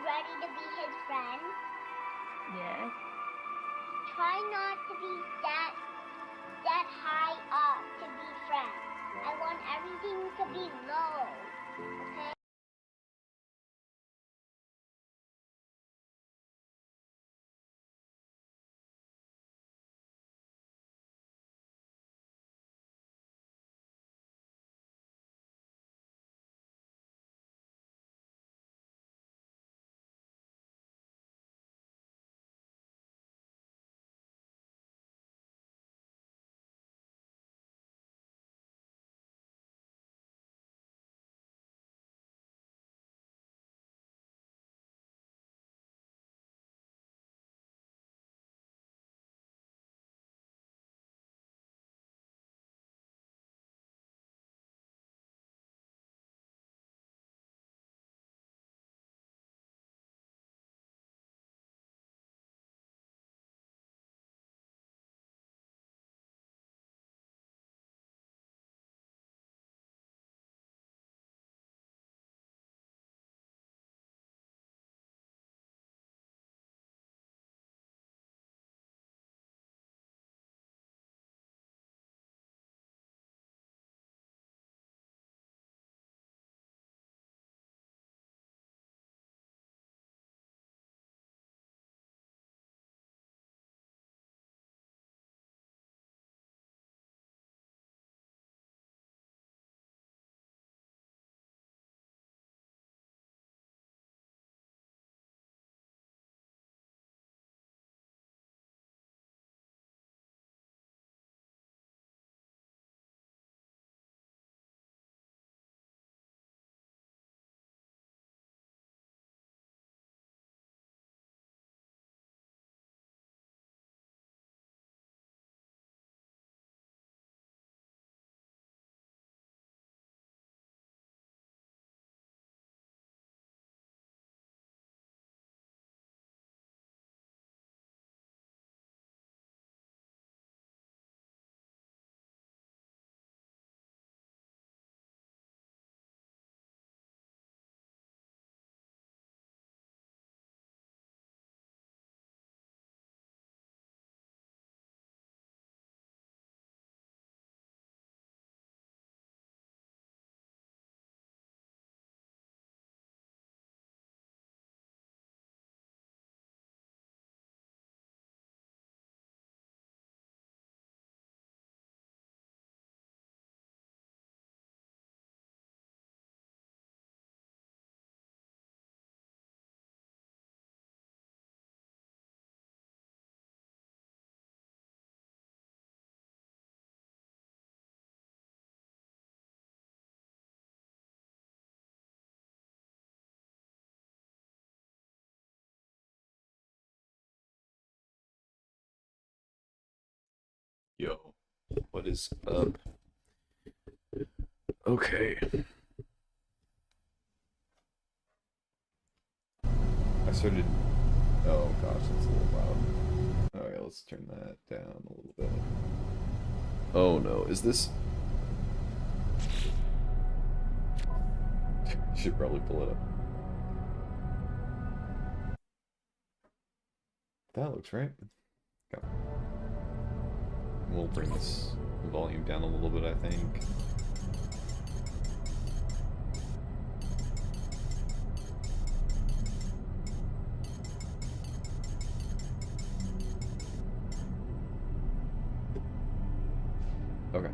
ready to be his friend? Yes. Try not to be that high up to be friends. I want everything to be low. Okay? Yo, what is up? Okay. I started. Oh gosh, that's a little loud. Alright, let's turn that down a little bit. Oh no, is this. Should probably pull it up. That looks right. Go. We'll bring this volume down a little bit, I think. Okay.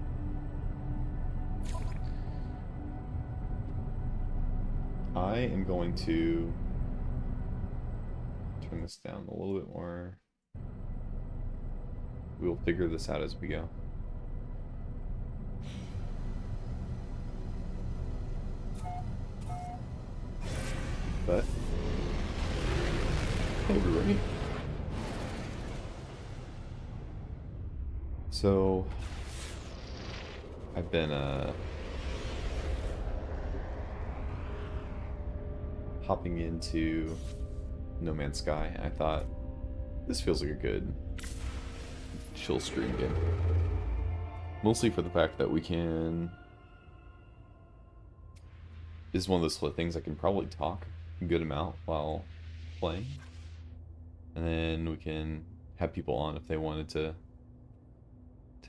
I am going to turn this down a little bit more. We'll figure this out as we go. But, hey everybody. So, I've been, hopping into No Man's Sky. I thought, this feels like a good chill stream game. Mostly for the fact that we can... This is one of those things I can probably talk a good amount while playing. And then we can have people on if they wanted to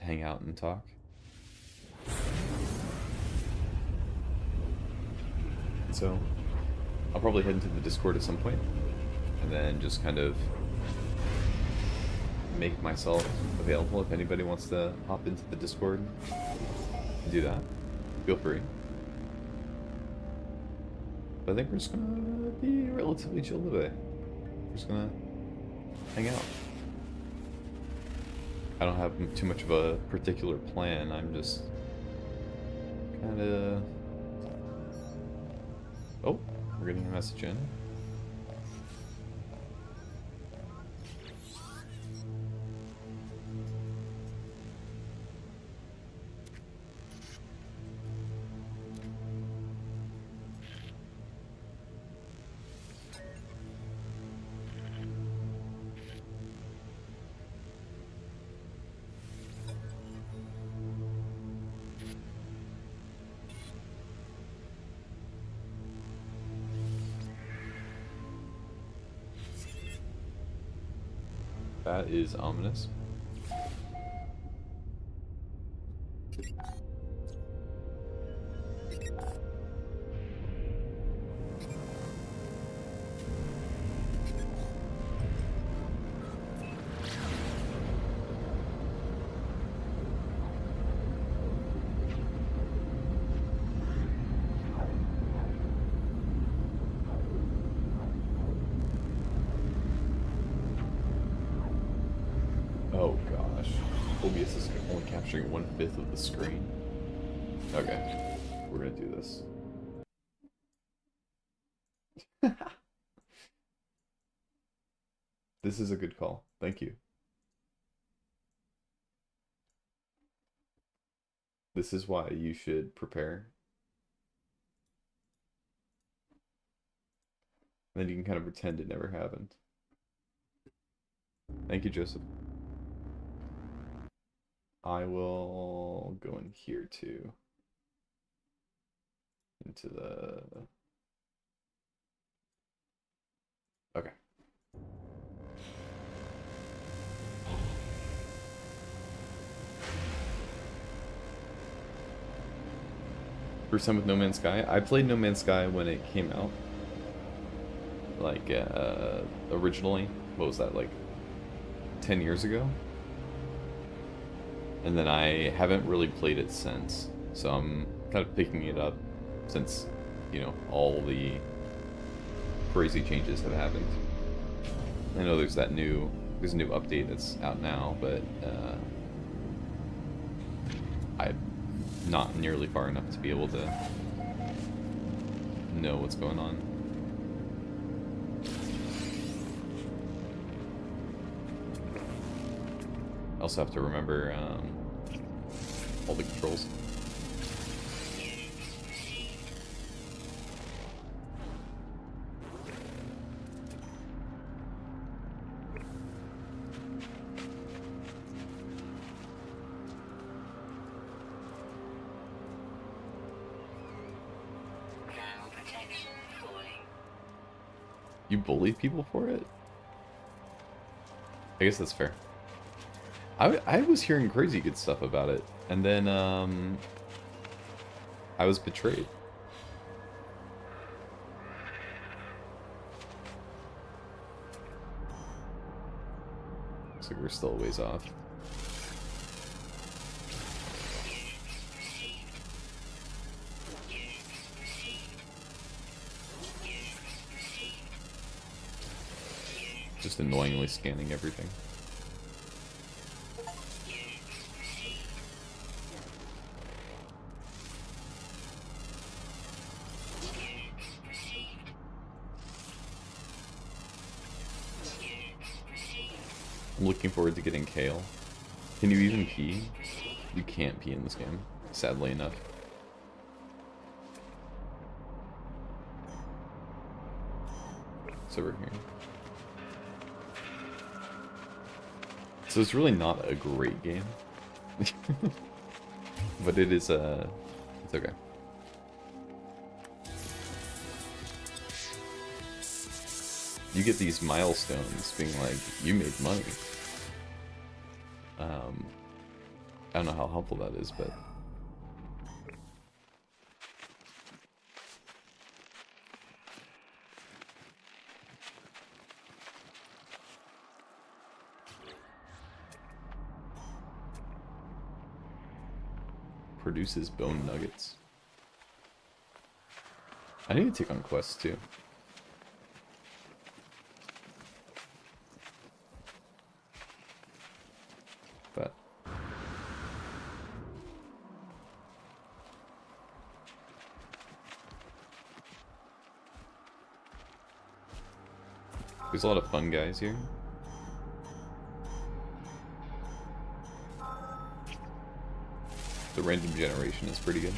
hang out and talk. So I'll probably head into the Discord at some point, and then just kind of make myself available if anybody wants to hop into the Discord and do that. Feel free. But I think we're just gonna be relatively chill today. We're just gonna hang out. I don't have too much of a particular plan. I'm just kind of... Oh, we're getting a message in. That is ominous. Oh gosh. OBS is only capturing 1/5 of the screen. Okay. We're gonna do this. This is a good call. Thank you. This is why you should prepare. And then you can kind of pretend it never happened. Thank you, Joseph. I will go in here too. Into the... Okay. First time with No Man's Sky. I played No Man's Sky when it came out. Like, originally. What was that, like 10 years ago? And then I haven't really played it since. So I'm kind of picking it up since, you know, all the crazy changes have happened. I know there's a new update that's out now, but I'm not nearly far enough to be able to know what's going on. I also have to remember all the controls. You bully people for it? I guess that's fair. I was hearing crazy good stuff about it, and then I was betrayed. Looks like we're still a ways off. Just annoyingly scanning everything. I'm looking forward to getting Kale. Can you even pee? You can't pee in this game, sadly enough. It's over here. So it's really not a great game. But it is, it's okay. you get these milestones being like, you made money. I don't know how helpful that is, but produces bone nuggets. I need to take on quests too. But there's a lot of fun guys here. The random generation is pretty good.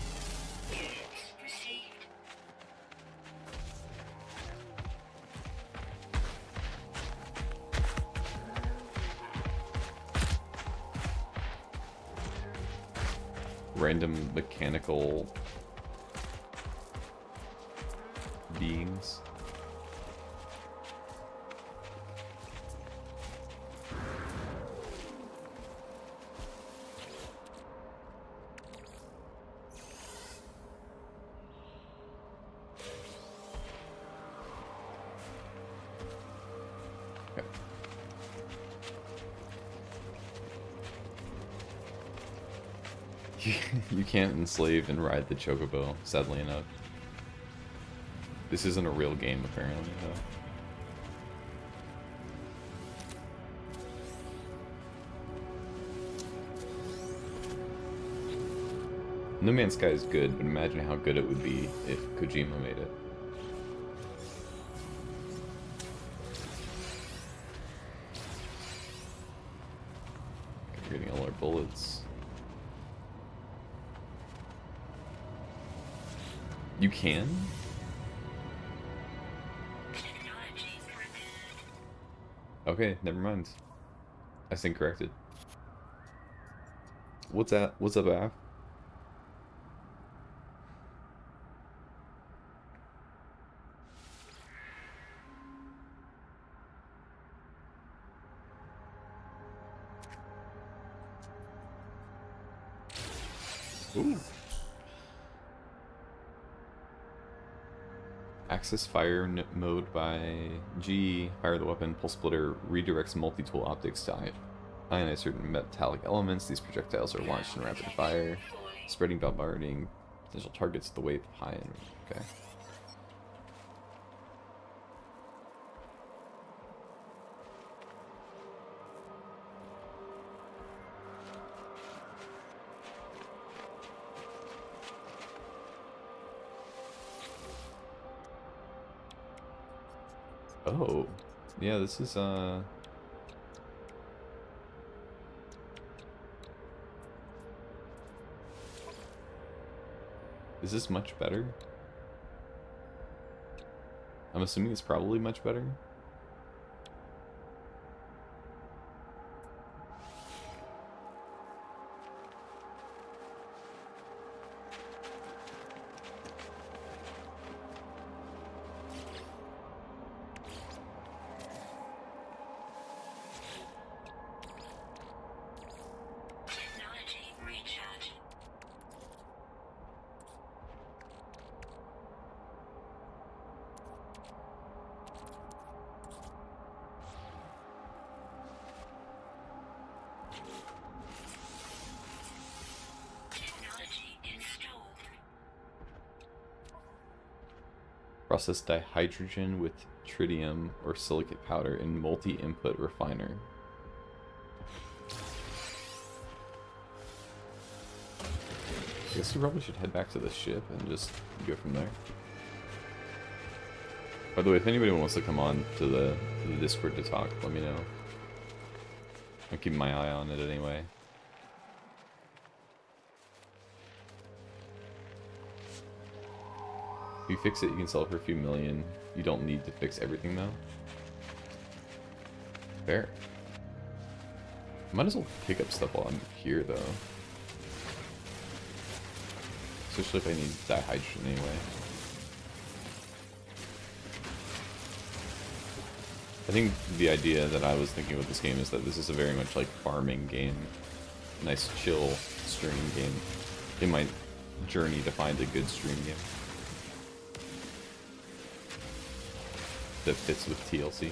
Random mechanical beings. You can't enslave and ride the chocobo, sadly enough. This isn't a real game, apparently, though. No Man's Sky is good, but imagine how good it would be if Kojima made it. We're getting all our bullets. You can? Okay, never mind. I stand corrected. What's that? What's up, Af? Ooh. Access fire mode by G. Fire the weapon. Pulse splitter redirects multi-tool optics to ionize certain metallic elements. These projectiles are launched in rapid fire, spreading, bombarding potential targets with the wave of high energy. Okay. Oh, yeah, this is, is this much better? I'm assuming it's probably much better. Process dihydrogen with tritium or silicate powder in multi-input refiner. I guess we probably should head back to the ship and just go from there. By the way, if anybody wants to come on to the Discord to talk, let me know. I'm keeping my eye on it anyway. If you fix it, you can sell it for a few million. You don't need to fix everything, though. Fair. Might as well pick up stuff while I'm here, though. Especially if I need dihydrogen anyway. I think the idea that I was thinking with this game is that this is a very much like farming game. Nice chill stream game. In my journey to find a good stream game that fits with TLC.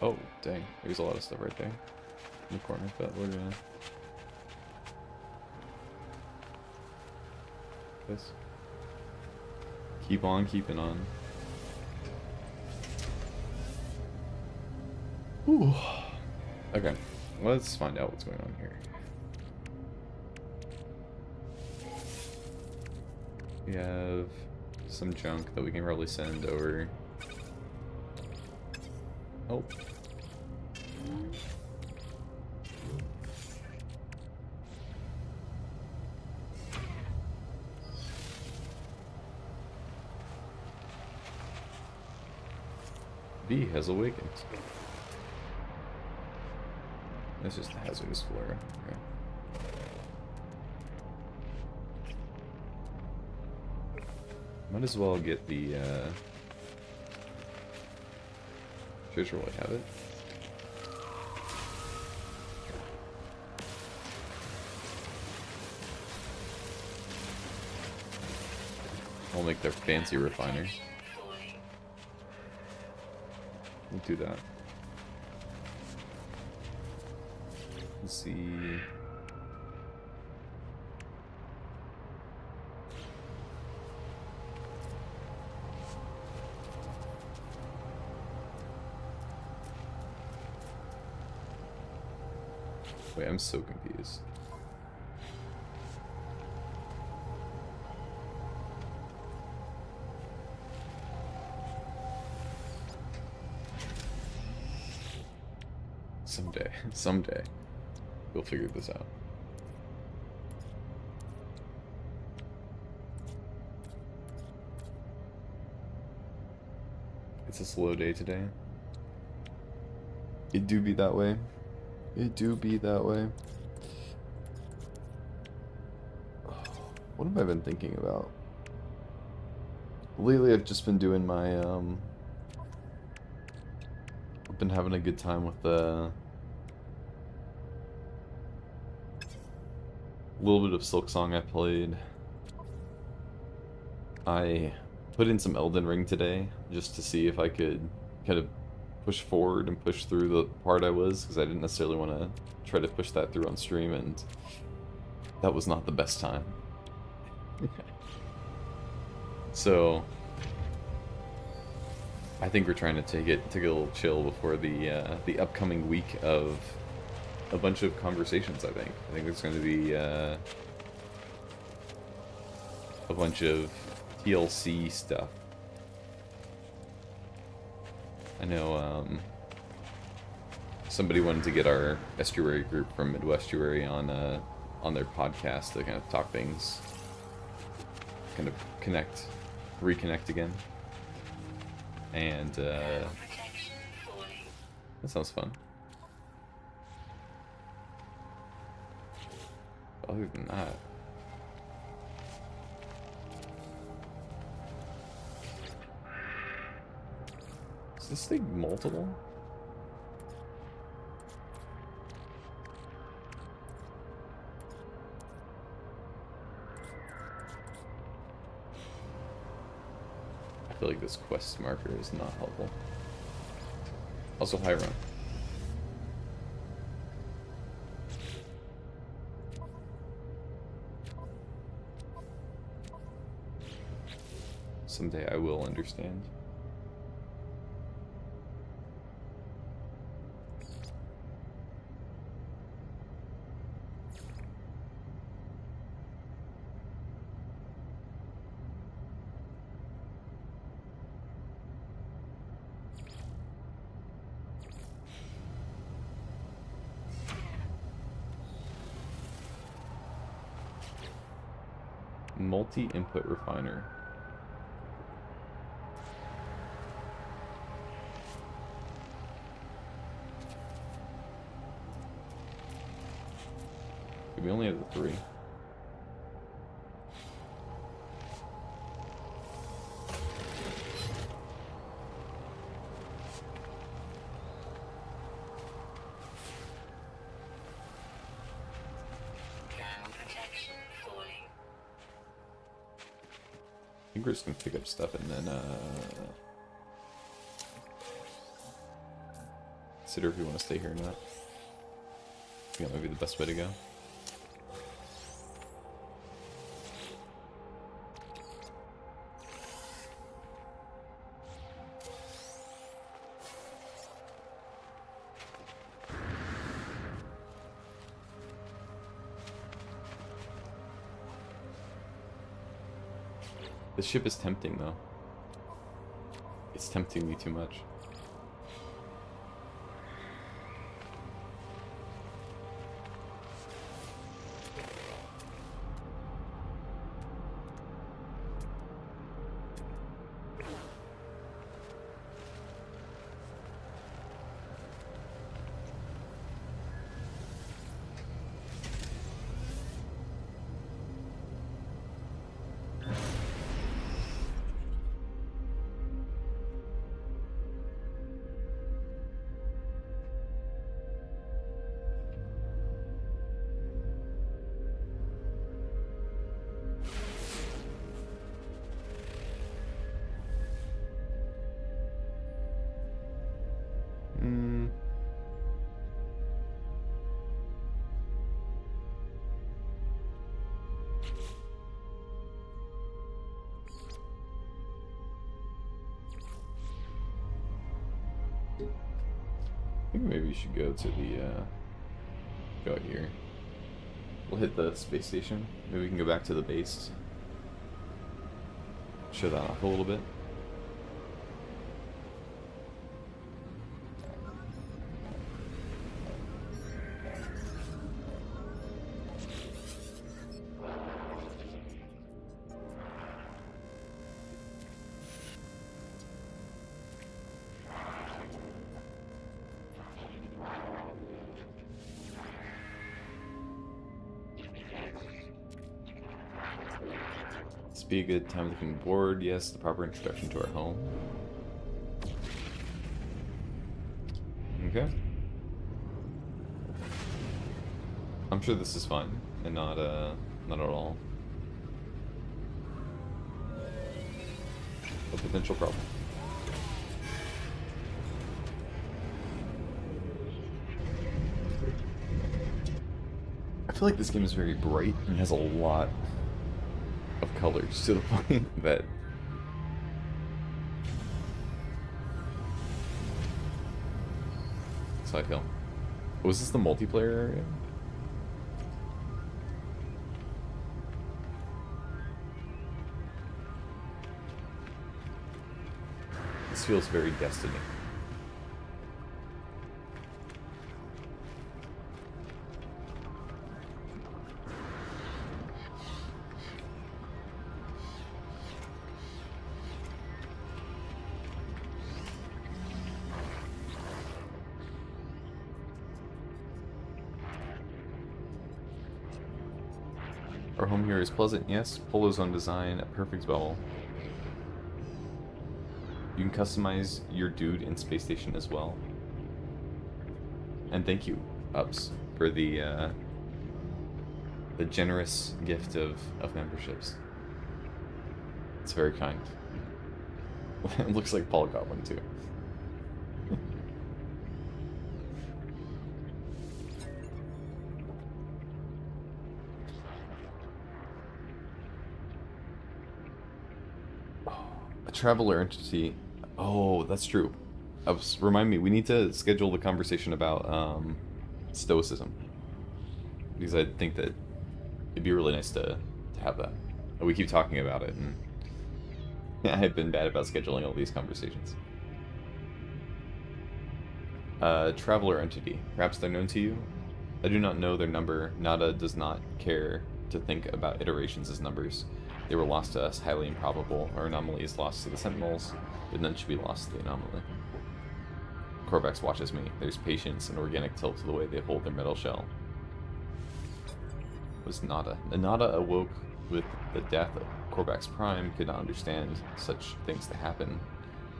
Oh, dang. There's a lot of stuff right there in the corner, but we're gonna... This. Keep on keeping on. Ooh. Okay, let's find out what's going on here. We have some junk that we can probably send over. Oh. V has awakened. That's just the hazardous flora. Okay. Might as well get the treasure while I have it. I'll make their fancy refiners. We'll do that. Let's see. Wait, I'm so confused. Someday, we'll figure this out. It's a slow day today. It do be that way. It do be that way. What have I been thinking about? Lately I've just been doing my, I've been having a good time with the little bit of Silksong I played. I put in some Elden Ring today just to see if I could kind of push forward and push through the part I was, because I didn't necessarily want to try to push that through on stream, and that was not the best time. So I think we're trying to take a little chill before the upcoming week of a bunch of conversations. I think there's going to be a bunch of TLC stuff. I know somebody wanted to get our estuary group from Midwestuary on their podcast to kind of talk things, kind of reconnect again, and that sounds fun. Other than that, is this thing multiple? I feel like this quest marker is not helpful. Also, hi, Ron. Someday I will understand. Multi-input refiner. We only have the 3. I think we're just gonna pick up stuff and then consider if we want to stay here or not. I think that might be the best way to go. The ship is tempting, though. It's tempting me too much. I think maybe we should go to the, go out here. We'll hit the space station. Maybe we can go back to the base. Show that off a little bit. Be a good time to come aboard. Yes, the proper introduction to our home. Okay. I'm sure this is fun and not at all a potential problem. I feel like this game is very bright and has a lot of colors to the point that that's how I feel. Was this the multiplayer area? This feels very Destiny. Our home here is pleasant, yes. Polo Zone design, a perfect bubble. You can customize your dude in Space Station as well. And thank you, Ups, for the generous gift of memberships. It's very kind. It looks like Paul got one too. Traveler entity. Oh, that's true. Remind me, we need to schedule the conversation about stoicism. Because I think that it'd be really nice to have that. We keep talking about it, and I've been bad about scheduling all these conversations. Traveler entity. Perhaps they're known to you? I do not know their number. Nada does not care to think about iterations as numbers. They were lost to us, highly improbable. Our anomaly is lost to the Sentinels, but none should be lost to the anomaly. Korvax watches me. There's patience and organic tilt to the way they hold their metal shell. Was Nada. And Nada awoke with the death of Korvax Prime, could not understand such things to happen.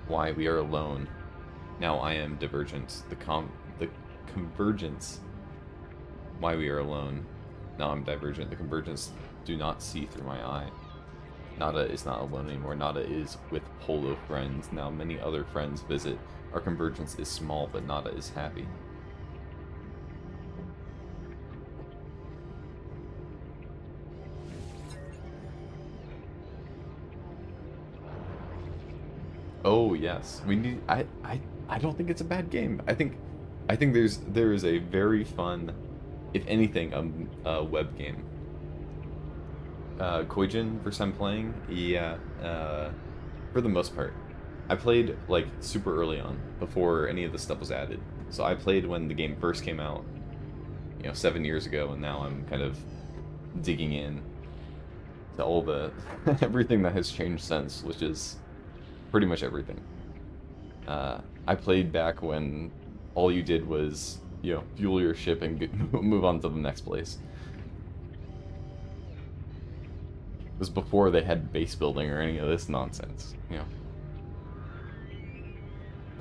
Why we are alone. Now I am divergent. The convergence. Why we are alone. Now I'm divergent. The convergence do not see through my eye. Nada is not alone anymore. Nada is with Polo friends. Now many other friends visit. Our convergence is small, but Nada is happy. Oh yes, we need. I don't think it's a bad game. I think there is a very fun, if anything, a web game. Koijin, first time playing, yeah. For the most part, I played like super early on before any of this stuff was added. So I played when the game first came out, 7 years ago, and now I'm kind of digging in to all the everything that has changed since, which is pretty much everything. I played back when all you did was, fuel your ship and move on to the next place. It was before they had base building or any of this nonsense,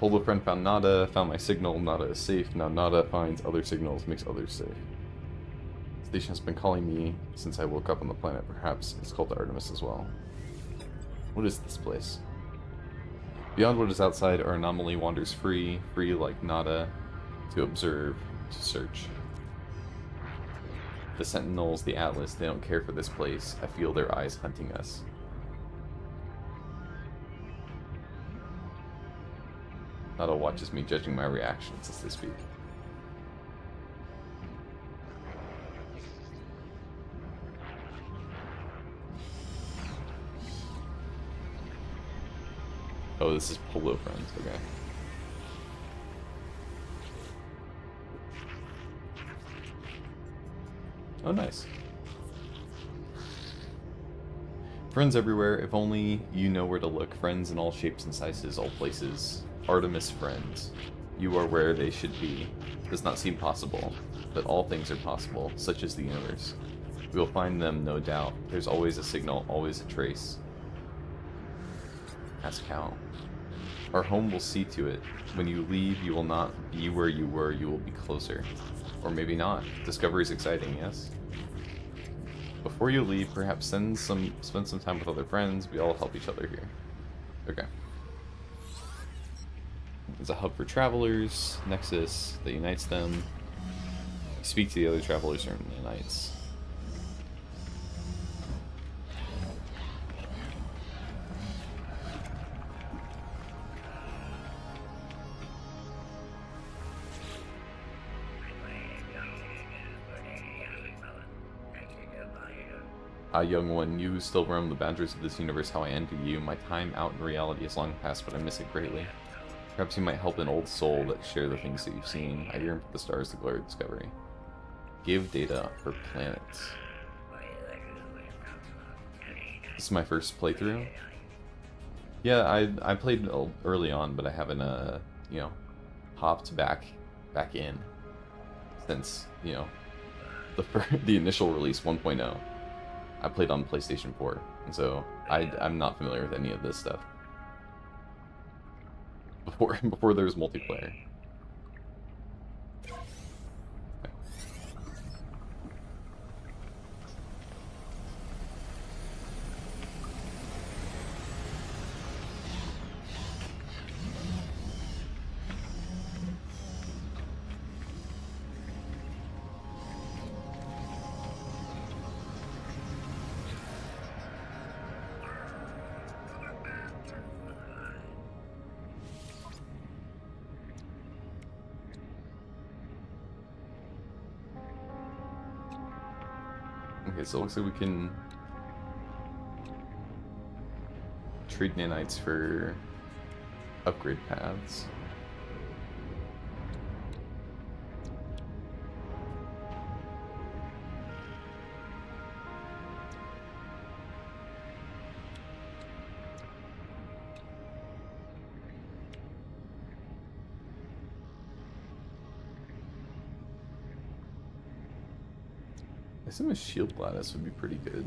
Polo friend found Nada, found my signal, Nada is safe. Now Nada finds other signals, makes others safe. Station has been calling me since I woke up on the planet. Perhaps it's called Artemis as well. What is this place? Beyond what is outside, our anomaly wanders free like Nada, to observe, to search. The Sentinels, the Atlas, they don't care for this place. I feel their eyes hunting us. Nada watches me, judging my reactions as they speak. Oh, this is Polo friends, okay. Oh, nice. Friends everywhere, if only you know where to look. Friends in all shapes and sizes, all places. Artemis friends. You are where they should be. Does not seem possible, but all things are possible, such is the universe. We will find them, no doubt. There's always a signal, always a trace. Ask how. Our home will see to it. When you leave, you will not be where you were, you will be closer. Or maybe not. Discovery is exciting, yes? Before you leave, perhaps spend some time with other friends. We all help each other here. Okay. There's a hub for travelers, Nexus, that unites them. Speak to the other travelers or unites. Young one, you who still roam the boundaries of this universe, how I envy you. My time out in reality is long past, but I miss it greatly. Perhaps you might help an old soul that share the things that you've seen. I yearn for the stars, the glory of discovery. Give data for planets. This is my first playthrough. Yeah, I played early on, but I haven't hopped back in since the initial release 1.0. I played on PlayStation 4, and so I'm not familiar with any of this stuff. Before there was multiplayer. Okay, so it looks like we can trade nanites for upgrade paths. I assume a shield lattice would be pretty good.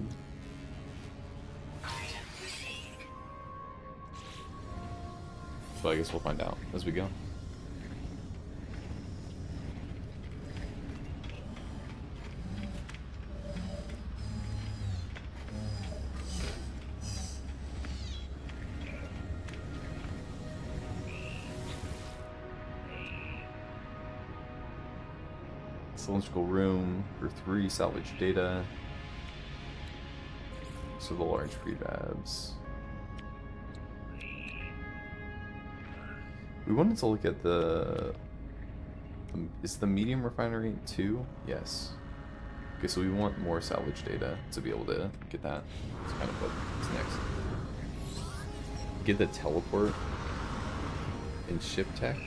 So I guess we'll find out as we go. Cylindrical room for 3 salvage data. So the large prefabs. We wanted to look at the is the medium refinery 2? Yes. Okay, so we want more salvage data to be able to get that. That's kind of what's next. Get the teleport in ship tech.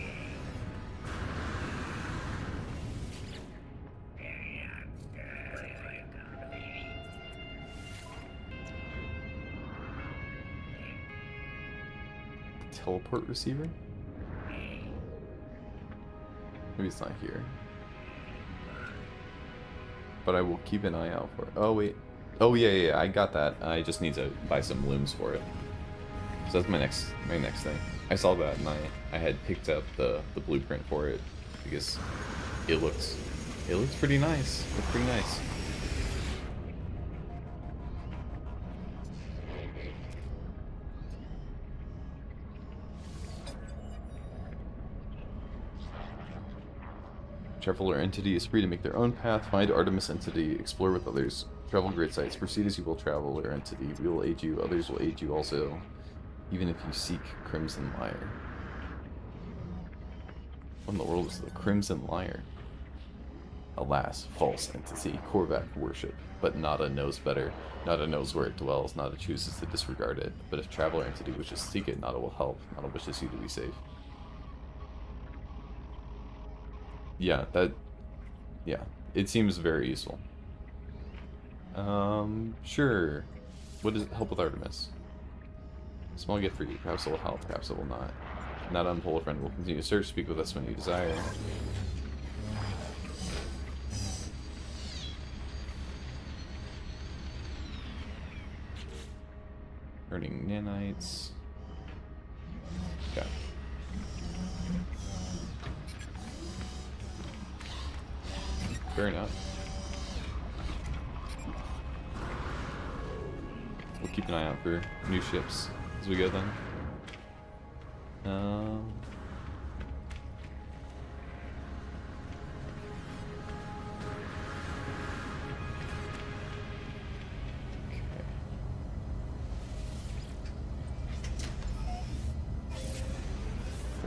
Teleport receiver? Maybe it's not here. But I will keep an eye out for it. Oh wait. Oh yeah, I got that. I just need to buy some looms for it. So that's my next thing. I saw that and I had picked up the blueprint for it because it looks pretty nice. It's pretty nice. Traveler entity is free to make their own path. Find Artemis entity. Explore with others. Travel great sites. Proceed as you will. Traveler entity. We will aid you. Others will aid you also. Even if you seek Crimson Lyre. What in the world is the Crimson Lyre? Alas, false entity. Korvac worship. But Nada knows better. Nada knows where it dwells. Nada chooses to disregard it. But if Traveler entity wishes to seek it, Nada will help. Nada wishes you to be safe. Yeah, it seems very useful. Sure. What does it help with Artemis? Small gift for you. Perhaps it will help, perhaps it will not. Not on Polar Friend will continue to search. Speak with us when you desire. Earning nanites. Okay. Fair enough. We'll keep an eye out for new ships as we go then. Okay.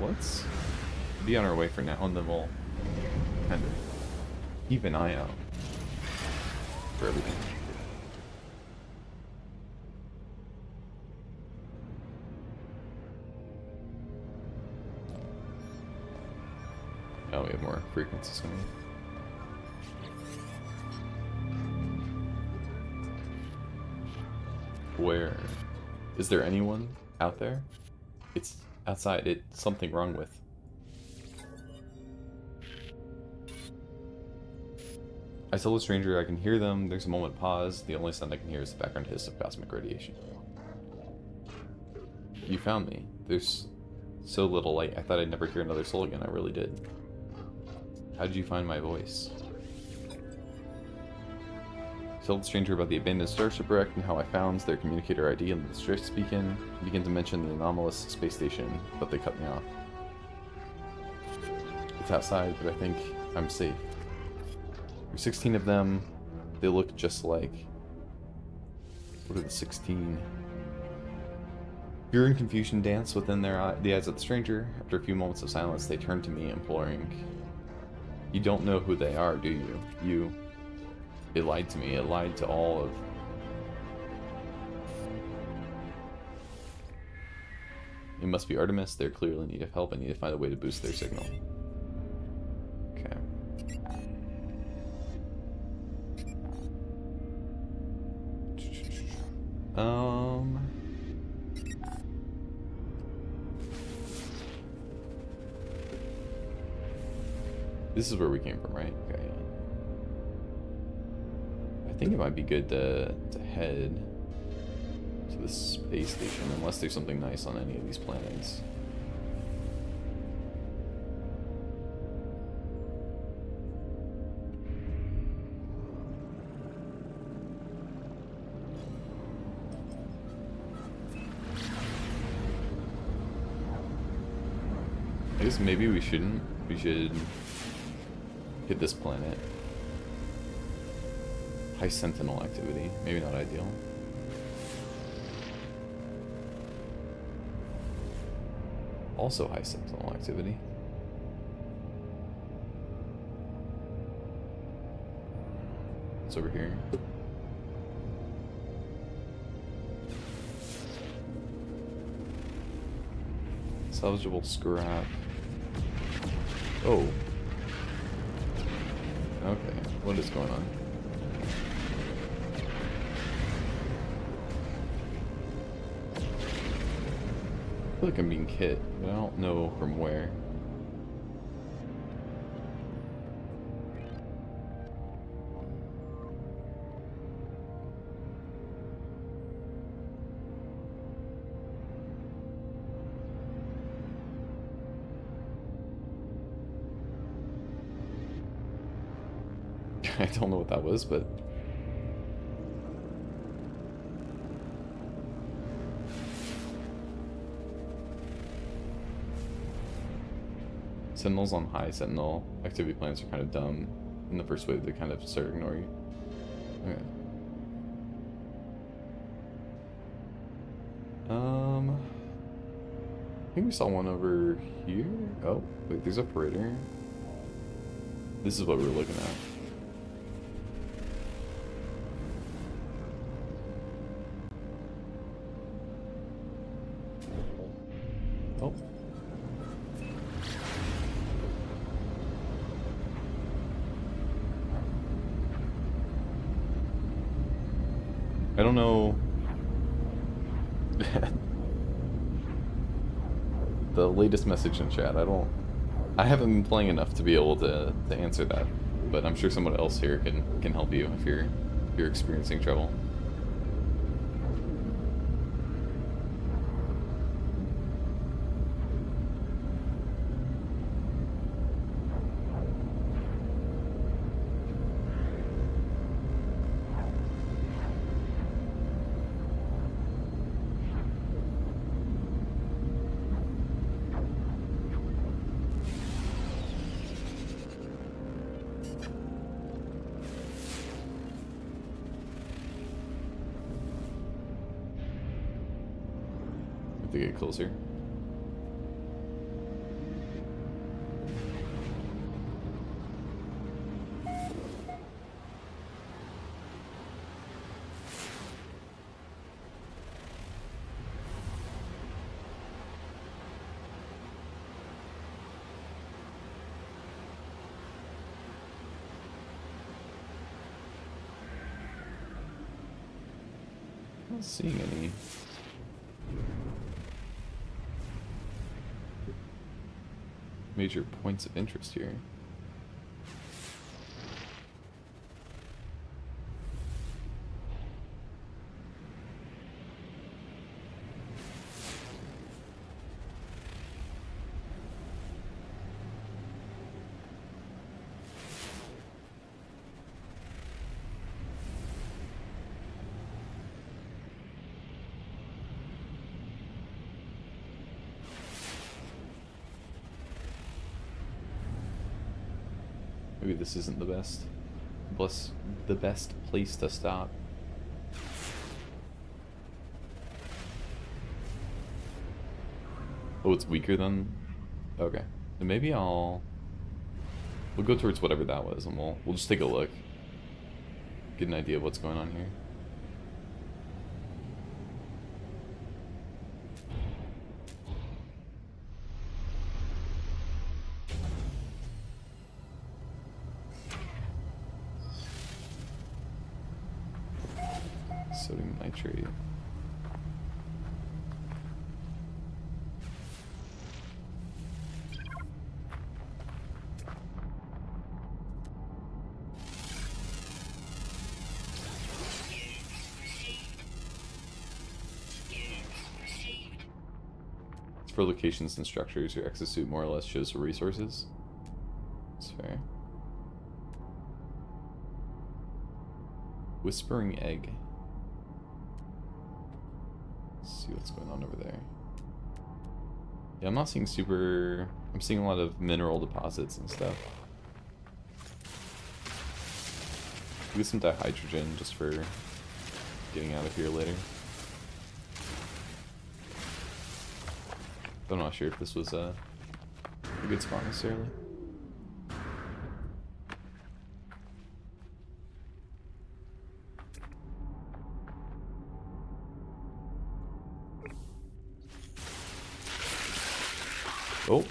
Let's be on our way for now, and then we'll kind of keep an eye out for everything. Oh, we have more frequencies coming in. Where? Is there anyone out there? It's outside. It's something wrong with. I tell the stranger I can hear them. There's a moment pause. The only sound I can hear is the background hiss of cosmic radiation. You found me. There's so little light. I thought I'd never hear another soul again. I really did. How did you find my voice? Tell the stranger about the abandoned starship wreck and how I found their communicator ID and the distress beacon. Begin to mention the anomalous space station, but they cut me off. It's outside, but I think I'm safe. There's 16 of them. They look just like... What are the 16? Fear and confusion dance within the eyes of the stranger. After a few moments of silence, they turn to me, imploring. You don't know who they are, do you? It lied to me. It lied to all of... It must be Artemis. They're clearly in need of help. I need to find a way to boost their signal. Okay. This is where we came from, right? Okay, yeah. think it might be good to head to the space station, unless there's something nice on any of these planets. I guess maybe we shouldn't. We should hit this planet. High Sentinel activity. Maybe not ideal. Also high Sentinel activity. It's over here. Salvageable scrap. Oh. Okay, what is going on? I feel like I'm being hit, but I don't know from where. I don't know what that was, but Sentinels on high Sentinel activity plans are kind of dumb in the first way. They kind of start ignoring you. Okay. I think we saw one over here. Oh, wait, there's a operator. This is what we were looking at. Oh. I don't know. The latest message in chat, I haven't been playing enough to be able to answer that, but I'm sure someone else here can help you if you're experiencing trouble. To get closer. Not seeing any. Major points of interest here. Maybe this isn't the best place to stop. Oh, it's weaker than. Okay, then maybe we'll go towards whatever that was, and we'll just take a look, get an idea of what's going on here. Sodium nitrate. For locations and structures, your exosuit more or less shows the resources. That's fair. Whispering Egg. Let's see what's going on over there. Yeah, I'm not seeing super... I'm seeing a lot of mineral deposits and stuff. We'll get some dihydrogen just for getting out of here later. I'm not sure if this was a good spot necessarily. Oh.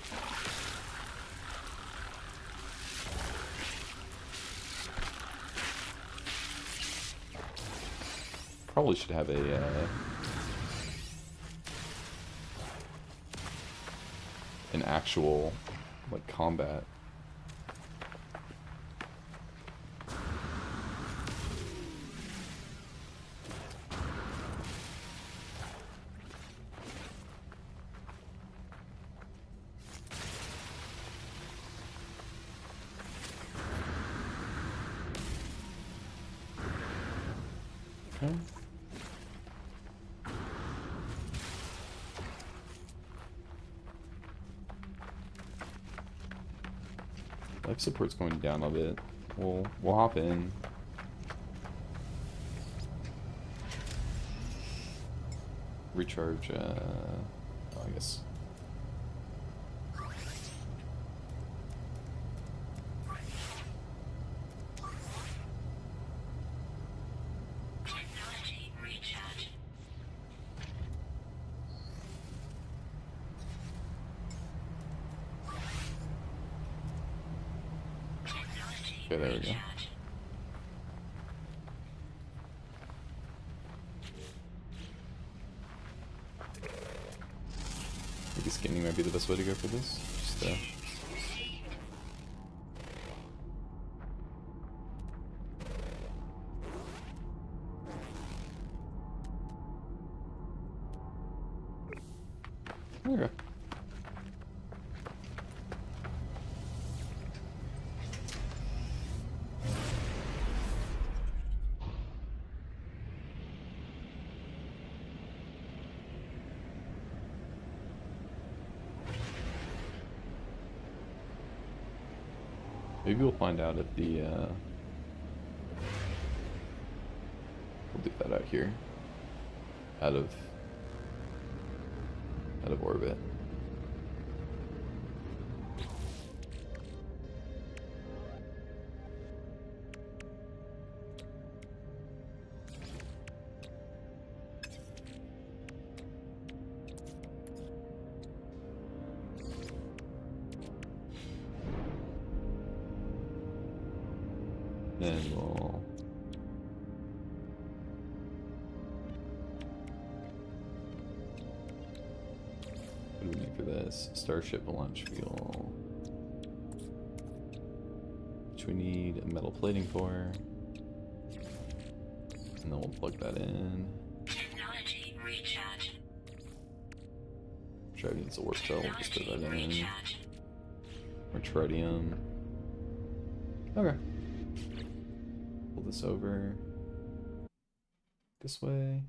Probably should have a an actual like combat. Okay. Life support's going down a bit. We'll hop in. Recharge, I guess. Okay, there we go. Maybe scanning might be the best way to go for this. Just there we go. Maybe we'll find out at the, we'll do that out here. Out of orbit. Then we'll what do we need for this? Starship launch fuel. Which we need metal plating for. And then we'll plug that in. Technology recharge. Tritium needs a warp cell, we'll just put that in. Or tritium. Okay. Pull this over this way.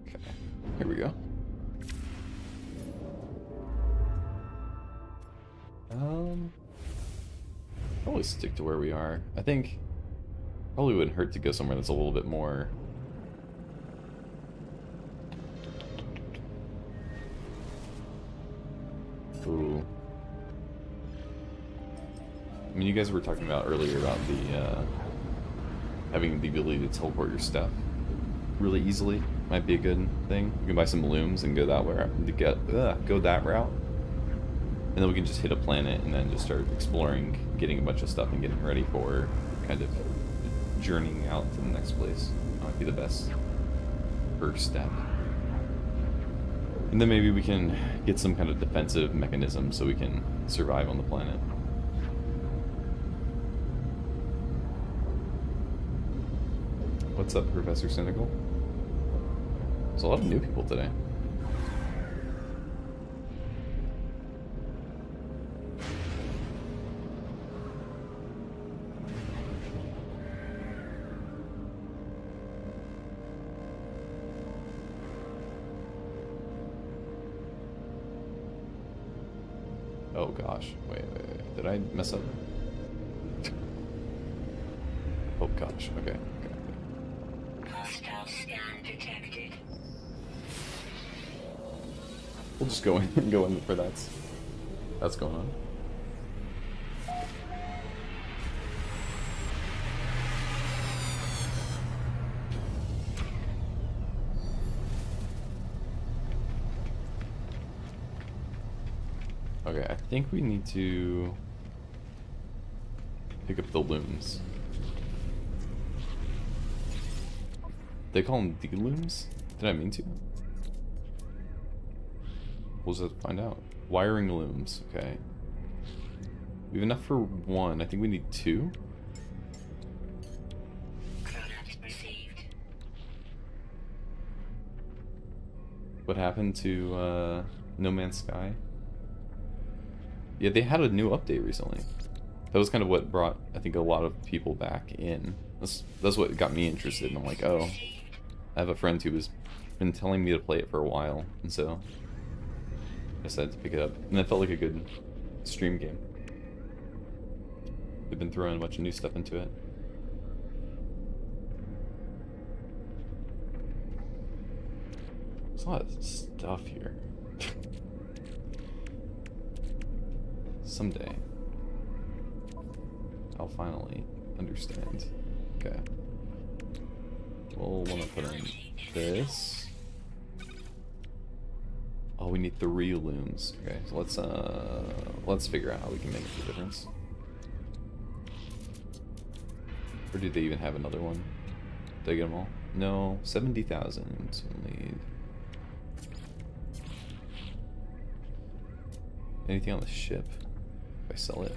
Okay, here we go. Probably stick to where we are. I think probably wouldn't hurt to go somewhere that's a little bit more ooh. I mean, you guys were talking about earlier about the having the ability to teleport your stuff really easily. Might be a good thing. You can buy some looms and go that way to go that route, and then we can just hit a planet and then just start exploring, getting a bunch of stuff and getting ready for kind of journeying out to the next place. Might be the best first step. And then maybe we can get some kind of defensive mechanism so we can survive on the planet. What's up, Professor Cynical? There's a lot of new people today. Oh gosh, wait, did I mess up? Oh gosh, okay. Hostile scan detected. We'll just go in go in for that's going on. Okay, I think we need to pick up the looms. They call them D-looms? Did I mean to? We'll just find out. Wiring looms, okay. We have enough for one. I think we need two. Product received. What happened to No Man's Sky? Yeah, they had a new update recently. That was kind of what brought, I think, a lot of people back in. That's what got me interested. And I'm like, oh, I have a friend who has been telling me to play it for a while, and so I decided to pick it up. And it felt like a good stream game. They've been throwing a bunch of new stuff into it. There's a lot of stuff here. Someday, I'll finally understand. Okay. We'll want to put in this. Oh, we need 3 looms. Okay, so let's figure out how we can make the difference. Or do they even have another one? Did I get them all? No, 70,000. We'll need. Anything on the ship? If I sell it.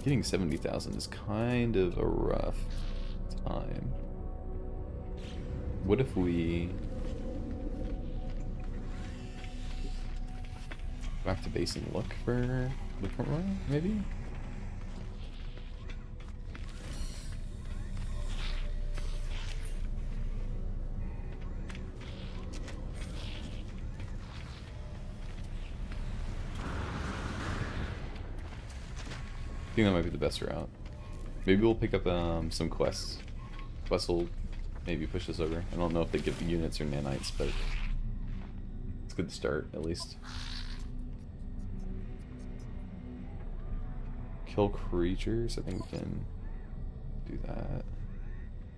Getting 70,000 is kind of a rough time. What if we go back to base and look for the Royal, maybe? I think that might be the best route. Maybe we'll pick up some quests. Quests will maybe push us over. I don't know if they give the units or nanites, but it's a good start at least. Kill creatures. I think we can do that.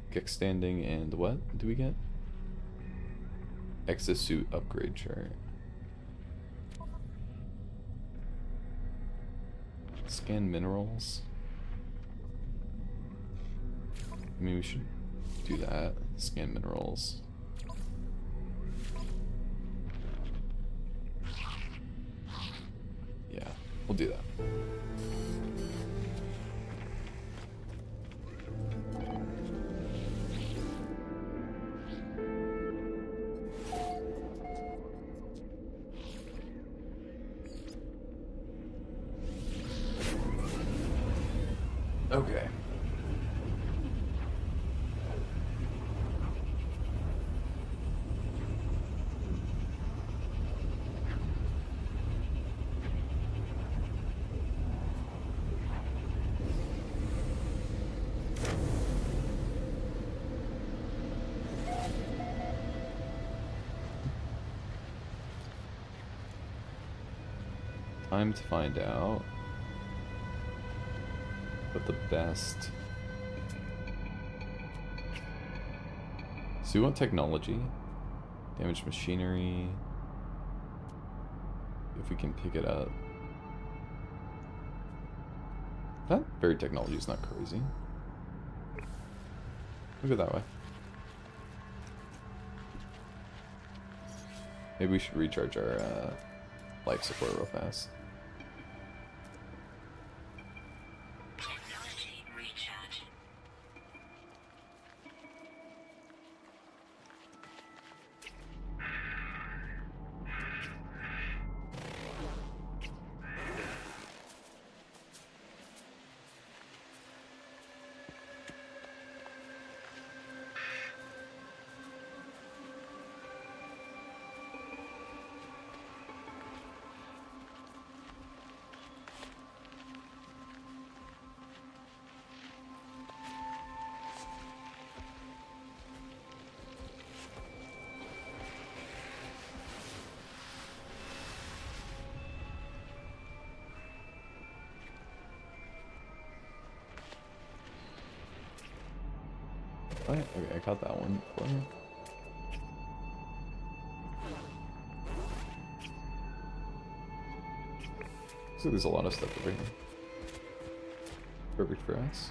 Kick standing and what do we get? Exosuit upgrade chart. Scan minerals. I mean, we should do that. Scan minerals. Yeah, we'll do that. Okay. Time to find out what the best. So we want technology, damaged machinery, if we can pick it up. That varied technology is not crazy. Look at it that way. Maybe we should recharge our life support real fast. Technology recharge. Oh, yeah, okay, I caught that one. Before. So there's a lot of stuff over here. Perfect for us.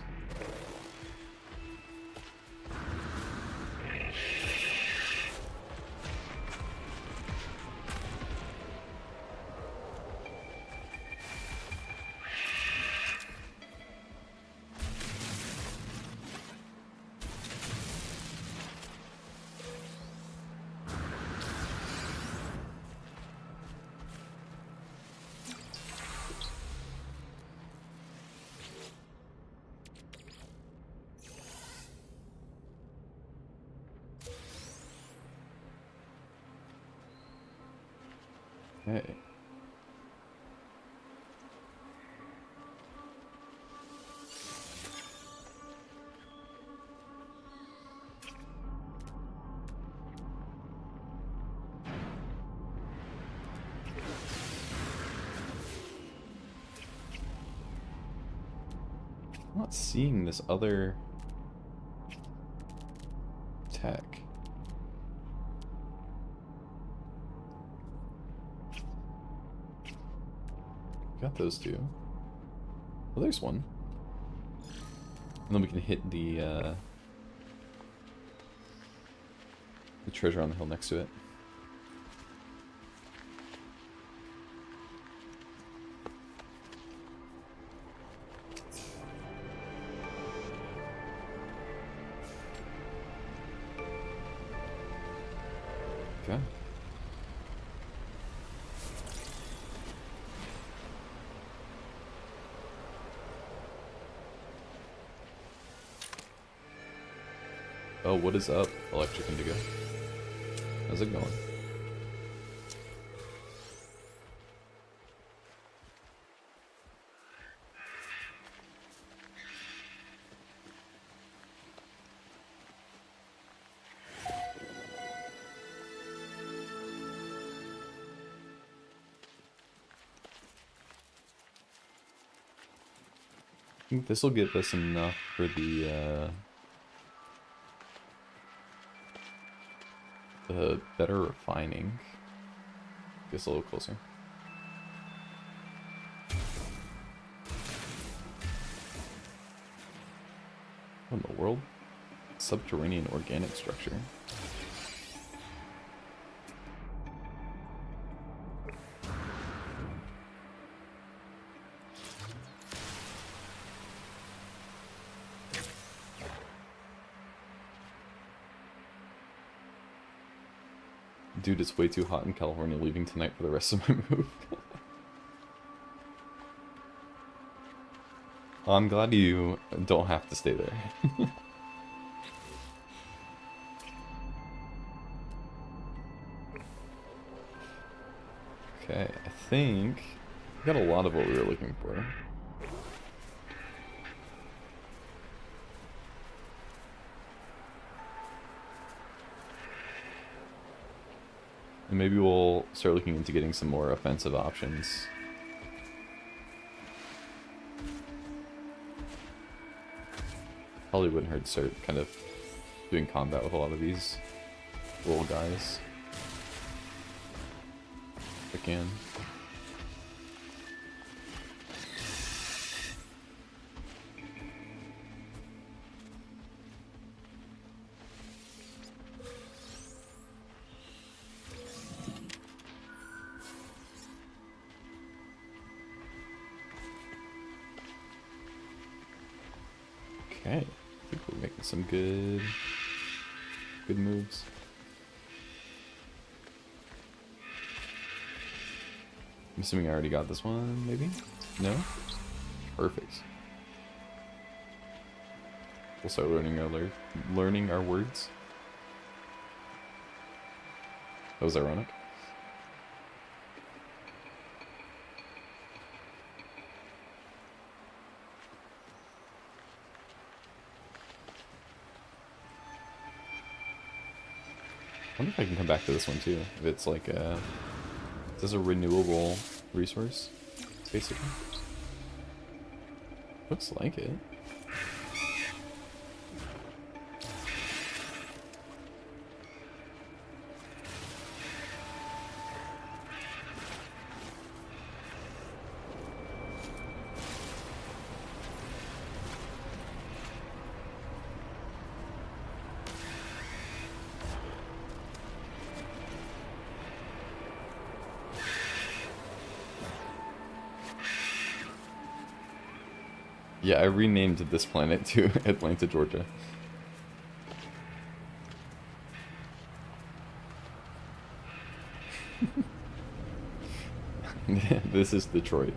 Okay. I'm not seeing this other tech. Got those two. Well, there's one. And then we can hit the treasure on the hill next to it. Okay. Oh, what is up, Electric Indigo? How's it going? I think this will give us enough for the better refining. Gets a little closer. What in the world? Subterranean organic structure. Dude, it's way too hot in California, leaving tonight for the rest of my move. I'm glad you don't have to stay there. Okay, I think we got a lot of what we were looking for. And maybe we'll start looking into getting some more offensive options. Probably wouldn't hurt to start kind of doing combat with a lot of these little guys. If I can. Okay, I think we're making some good moves. I'm assuming I already got this one, maybe? No? Perfect. We'll start learning our words. That was ironic. I wonder if I can come back to this one too. If it's like a... Is this a renewable resource, basically? Looks like it. Yeah, I renamed this planet to Atlanta, Georgia. This is Detroit.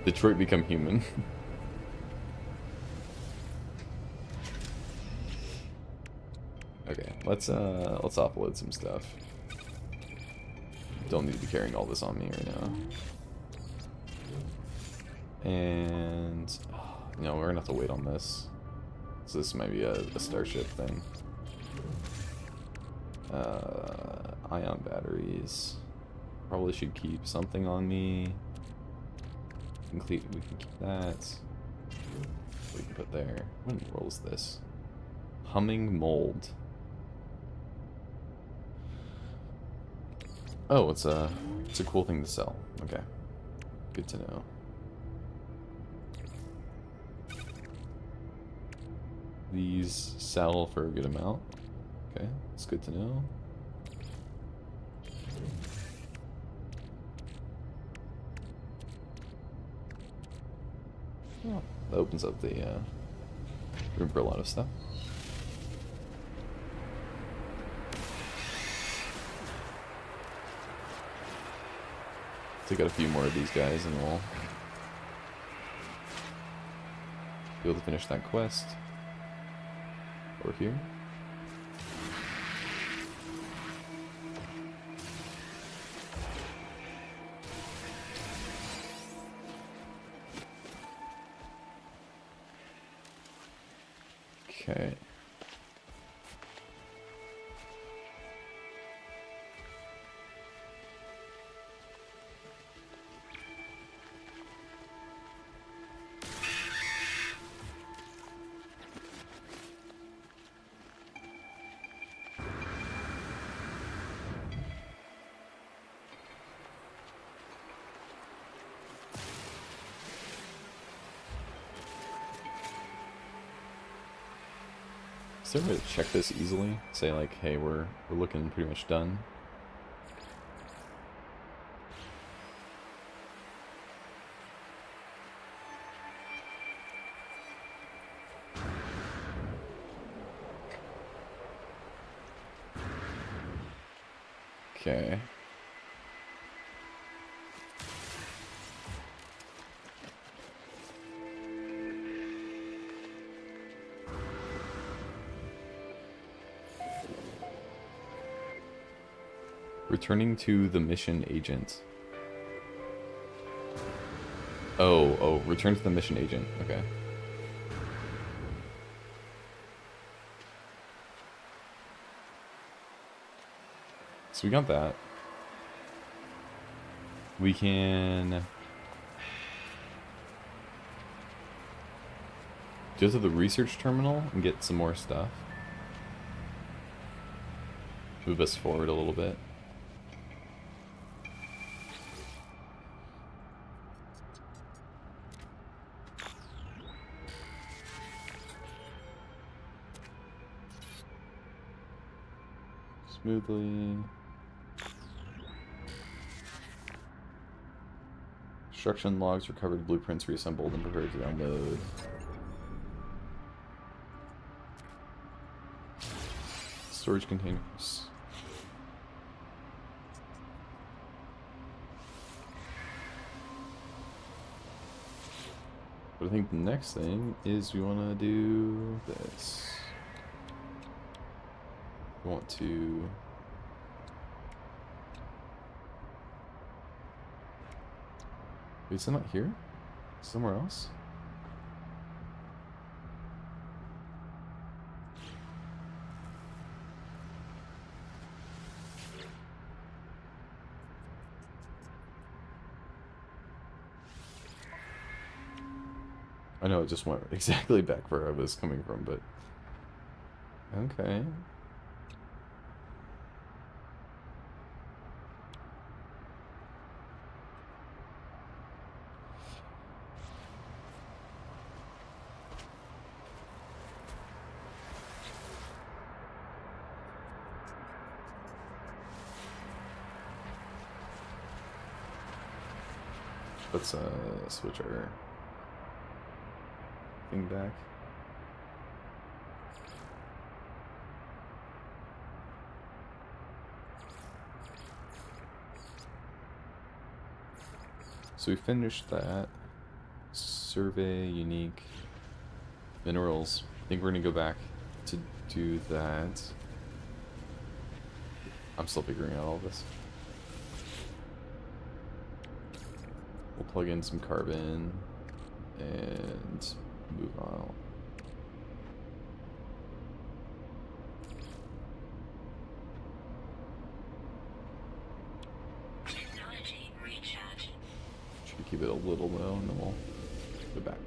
Detroit become human. Okay, let's offload some stuff. Don't need to be carrying all this on me right now. And no, we're gonna have to wait on this. So this might be a starship thing. Ion batteries. Probably should keep something on me. We can keep that. We can put there. What in the world is this? Humming mold. Oh, it's a cool thing to sell. Okay, good to know. These sell for a good amount. Okay, it's good to know. Oh, that opens up the room for a lot of stuff. Take out a few more of these guys and we'll be able to finish that quest. Over here. Okay. Is there a way to check this easily? Say like, hey, we're looking pretty much done. Okay. Returning to the mission agent. Oh, return to the mission agent. Okay. So we got that. We can go to the research terminal and get some more stuff. Move us forward a little bit. Smoothly. Construction logs recovered, blueprints reassembled and prepared to download. Storage containers. But I think the next thing is we want to do this. We want to wait, is it not here? Somewhere else? I know it just went exactly back where I was coming from, but okay. Let's switch our thing back. So we finished that. Survey unique minerals. I think we're gonna go back to do that. I'm still figuring out all this. We'll plug in some carbon and move on. Technology recharge. Try to keep it a little low and then we'll go back.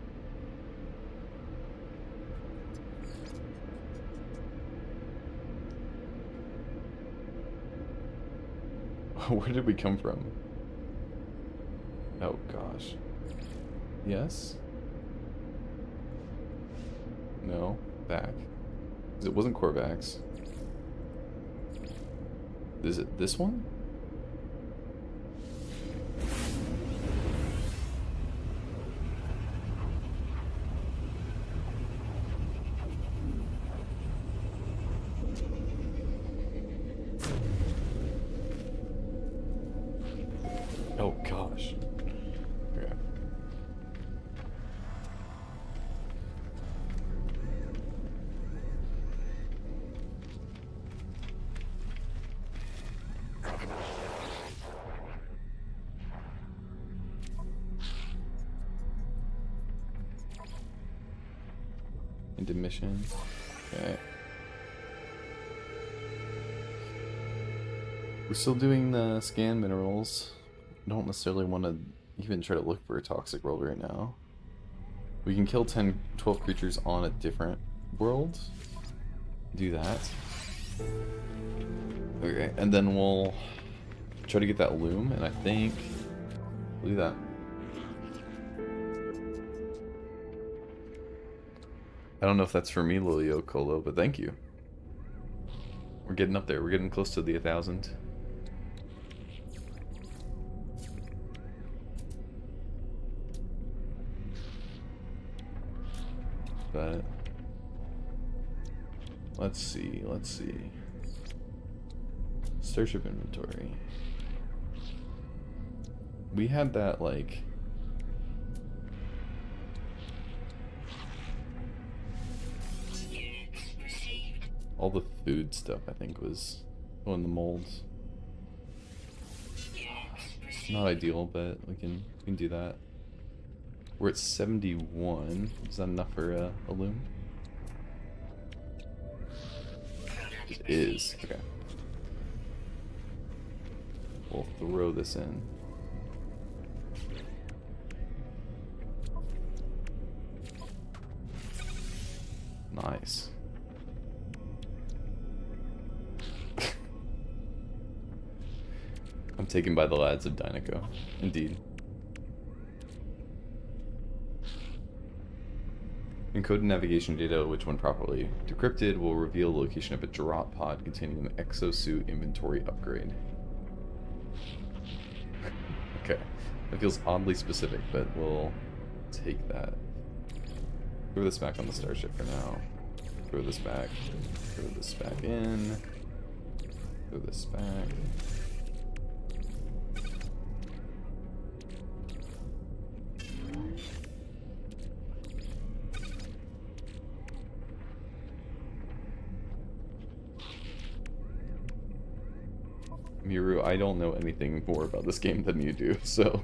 Where did we come from? Oh gosh. Yes? No? Back. 'Cause it wasn't Korvax. Is it this one? Oh gosh. Okay. Into mission. Okay. We're still doing the scan minerals. Don't necessarily want to even try to look for a toxic world right now. We can kill 12 creatures on a different world. Do that. Okay, and then we'll try to get that loom, and I think we'll do that. I don't know if that's for me, Lilio Colo, but thank you. We're getting up there. We're getting close to the 1,000. But let's see. Starship inventory. We had that like Units received. all the food stuff I think was in the molds. Units received. Not ideal, but we can do that. We're at 71. Is that enough for a loom? It is. Okay. We'll throw this in. Nice. I'm taken by the lads of Dinoco. Indeed. Encoded navigation data, which when properly decrypted, will reveal the location of a drop pod containing an exosuit inventory upgrade. Okay. That feels oddly specific, but we'll take that. Throw this back on the starship for now. Throw this back. Throw this back in. Throw this back. Miru, I don't know anything more about this game than you do, so...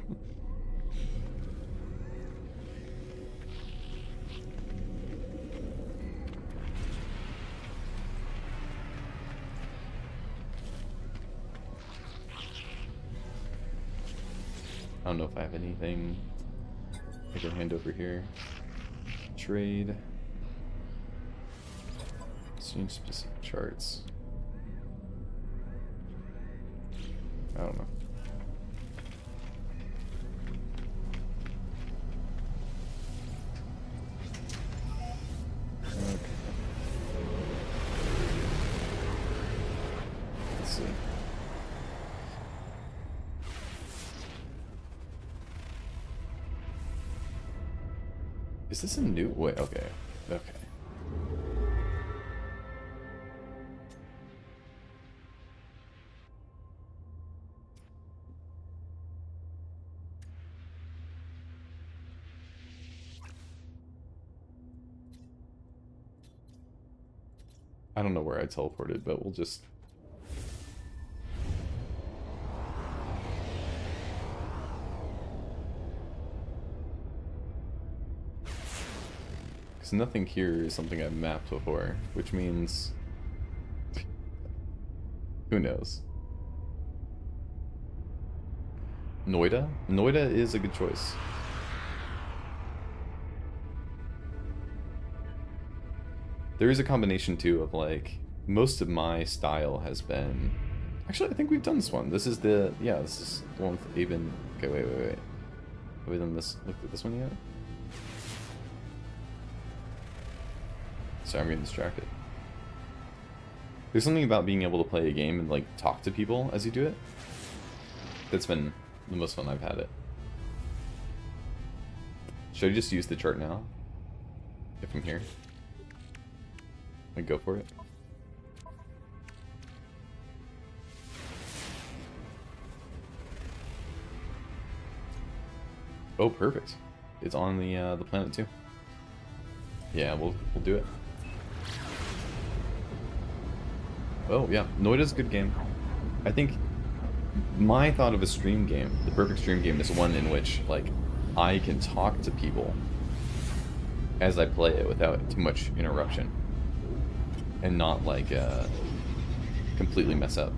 I don't know if I have anything I can hand over here. Trade. Scene specific charts. I don't know. Okay. Let's see. Is this a new... Wait, okay. Okay. I don't know where I teleported, but we'll just... Because nothing here is something I've mapped before, which means... Who knows? Noida? Noida is a good choice. There is a combination, too, of, like, most of my style has been... Actually, I think we've done this one. This is the... Yeah, this is the one with Aben... Okay, wait. Have we done this? Looked at this one yet? Sorry, I'm getting distracted. There's something about being able to play a game and, like, talk to people as you do it. That's been the most fun I've had it. Should I just use the chart now? If I'm here? Go for it. Oh, perfect. It's on the planet too. Yeah, we'll do it. Oh yeah, Noida's a good game. I think my thought of a stream game, the perfect stream game, is one in which like I can talk to people as I play it without too much interruption. And not, like, completely mess up.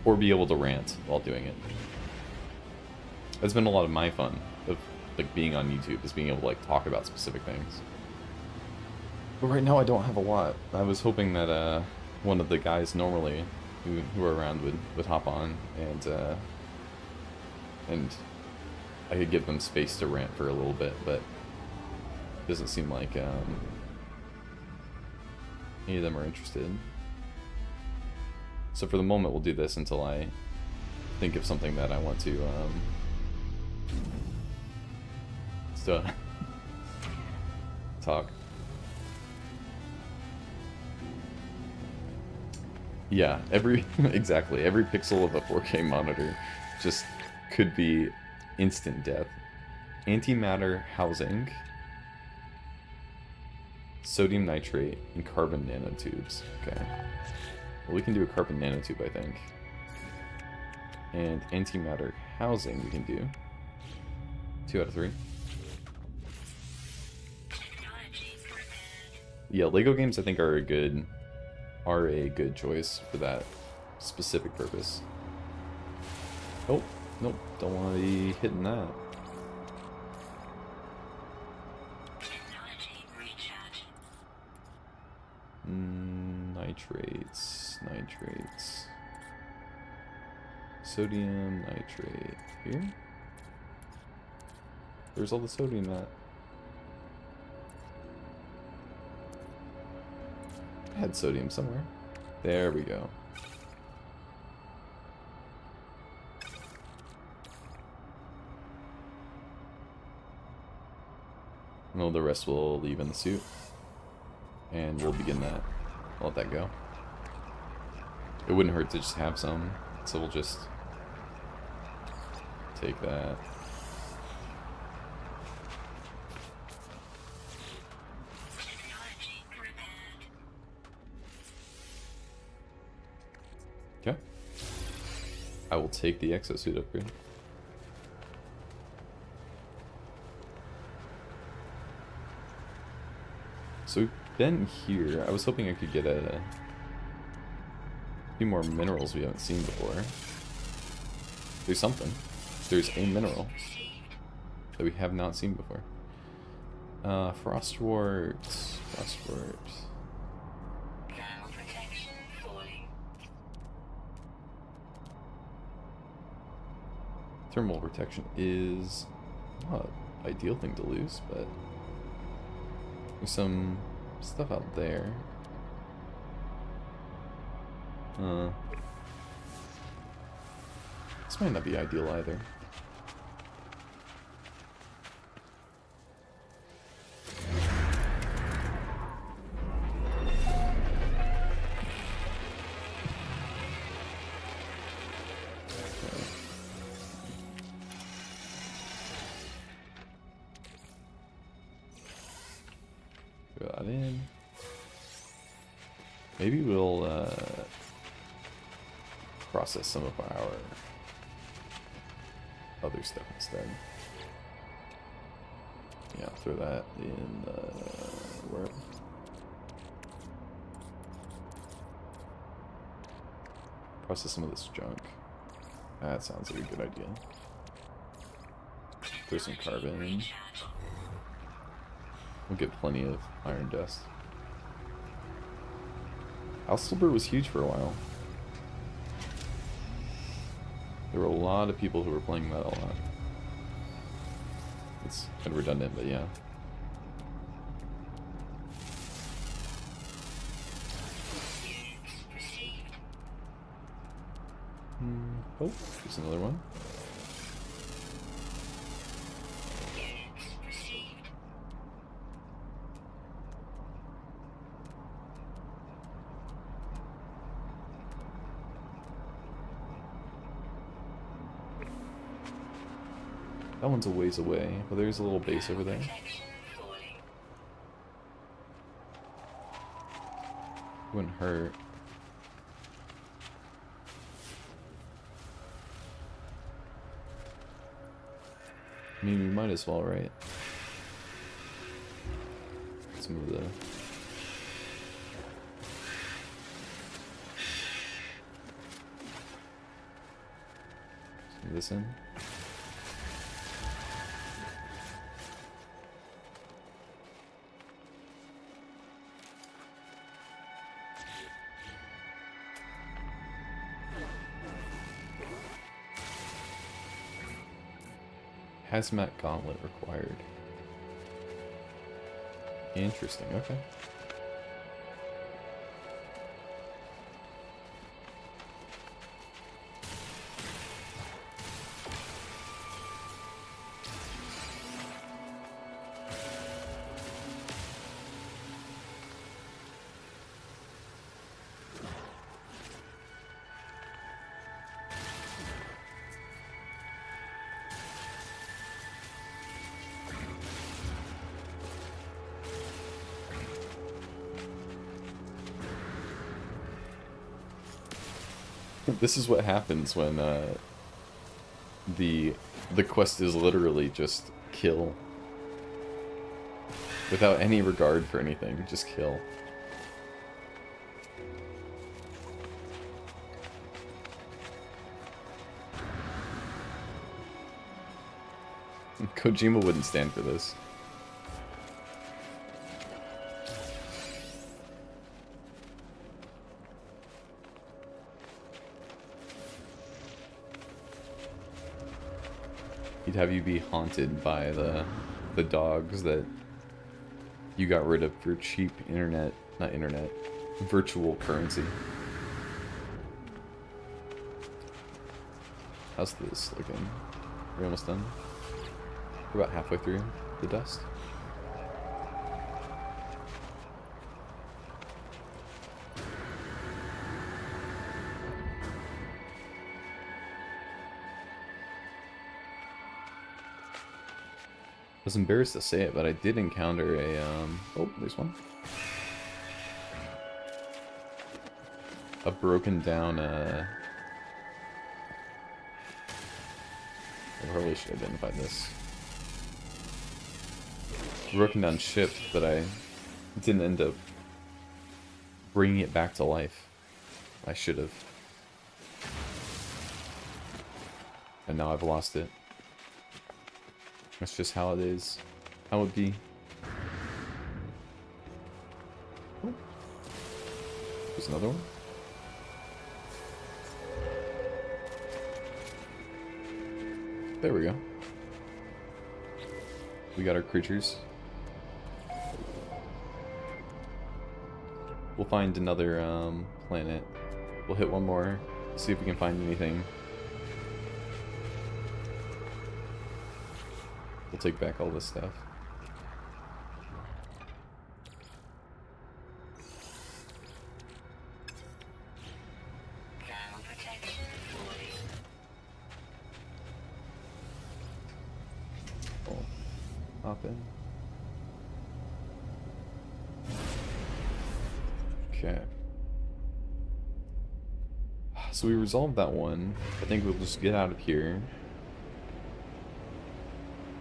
Or be able to rant while doing it. That's been a lot of my fun of, like, being on YouTube, is being able to, like, talk about specific things. But right now I don't have a lot. I was hoping that, one of the guys normally who are around would hop on and I could give them space to rant for a little bit, but it doesn't seem like, any of them are interested. So for the moment, we'll do this until I think of something that I want to, talk. Yeah, exactly, every pixel of a 4K monitor just could be instant death. Antimatter housing, sodium nitrate, and carbon nanotubes. Okay. Well, we can do a carbon nanotube, I think. And antimatter housing we can do. 2 out of 3. Yeah, Lego games I think are a good choice for that specific purpose. Oh, nope, don't want to be hitting that. Nitrates. Sodium nitrate. Here? Where's all the sodium at? I had sodium somewhere. There we go. No, the rest will leave in the suit. And we'll begin that. I'll let that go. It wouldn't hurt to just have some, so we'll just take that. Okay. I will take the exosuit upgrade. So we've been here. I was hoping I could get a few more minerals we haven't seen before. There's something. There's a mineral that we have not seen before. Frostwort. Thermal protection is not an ideal thing to lose, but there's some stuff out there. This might not be ideal either. Throw that in. Maybe we'll process some of our other stuff instead. Yeah, throw that in where? Process some of this junk. That sounds like a good idea. Throw some carbon. Recharge. We'll get plenty of iron dust. Alstelber was huge for a while. There were a lot of people who were playing that a lot. It's kind of redundant, but yeah. Units received. Oh, there's another one. Units received. That one's a ways away, but there's a little base over there. Protection falling. Wouldn't hurt. I mean, we might as well, right? Some of the... Some of this in. Hazmat gauntlet required. Interesting, okay. This is what happens when the quest is literally just kill. Without any regard for anything, just kill. Kojima wouldn't stand for this. He'd have you be haunted by the dogs that you got rid of for cheap virtual currency. How's this looking? Are we almost done? We're about halfway through the dust. I was embarrassed to say it, but I did encounter a, oh, there's one. A broken down, I probably should identify this. Broken down ship that I didn't end up bringing it back to life. I should have. And now I've lost it. That's just how it is. How it be. Oh. There's another one. There we go. We got our creatures. We'll find another planet. We'll hit one more, see if we can find anything. We'll take back all this stuff. Ground protection falling. Oh, hop in. Okay. So we resolved that one. I think we'll just get out of here.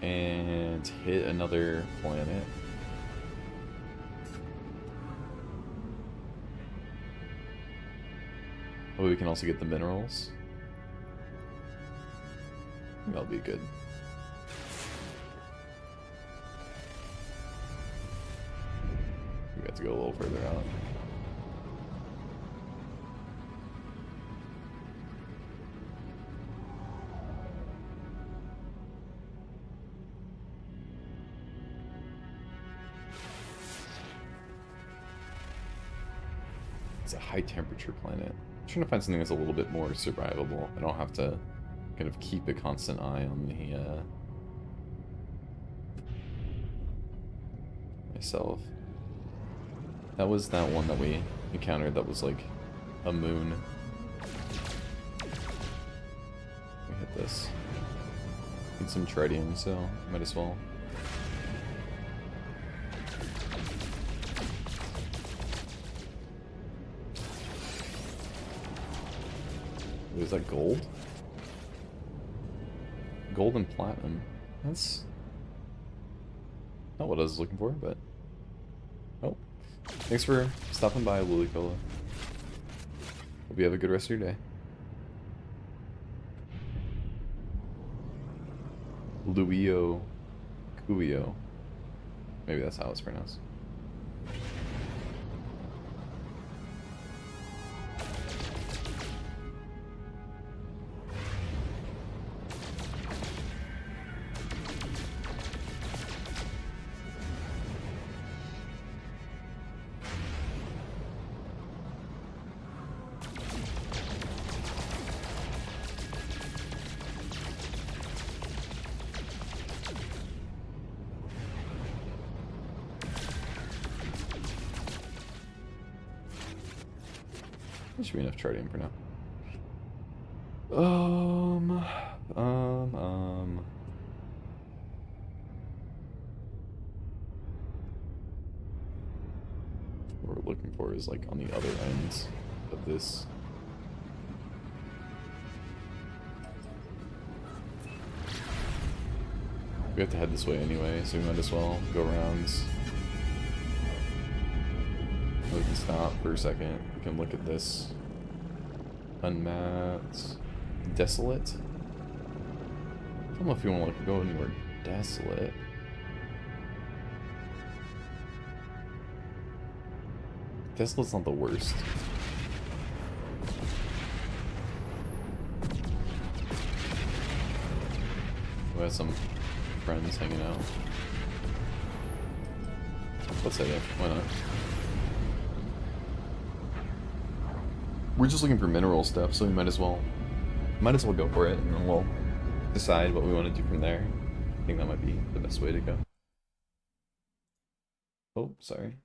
And hit another planet. Oh, we can also get the minerals. That'll be good. We have to go a little further out. It's a high temperature planet. I'm trying to find something that's a little bit more survivable. I don't have to kind of keep a constant eye on the myself. That was that one that we encountered that was like a moon. We hit this. Need some tritium, so might as well. Was that gold? Gold and platinum. That's not what I was looking for, but... Oh. Thanks for stopping by, Lulicola. Hope you have a good rest of your day. Luio Cuio. Maybe that's how it's pronounced. That should be enough tritium for now. What we're looking for is like on the other ends of this. We have to head this way anyway, so we might as well go around. We can stop for a second. We can look at this. Unmapped. Desolate? I don't know if you want to go anywhere desolate. Desolate's not the worst. We have some friends hanging out. Let's say that. Why not? We're just looking for mineral stuff, so we might as well go for it, and then we'll decide what we want to do from there. I think that might be the best way to go. Oh, sorry.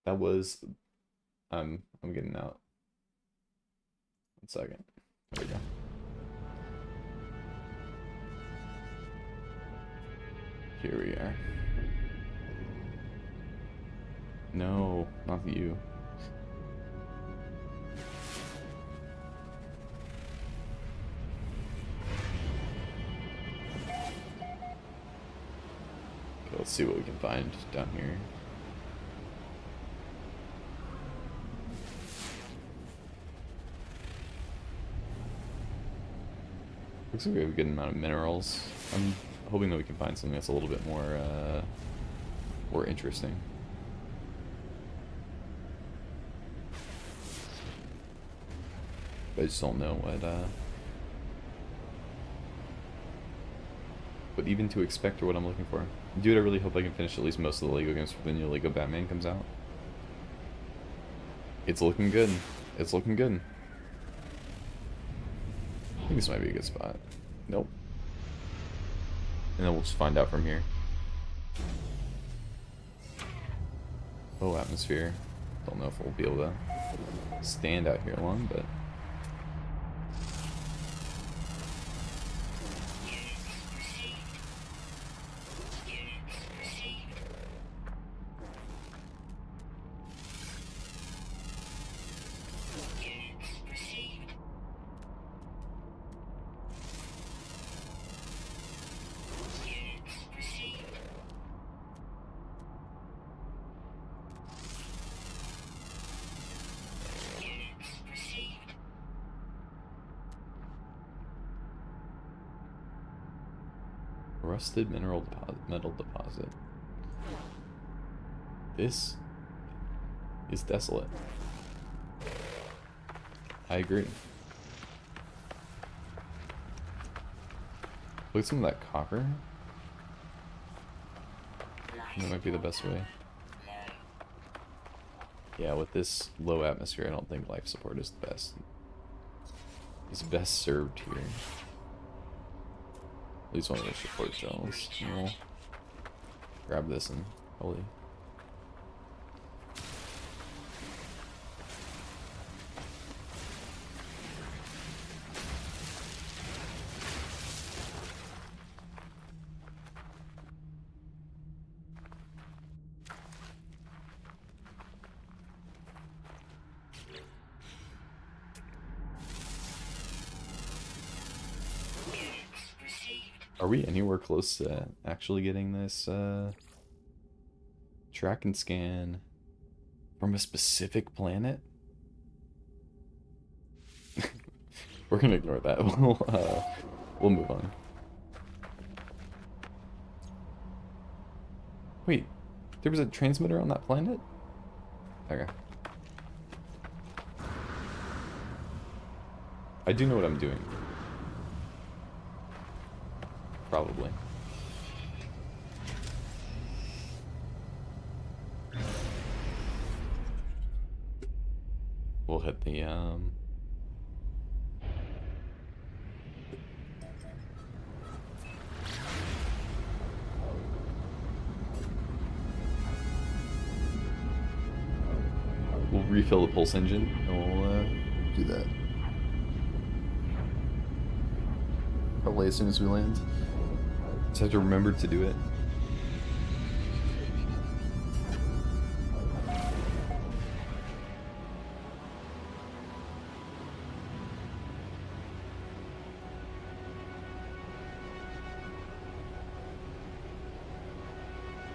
That was... I'm getting out. 1 second. There we go. Here we are. No, not you. Okay, let's see what we can find down here. Looks like we have a good amount of minerals. I'm hoping that we can find something that's a little bit more interesting. But I just don't know what even to expect or what I'm looking for. Dude, I really hope I can finish at least most of the Lego games before the new Lego Batman comes out. It's looking good. It's looking good. I think this might be a good spot. Nope. And then we'll just find out from here. Oh, atmosphere. Don't know if we'll be able to stand out here long, but Rusted metal deposit. This is desolate. I agree. Look at some of that copper. That might be the best way. Yeah, with this low atmosphere, I don't think life support is the best. It's best served here. At least one of those support cells. We'll grab this and probably. Are we anywhere close to actually getting this track and scan from a specific planet? We're gonna ignore that. We'll move on. Wait, there was a transmitter on that planet? Okay. I do know what I'm doing. Probably. We'll hit the we'll refill the pulse engine and we'll do that. Probably as soon as we land. Just have to remember to do it.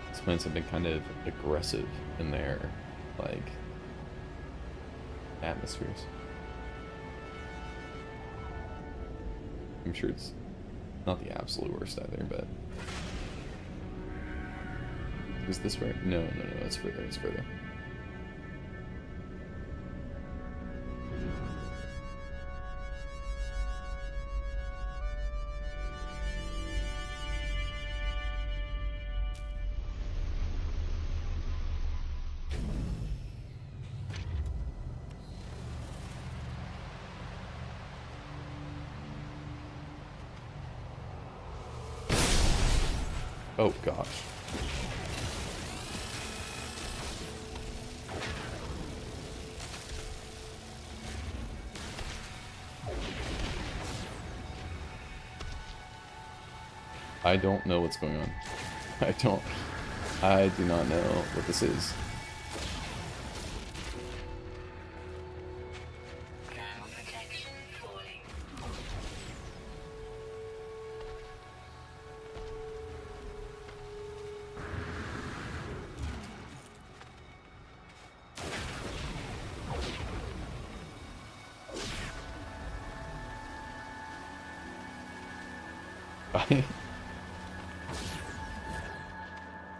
These plants have been kind of aggressive in their, like, atmospheres. I'm sure it's not the absolute worst either, but... Is this right? No, it's further, it's further. Oh gosh. I don't know what's going on. I do not know what this is.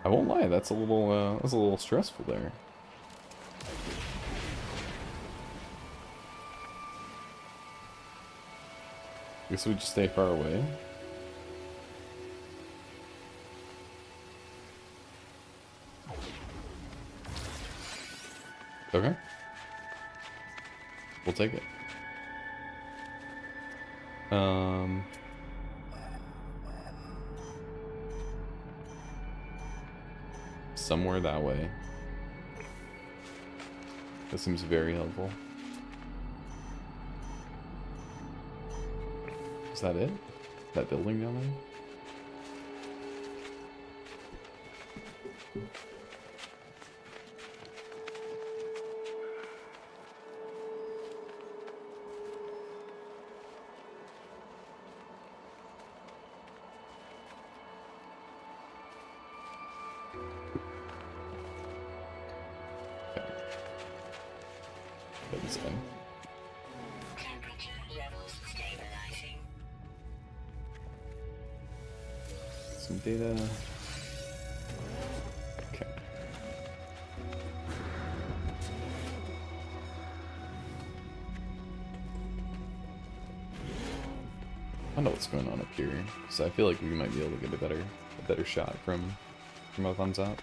I won't lie, that's a little stressful there. Guess we just stay far away. Okay. We'll take it. Somewhere that way. That seems very helpful. Is that it? That building down there? data. Okay. I know what's going on up here, so I feel like we might be able to get a better shot from up on top.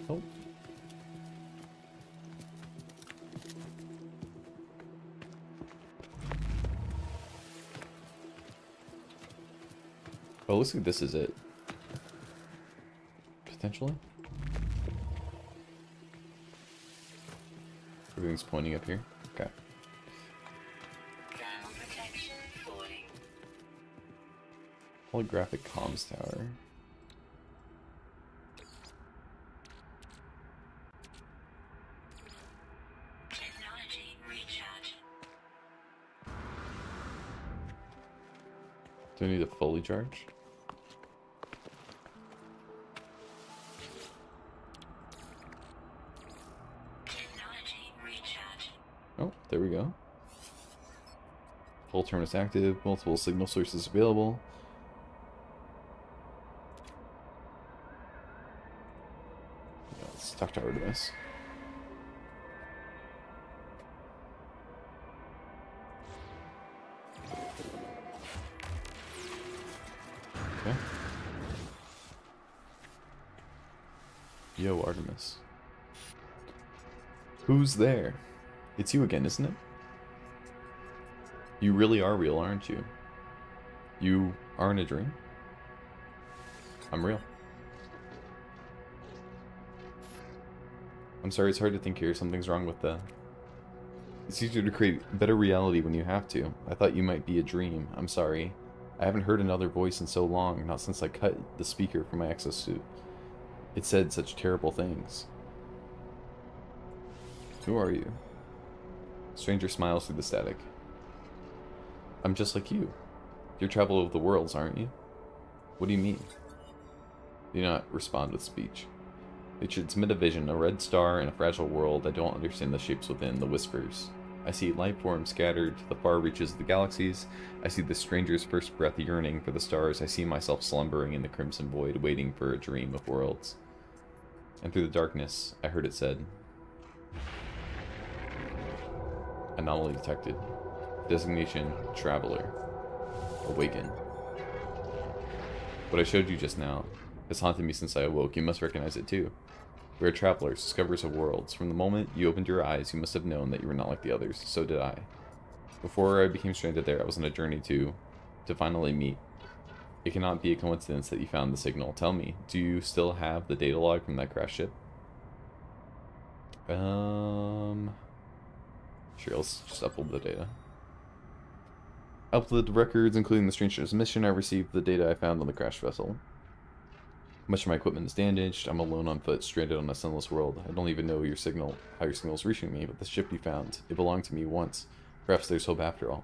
Oh. Oh, looks like this is it. Potentially. Everything's pointing up here. Okay. Thermal protection falling. Holographic comms tower. Technology recharge. Do I need to fully charge? Technology recharge. Oh, there we go. Full terminus active, multiple signal sources available. Yeah, let's talk to Artemis. Okay. Yo, Artemis. Who's there? It's you again, isn't it? You really are real, aren't you? You aren't a dream? I'm real. I'm sorry, it's hard to think here. Something's wrong with the... It's easier to create better reality when you have to. I thought you might be a dream. I'm sorry. I haven't heard another voice in so long, not since I cut the speaker from my exosuit. It said such terrible things. Who are you? Stranger smiles through the static. I'm just like you. You're traveler of the worlds, aren't you? What do you mean? Do not respond with speech. It should submit a vision, a red star in a fragile world. I don't understand the shapes within, the whispers. I see life forms scattered to the far reaches of the galaxies. I see the stranger's first breath yearning for the stars. I see myself slumbering in the crimson void, waiting for a dream of worlds. And through the darkness, I heard it said, anomaly detected. Designation, Traveler. Awaken. What I showed you just now has haunted me since I awoke. You must recognize it too. We are travelers, discoverers of worlds. From the moment you opened your eyes, you must have known that you were not like the others. So did I. Before I became stranded there, I was on a journey to finally meet. It cannot be a coincidence that you found the signal. Tell me, do you still have the data log from that crash ship? Sure, let's just upload the data. Upload the records, including the stranger's mission. I received the data I found on the crash vessel. Much of my equipment is damaged. I'm alone on foot, stranded on a sunless world. I don't even know how your signal is reaching me, but the ship you found, it belonged to me once. Perhaps there's hope after all.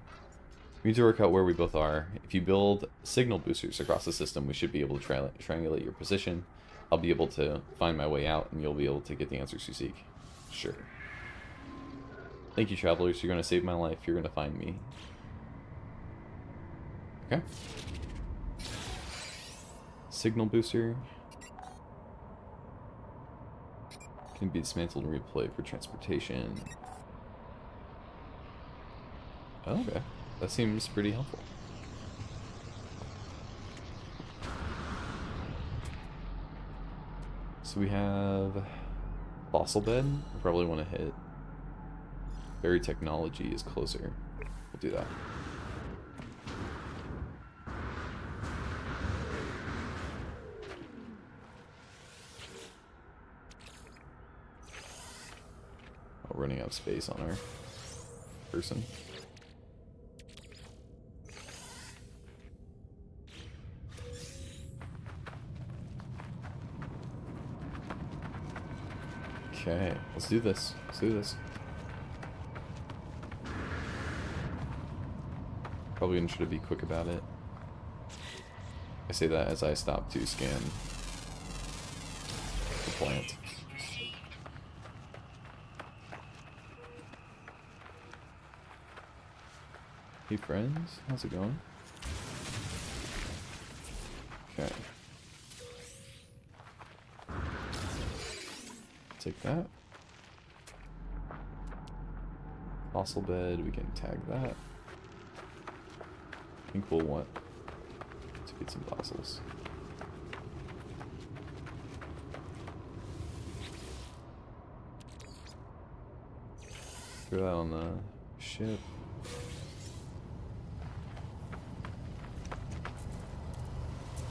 We need to work out where we both are. If you build signal boosters across the system, we should be able to triangulate your position. I'll be able to find my way out, and you'll be able to get the answers you seek. Sure. Thank you, travelers. You're going to save my life. You're going to find me. Okay. Signal booster. Can be dismantled and replayed for transportation. Oh, okay. That seems pretty helpful. So we have fossil bed. I probably want to hit. Berry technology is closer. We'll do that. Oh, running out of space on our person. Okay, let's do this. Let's do this. Probably gonna try to be quick about it. I say that as I stop to scan the plant. Hey friends, how's it going? Okay. Take that. Fossil bed, we can tag that. I think we'll want to get some fossils. Throw that on the ship.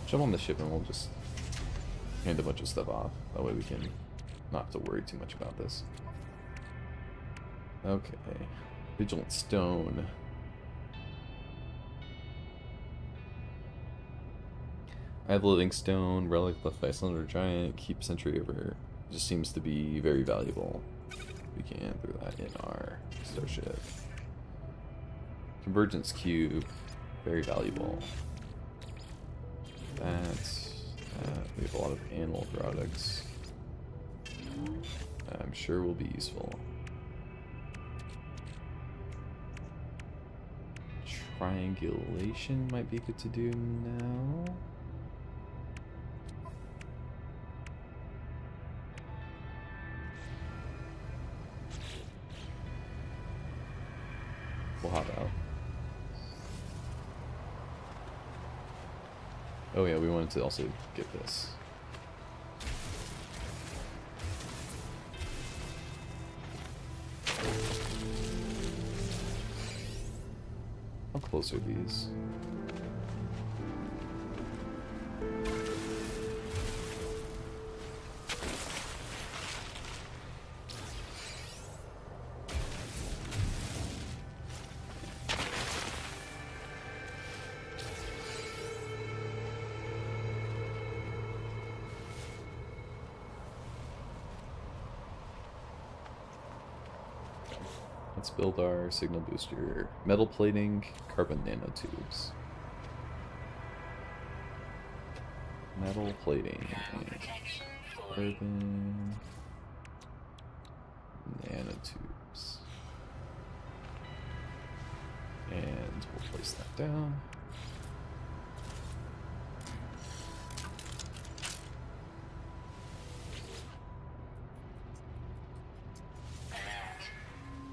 Jump on the ship and we'll just hand a bunch of stuff off. That way we can not have to worry too much about this. Okay. Vigilant Stone. I have Living Stone, Relic left by Slender Giant, keep Sentry over. Just seems to be very valuable. We can throw that in our starship. Convergence Cube, very valuable. We have a lot of animal products. I'm sure will be useful. Triangulation might be good to do now. We'll hop out. Oh yeah, we wanted to also get this. How close are these? Let's build our signal booster. Metal plating, carbon nanotubes. Metal plating, Thermal protection 40. carbon nanotubes. And we'll place that down. Alert.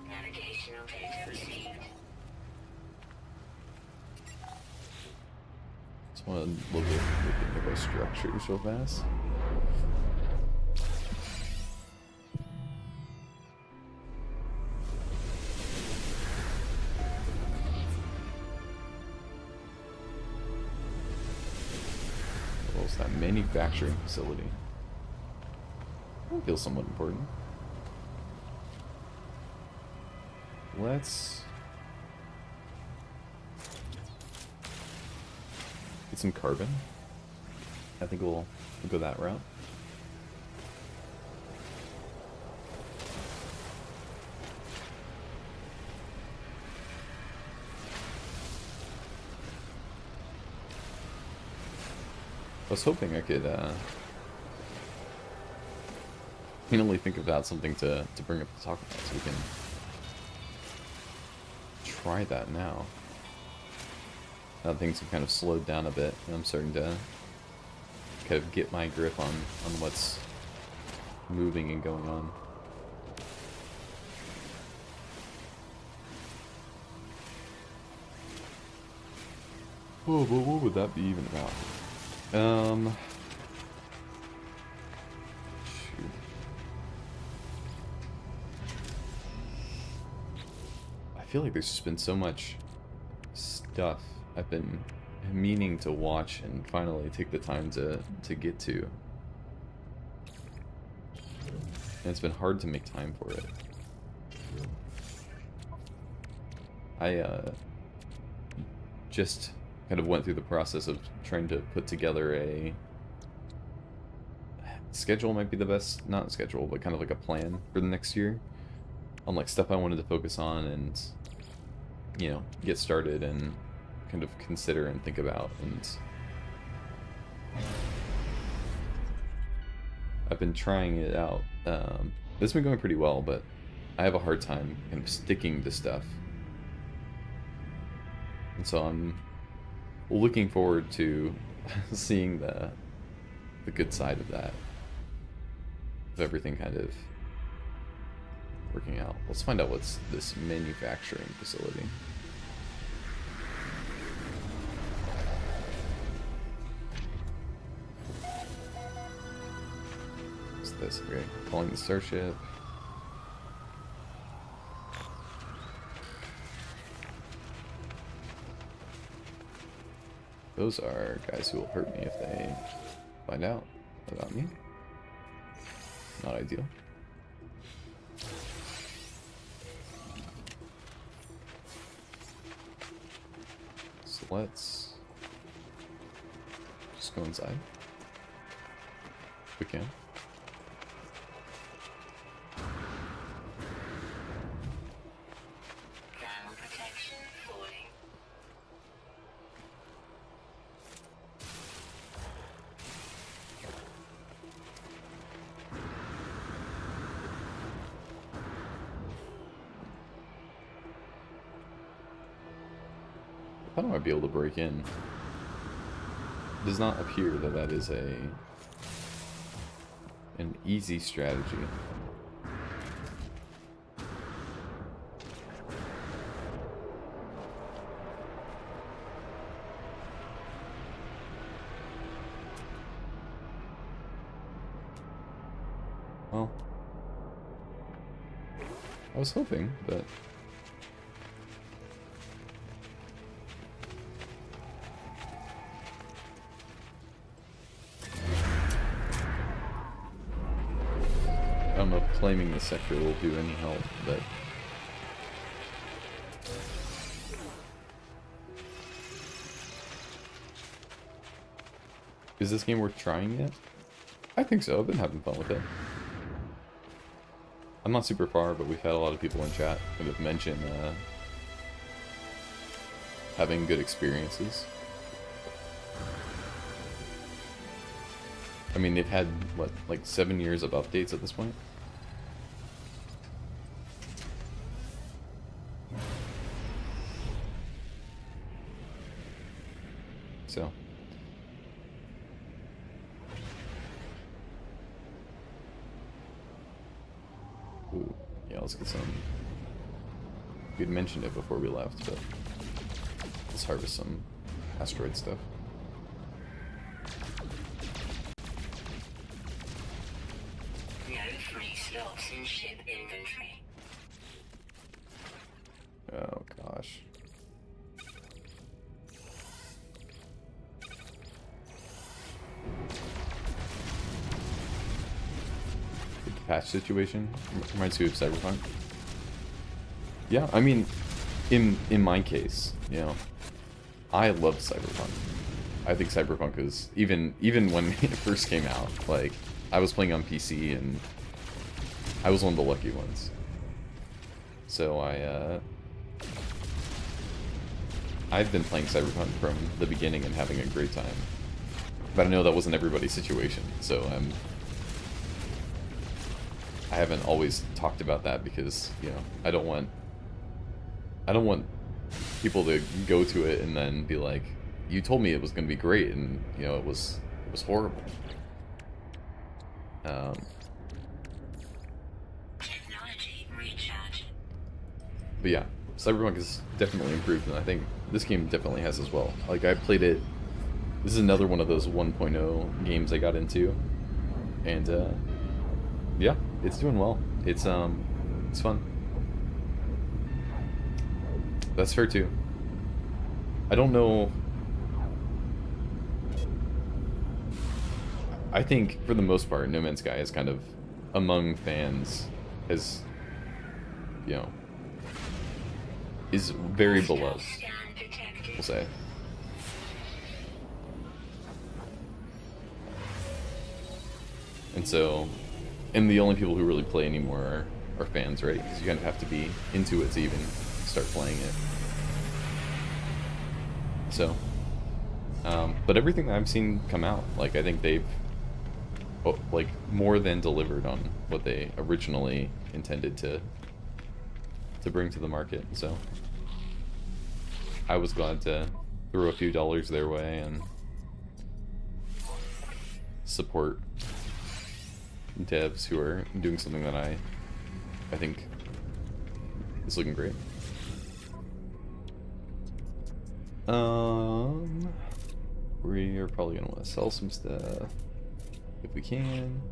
Navigational data received. Just want to look at our structures real fast. What was that? Manufacturing facility. That feels somewhat important. Let's get some carbon. I think we'll go that route. I was hoping I could finally think about something to bring up to talk about so we can try that now. Now things have kind of slowed down a bit and I'm starting to kind of get my grip on what's moving and going on. Oh, but what would that be even about? Shoot. I feel like there's just been so much stuff I've been meaning to watch and finally take the time to get to. And it's been hard to make time for it. I just kind of went through the process of trying to put together a schedule, might be the best, not schedule, but kind of like a plan for the next year on like stuff I wanted to focus on and, you know, get started and kind of consider and think about. And I've been trying it out. It's been going pretty well, but I have a hard time kind of sticking to stuff. And so I'm looking forward to seeing the good side of that, of everything kind of working out. Let's find out what's this manufacturing facility. What's this? Okay, calling the starship. Those are guys who will hurt me if they find out about me. Not ideal. So let's just go inside. If we can. Thermal protection falling. How do I be able to break in? It does not appear that that is an easy strategy. Well, I was hoping, but I don't know if claiming the sector will do any help, but is this game worth trying yet? I think so. I've been having fun with it. I'm not super far, but we've had a lot of people in chat that have mentioned having good experiences. I mean, they've had, what, like 7 years of updates at this point? So. Ooh, yeah, let's get some. We'd mentioned it before we left, but let's harvest some asteroid stuff. No free slots in ship inventory. Oh gosh. The patch situation reminds me of Cyberpunk. Yeah, I mean, in my case, you know, I love Cyberpunk. I think Cyberpunk is even when it first came out, like I was playing on PC and I was one of the lucky ones. So I've been playing Cyberpunk from the beginning and having a great time. But I know that wasn't everybody's situation, so I haven't always talked about that because, you know, I don't want people to go to it and then be like, you told me it was going to be great, and you know it was horrible. Technology recharge. But yeah, Cyberpunk has definitely improved, and I think this game definitely has as well. Like, I played it. This is another one of those 1.0 games I got into, and yeah, it's doing well. It's fun. That's fair too. I don't know. I think for the most part, No Man's Sky is kind of among fans, has, you know, is very beloved, Scan detected. we'll say. And so, and the only people who really play anymore are fans, right? Because you kind of have to be into it to even start playing it. So, but everything that I've seen come out, like, I think they've, like, more than delivered on what they originally intended to bring to the market. So, I was glad to throw a few dollars their way, and support devs who are doing something that I think is looking great. We are probably gonna want to sell some stuff if we can.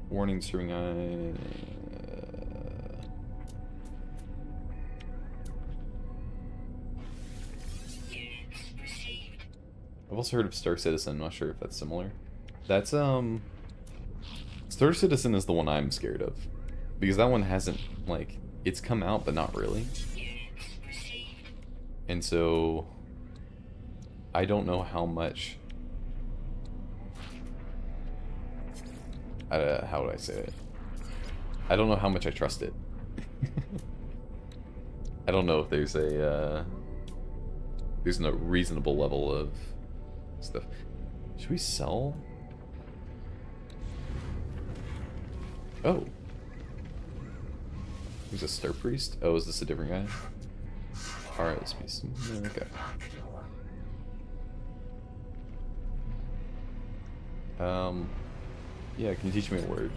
Warning streaming eye. I've also heard of Star Citizen. I'm not sure if that's similar. That's Star Citizen is the one I'm scared of, because that one hasn't, like, it's come out but not really. And so I don't know how much how would I say it? I don't know how much I trust it. I don't know if there's a reasonable level of stuff. Should we sell? Oh. Who's a Star Priest? Oh, is this a different guy? Alright, let's be some. Okay. Yeah, can you teach me a word?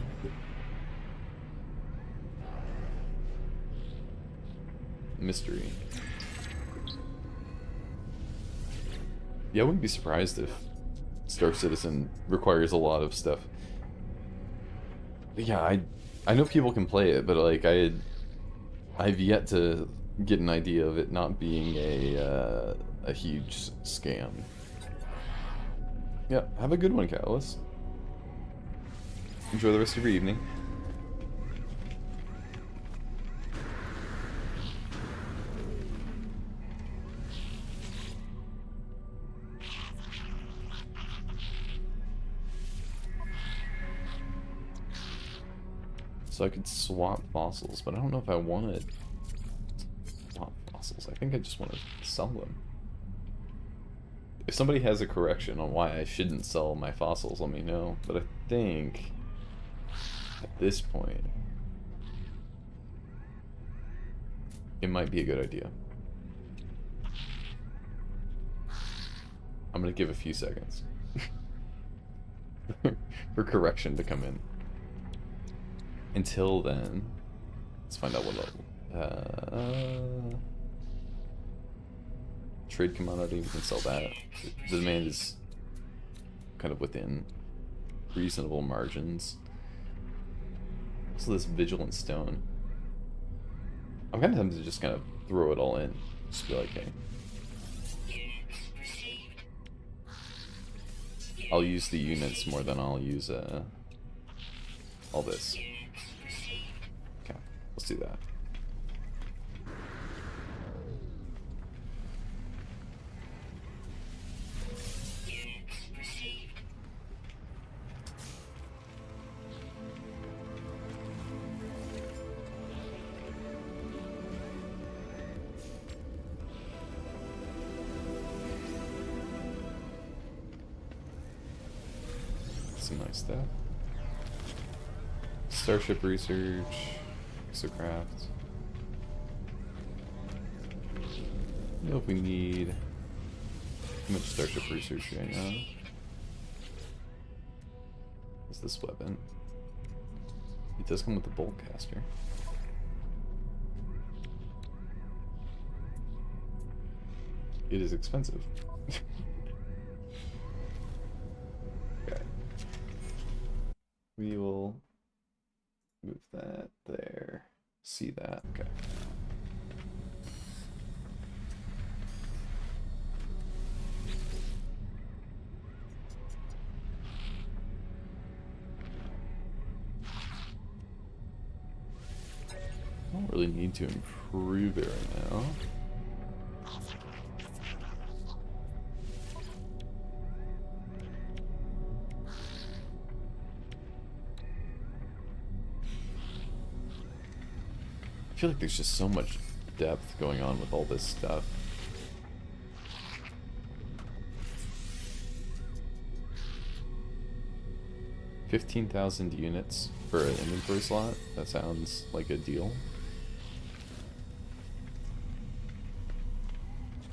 Mystery. Yeah, I wouldn't be surprised if Star Citizen requires a lot of stuff. Yeah, I know people can play it, but like I've yet to get an idea of it not being a huge scam. Yeah, have a good one, Catalyst. Enjoy the rest of your evening. So I could swap fossils, but I don't know if I want to swap fossils. I think I just want to sell them. If somebody has a correction on why I shouldn't sell my fossils, let me know. But I think at this point it might be a good idea. I'm gonna give a few seconds for correction to come in. Until then, let's find out what level. Trade commodity, we can sell that. The demand is kind of within reasonable margins. So this vigilant stone. I'm kind of tempted to just kind of throw it all in. Just be like, hey. I'll use the units more than I'll use all this. Okay, let's do that. Some nice stuff. Starship research, exocraft. I don't know if we need too much starship research right now. What's this weapon? It does come with a bolt caster. It is expensive. Okay. We will move that there. See that? Okay. I don't really need to improve it right now. I feel like there's just so much depth going on with all this stuff. $15,000 units for an inventory slot? That sounds like a deal.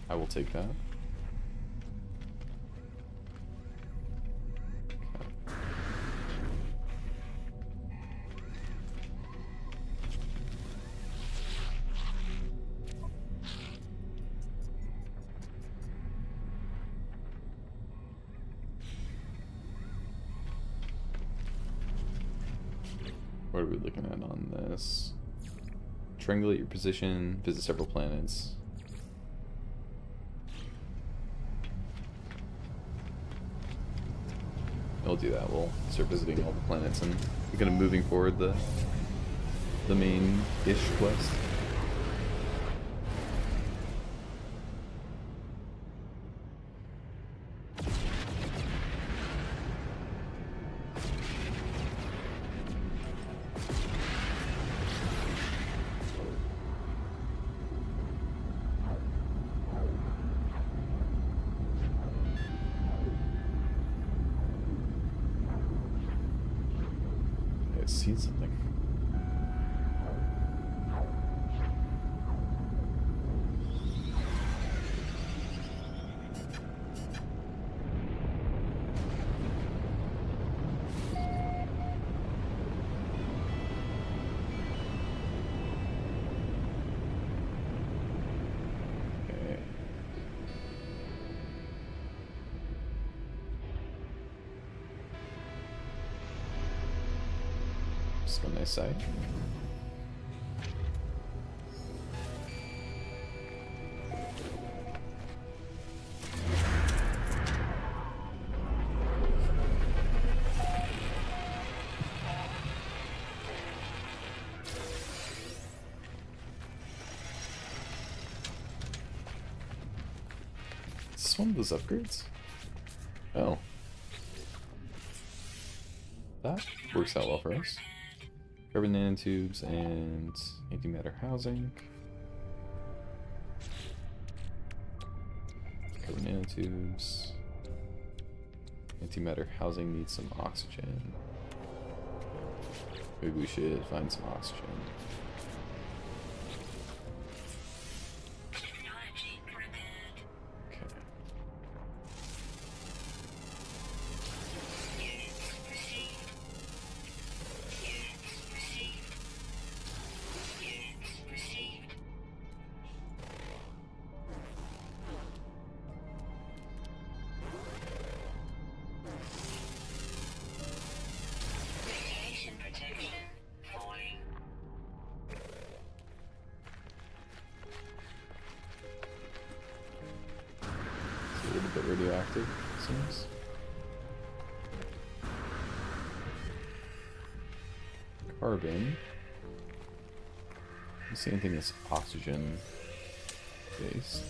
I will take that. What are we looking at on this? Triangulate your position, visit several planets. We'll do that. We'll start visiting all the planets and we're gonna moving forward the main-ish quest. I've seen something. Okay. Just a nice sight. Is this one of those upgrades? Oh. That works out well for us. Carbon nanotubes and antimatter housing. Carbon nanotubes. Antimatter housing needs some oxygen. Maybe we should find some oxygen. Technology prepared. Okay. Units received. Units received. Units received. Radiation protection falling. It's a little bit radioactive, it seems. Carbon. I don't see anything that's oxygen based.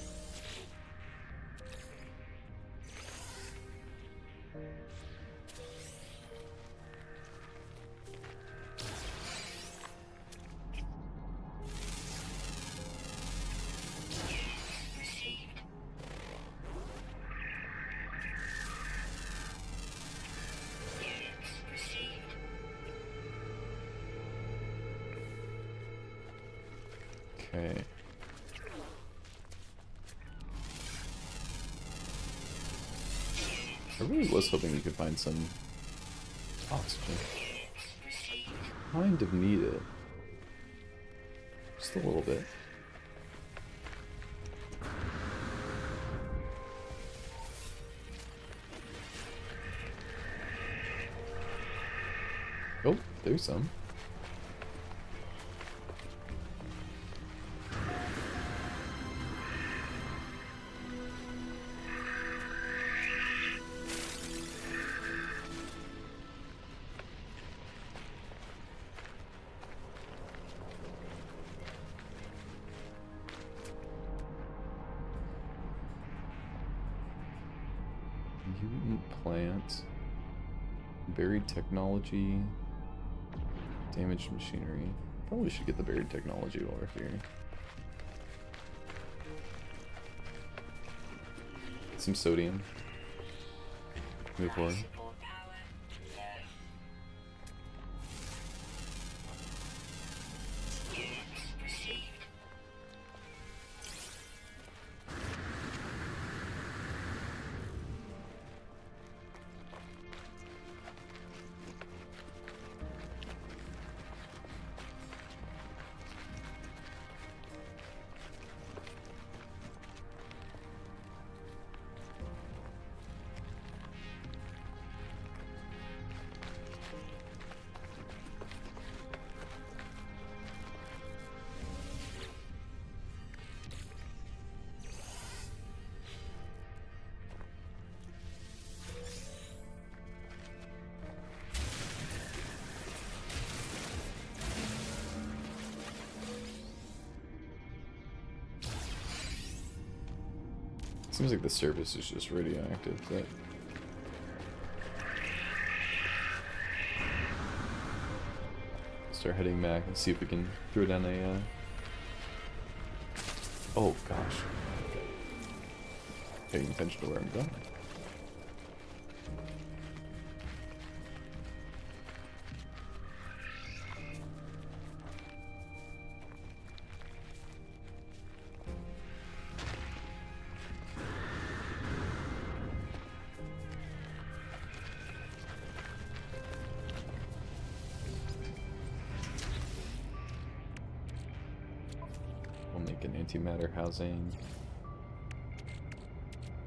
Received. Units received. Okay. I really was hoping we could find some oxygen. Units received. Kind of need it. Just a little bit. Oh, there's some. Mutant plant. Buried technology. Damaged machinery. Probably should get the buried technology while we're here. Some sodium. Move forward. Support power low. Units received. Seems like the surface is just radioactive, but... Start heading back and see if we can throw down a, Oh gosh. Paying attention to where I'm going. We'll make an antimatter housing.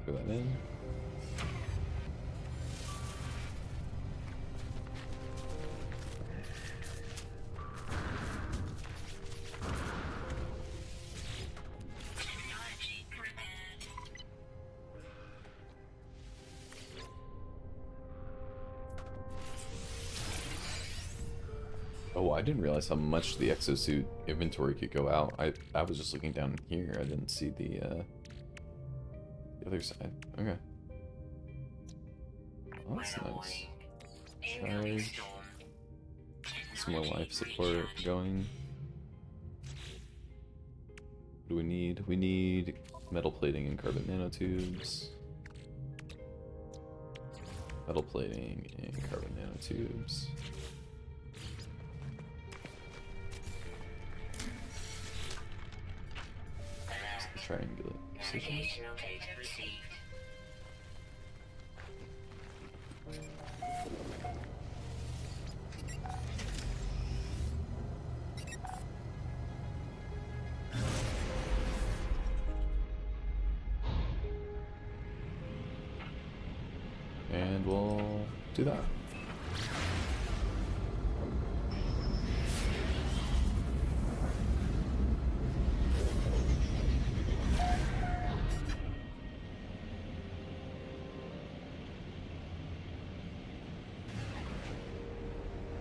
Throw that in. Technology prepared. Oh, I didn't realize how much the exosuit inventory could go out. I was just looking down here. I didn't see the other side. Okay. Well, that's Well nice. away. Incoming Charge. storm. Some more life Technology support recharge. going. What do we need? We need metal plating and carbon nanotubes. Metal plating and carbon nanotubes. Triangulate precision. Navigational data received. And we'll do that.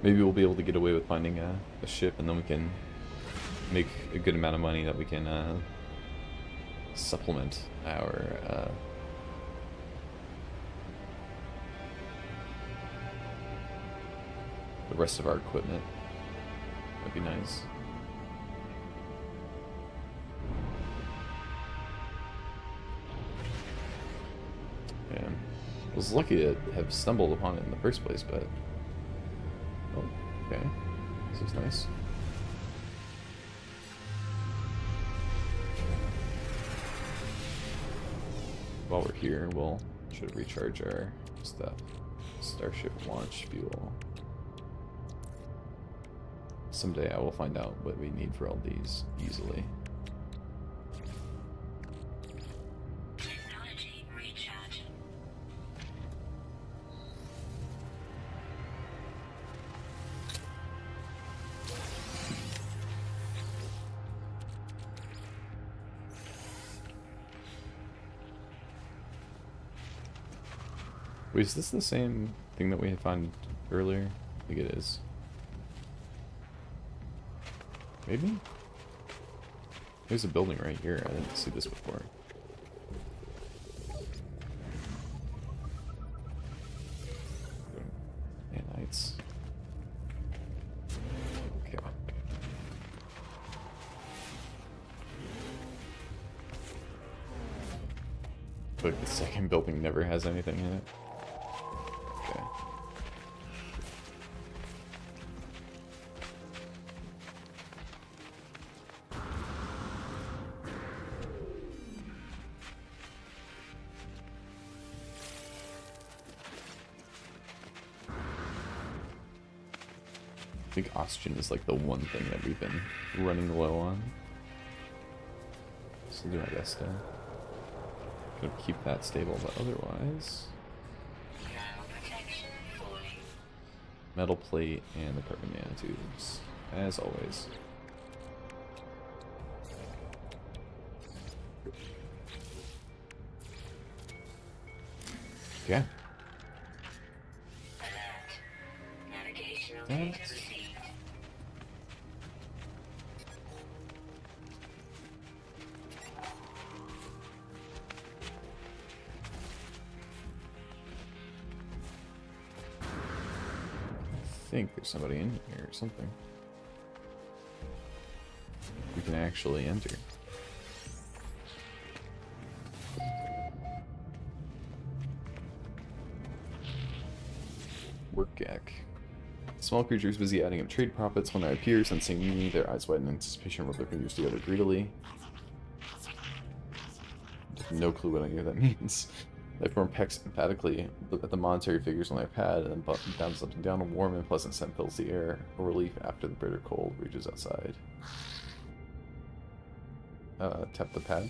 Maybe we'll be able to get away with finding a ship, and then we can make a good amount of money that we can supplement our the rest of our equipment. That'd be nice. Yeah, I was lucky to have stumbled upon it in the first place, but oh, okay, this is nice. While we're here, we'll should recharge our stuff. Starship launch fuel. Someday I will find out what we need for all these easily. Technology recharge. Wait, is this the same thing that we had found earlier? I think it is. Maybe? There's a building right here. I didn't see this before. Nanites. Okay. But the second building never has anything in it. Okay. I think oxygen is like the one thing that we've been running low on. So do my best to kind of keep that stable, but otherwise, Ground protection fully. metal plate and the carbon nanotubes, as always. Okay. Alert. Navigational That- data received. think there's somebody in here or something. We can actually enter. Work Gek. Small creatures busy adding up trade profits. When I appear, sensing me, their eyes widen in anticipation, rub their fingers together greedily. No clue what any of that means. Lifeform pecks emphatically at the monetary figures on their pad, and then bounces up and down. A warm and pleasant scent fills the air. A relief after the bitter cold reaches outside. Tap the pad.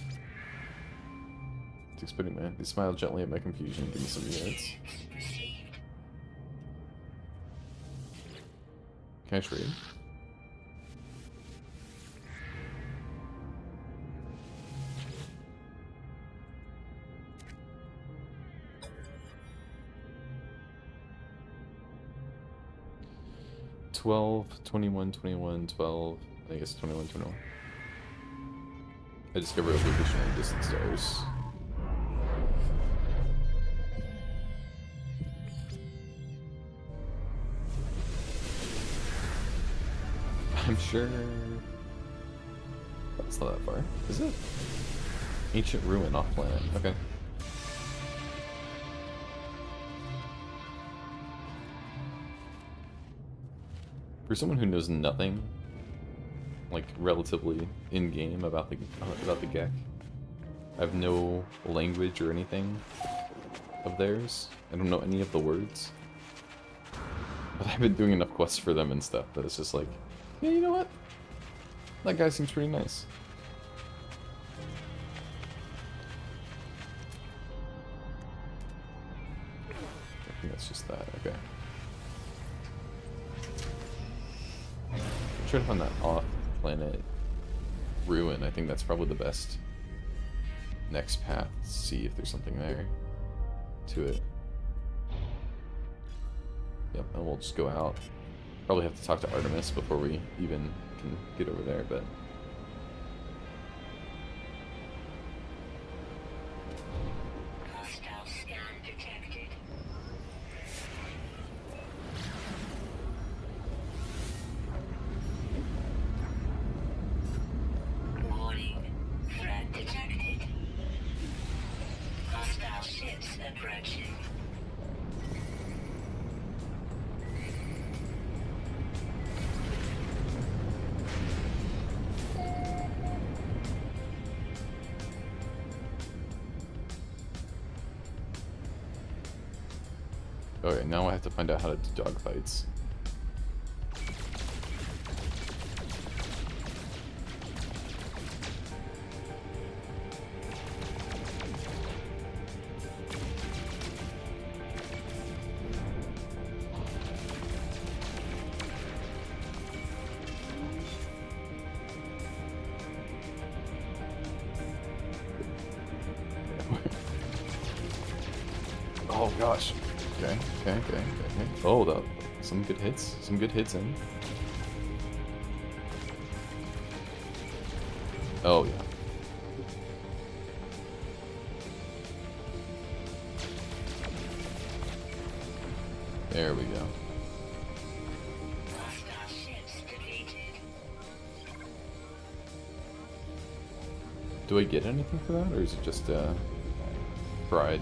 It's exploding, man. They smile gently at my confusion and give me some units. Can I trade? $12, $21, $21, $12. I guess $21, $21. I discovered a location on distant stars. I'm sure that's not that far, is it? Ancient ruin off planet. Okay. For someone who knows nothing, like relatively in game about the Gek, I have no language or anything of theirs. I don't know any of the words, but I've been doing enough quests for them and stuff that it's just like, yeah, you know what? That guy seems pretty nice. I think that's just that. Okay. Try to find that off-planet ruin. I think that's probably the best next path. See if there's something there to it. Yep, and we'll just go out. Probably have to talk to Artemis before we even can get over there, but... Hostile scan detected. Warning. Threat detected. Hostile ships approaching. Okay, now I have to find out how to do dogfights. Oh gosh. Okay. Oh, some good hits. Some good hits in. Oh yeah. There we go. Hostile ships defeated. Do I get anything for that, or is it just pride?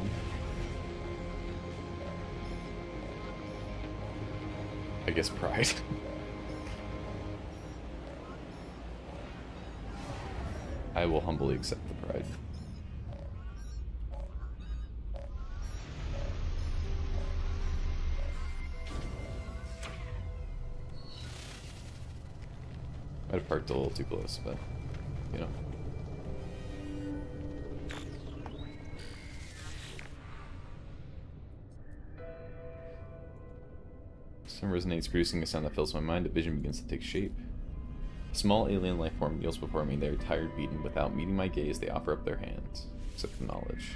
I guess pride. I will humbly accept the pride. Might have parked a little too close, but you know. Some resonates, producing a sound that fills my mind. A vision begins to take shape. A small alien life form kneels before me. They are tired, beaten. Without meeting my gaze, they offer up their hands. Accept the knowledge.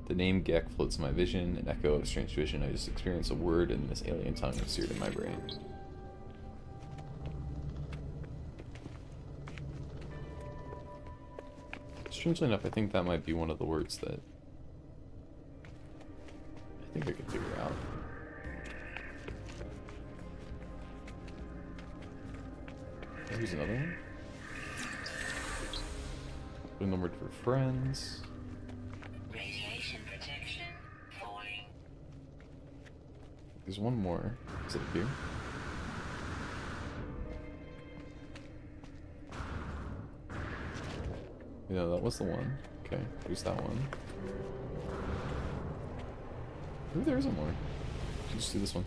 The name Gek floats in my vision, an echo of strange vision. I just experienced a word in this alien tongue is seared in my brain. Strangely enough, I think that might be one of the words that I think I could figure out. here's another one. Put a number for friends. Radiation protection falling. There's one more. Is it up here? Yeah, that was the one. Okay, here's that one. Maybe there isn't more. Let's just do this one.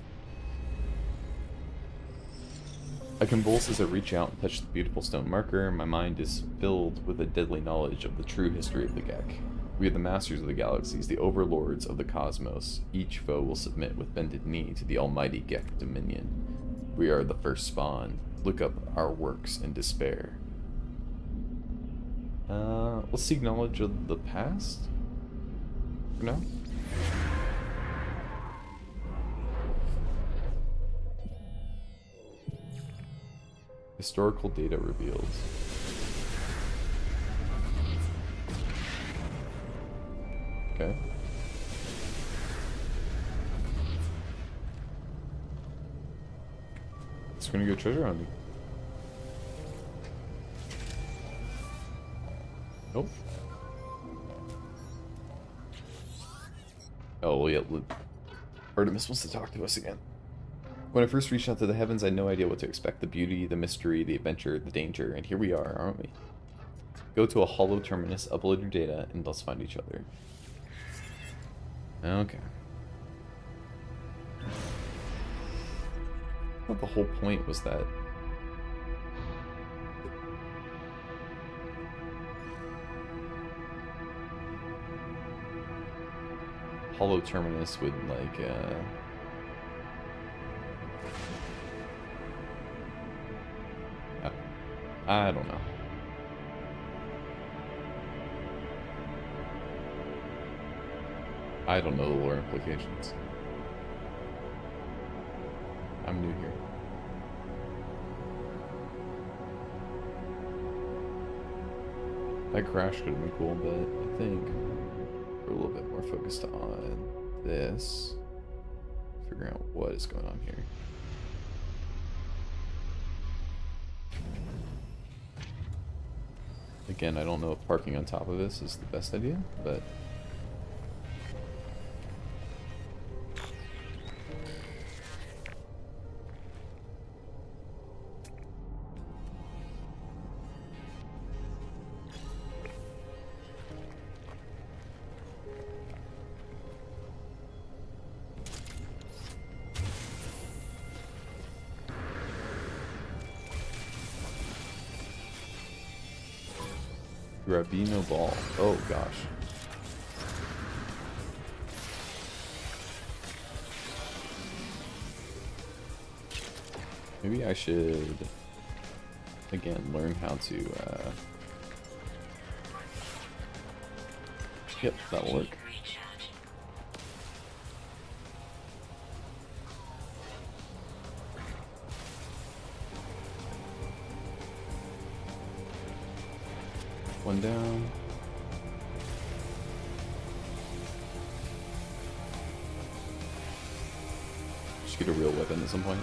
I convulse as I reach out and touch the beautiful stone marker. My mind is filled with a deadly knowledge of the true history of the Gek. We are the masters of the galaxies, the overlords of the cosmos. Each foe will submit with bended knee to the almighty Gek dominion. We are the first spawn. Look up our works in despair. Let's seek knowledge of the past? For now? Historical data revealed. Okay. It's gonna go treasure hunting. Nope. Oh, well, yeah. Artemis wants to talk to us again. When I first reached out to the heavens, I had no idea what to expect. The beauty, the mystery, the adventure, the danger, and here we are, aren't we? Go to a hollow terminus, upload your data, and let's find each other. Okay. I thought the whole point was that hollow terminus would, like, I don't know. I don't know the lore implications. I'm new here. That crash could have been cool, but I think we're a little bit more focused on this. Figuring out what is going on here. Again, I don't know if parking on top of this is the best idea, but Gravino ball. Oh gosh. Maybe I should again learn how to yep, that'll work. One down. Just get a real weapon at some point.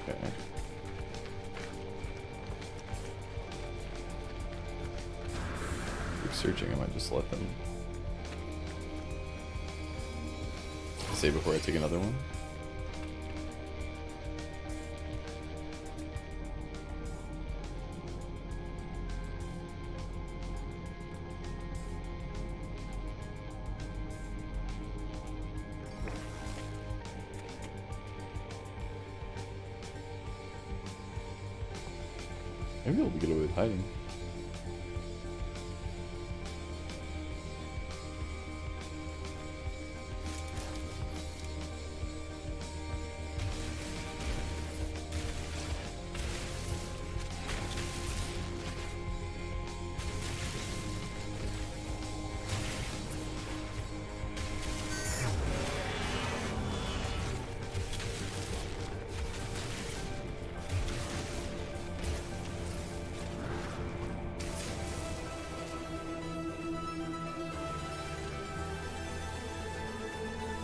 Okay. Keep searching, I might just let them say before I take another one. Maybe we'll get away with hiding.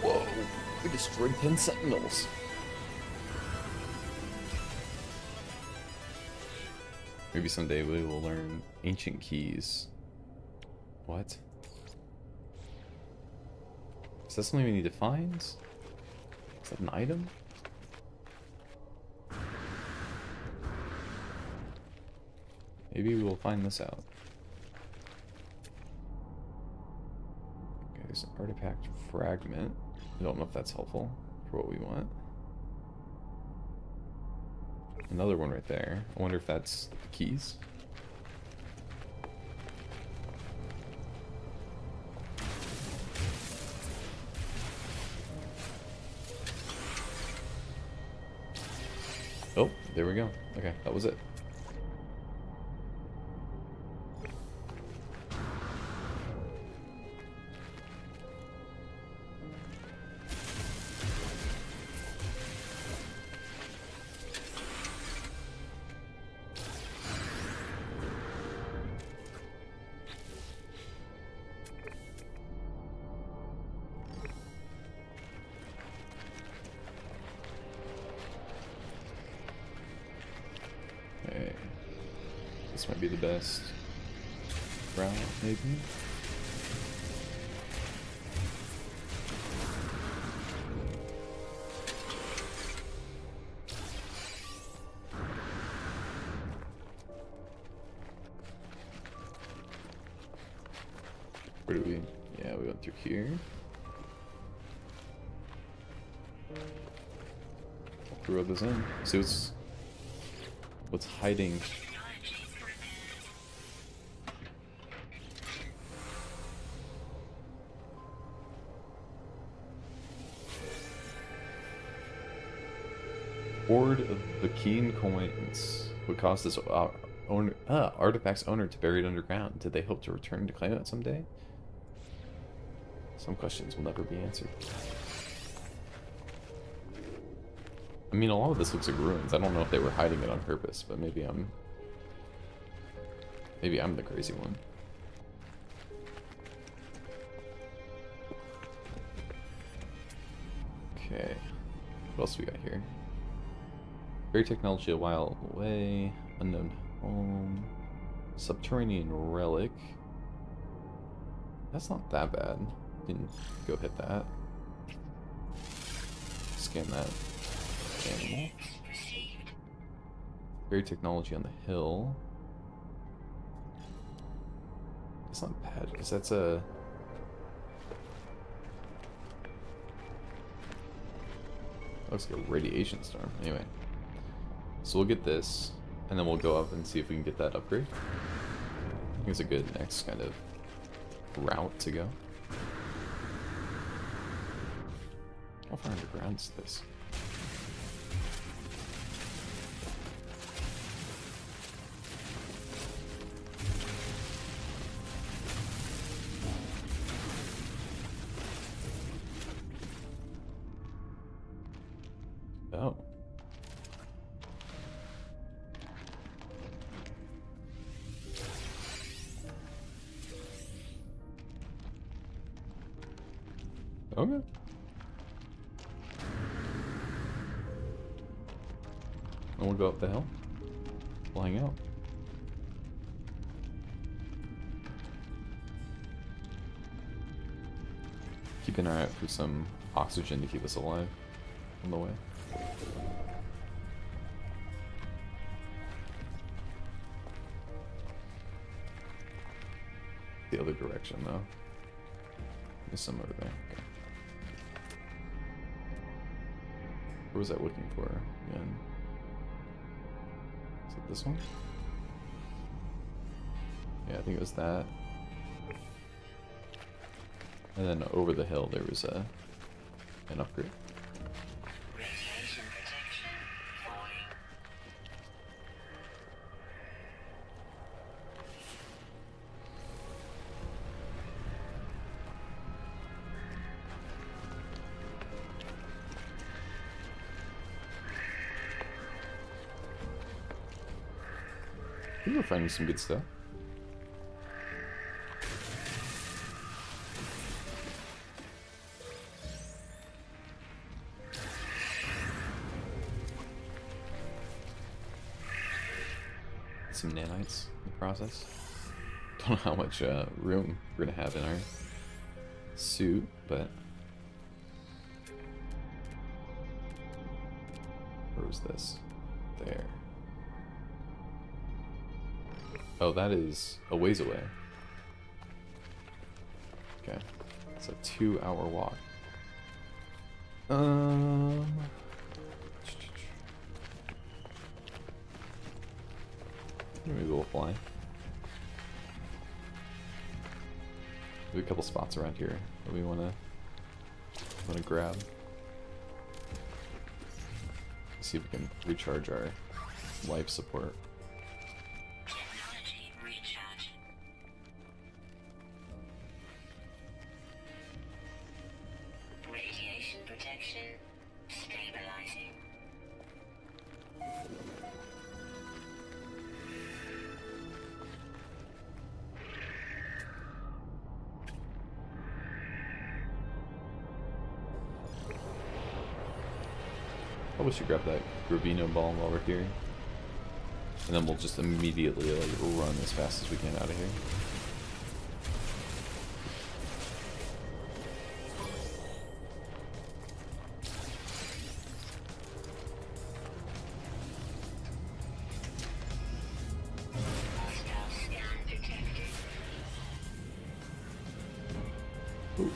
Whoa! We destroyed 10 sentinels! Maybe someday we will learn ancient keys. What? Is that something we need to find? Is that an item? Maybe we will find this out. Okay, there's an artifact fragment. I don't know if that's helpful for what we want. Another one right there. I wonder if that's the keys. Oh, there we go. Okay, that was it. Okay. This might be the best route, maybe? Where do we... Yeah, we went through here. Throw this in. See what's hiding. Hoard of the keen coins would cause this artifact's owner to bury it underground. Did they hope to return to claim it someday? Some questions will never be answered. I mean, a lot of this looks like ruins. I don't know if they were hiding it on purpose, but maybe I'm the crazy one. Okay. What else we got here? Very technology a while away. Unknown home. Subterranean relic. That's not that bad. Didn't go hit that. Scan that. Animal. Very technology on the hill. It's not bad because that's a... Looks like a radiation storm. Anyway. So we'll get this, and then we'll go up and see if we can get that upgrade. I think it's a good next kind of route to go. How far underground is this? Oh. Okay. And we'll go up the hill. We'll hang out. Keep an eye out for some oxygen to keep us alive on the way. The other direction, though. There's some over there. Okay. Where was I looking for again? Is it this one? Yeah, I think it was that. And then over the hill there was an upgrade. Radiation protection falling. I think we're finding some good stuff. Some nanites in the process. Don't know how much room we're gonna have in our suit, but where was this? There. Oh, that is a ways away. Okay, it's a 2-hour walk. Maybe we'll fly. There's a couple spots around here that we wanna grab. See if we can recharge our life support. Technology recharge. Radiation protection stabilizing. Probably should grab that Gravino ball while we're here. And then we'll just immediately like run as fast as we can out of here. Hostile scan detected. Ooh.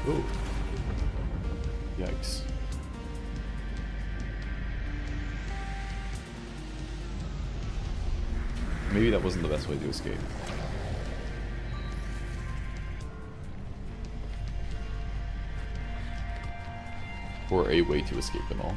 Ooh. Yikes. Maybe that wasn't the best way to escape. Or a way to escape and all.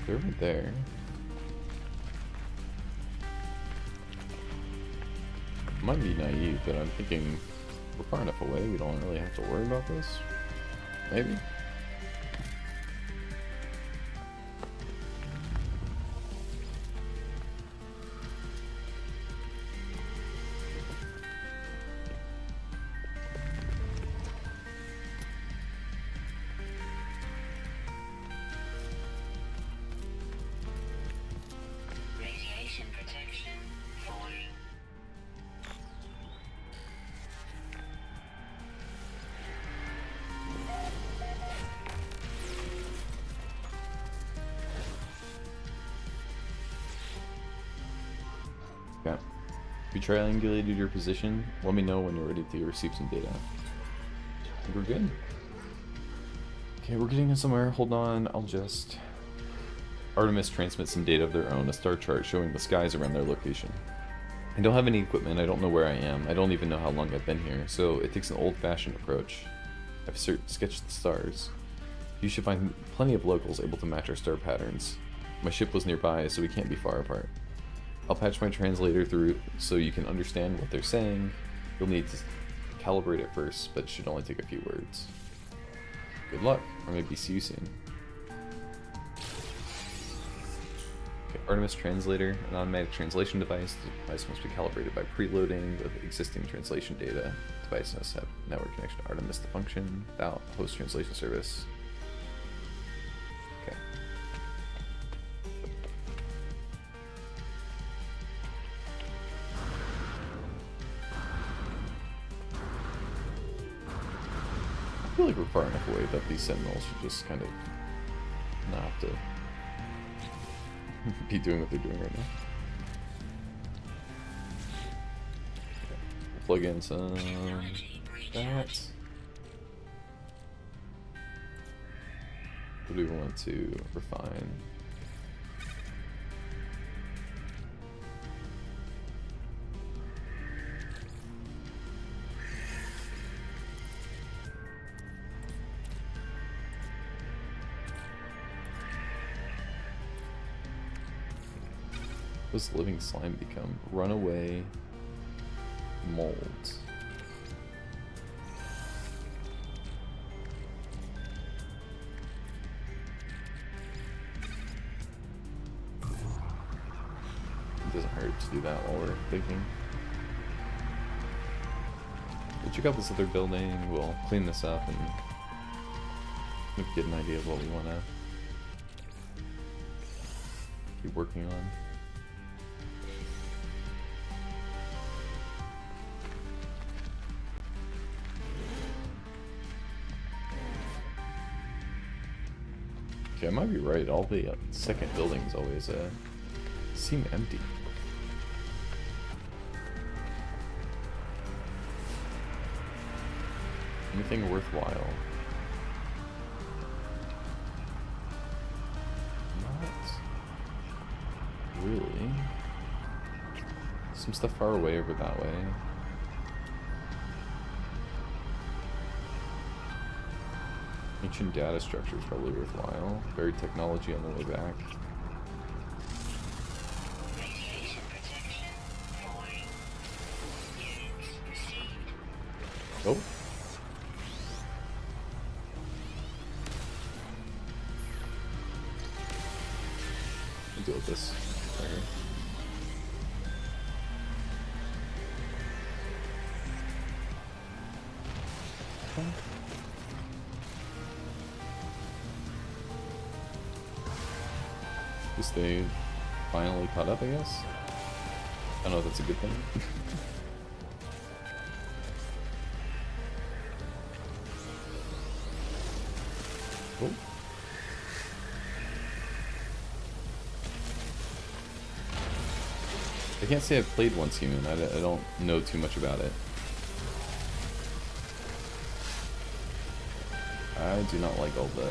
They're right there. Might be naive, but I'm thinking we're far enough away, we don't really have to worry about this. Maybe? Radiation protection falling. Yeah. If you triangulated your position, let me know when you're ready to receive some data. I think we're good. Okay, we're getting somewhere. Hold on, I'll just... Artemis transmits some data of their own, a star chart showing the skies around their location. I don't have any equipment, I don't know where I am, I don't even know how long I've been here, so it takes an old-fashioned approach. I've sketched the stars. You should find plenty of locals able to match our star patterns. My ship was nearby, so we can't be far apart. I'll patch my translator through so you can understand what they're saying. You'll need to calibrate it first, but it should only take a few words. Good luck, or maybe see you soon. Okay, Artemis Translator, an automatic translation device. The device must be calibrated by preloading with existing translation data. The device must have network connection to Artemis to function without host translation service. Okay. feel like we're far enough away that these sentinels should just kind of not have to be doing what they're doing right now. We'll plug in some that. What do we want to refine? What does living slime become? Runaway molds. It doesn't hurt to do that while we're thinking. We'll check out this other building, we'll clean this up and maybe get an idea of what we want to be working on. Okay, I might be right. All the second buildings always seem empty. Anything worthwhile? Not really. Some stuff far away over that way. Ancient data structure is probably worthwhile. Buried technology on the way back. Radiation protection. Falling. Units received. Oh. We'll deal with this right here. Okay. Guess they finally caught up, I guess. I don't know if that's a good thing. Oh. I can't say I've played Once Human. I don't know too much about it. I do not like all the...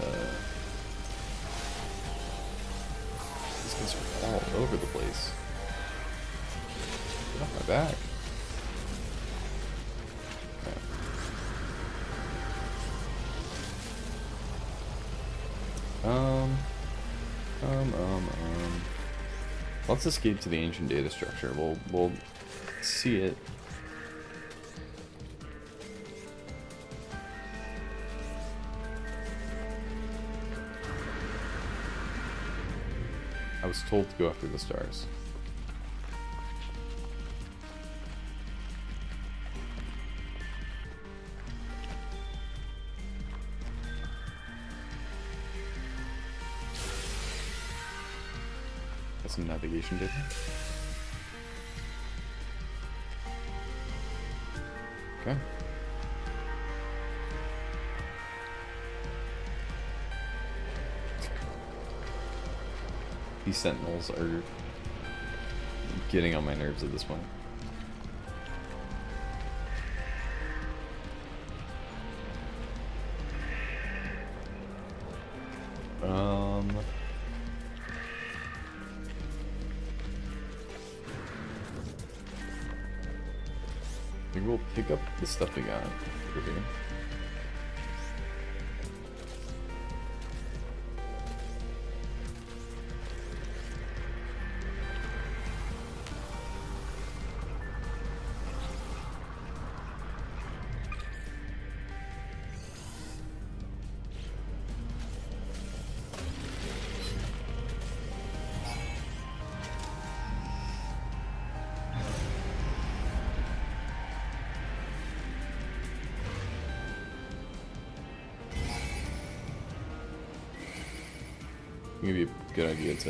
These guys are all over the place. Get off my back. Okay. Let's escape to the ancient data structure. We'll see it. I was told to go after the stars. Got some navigation data. Okay. These sentinels are getting on my nerves at this point. Maybe we'll pick up the stuff we got over here. I think it'd be a good idea to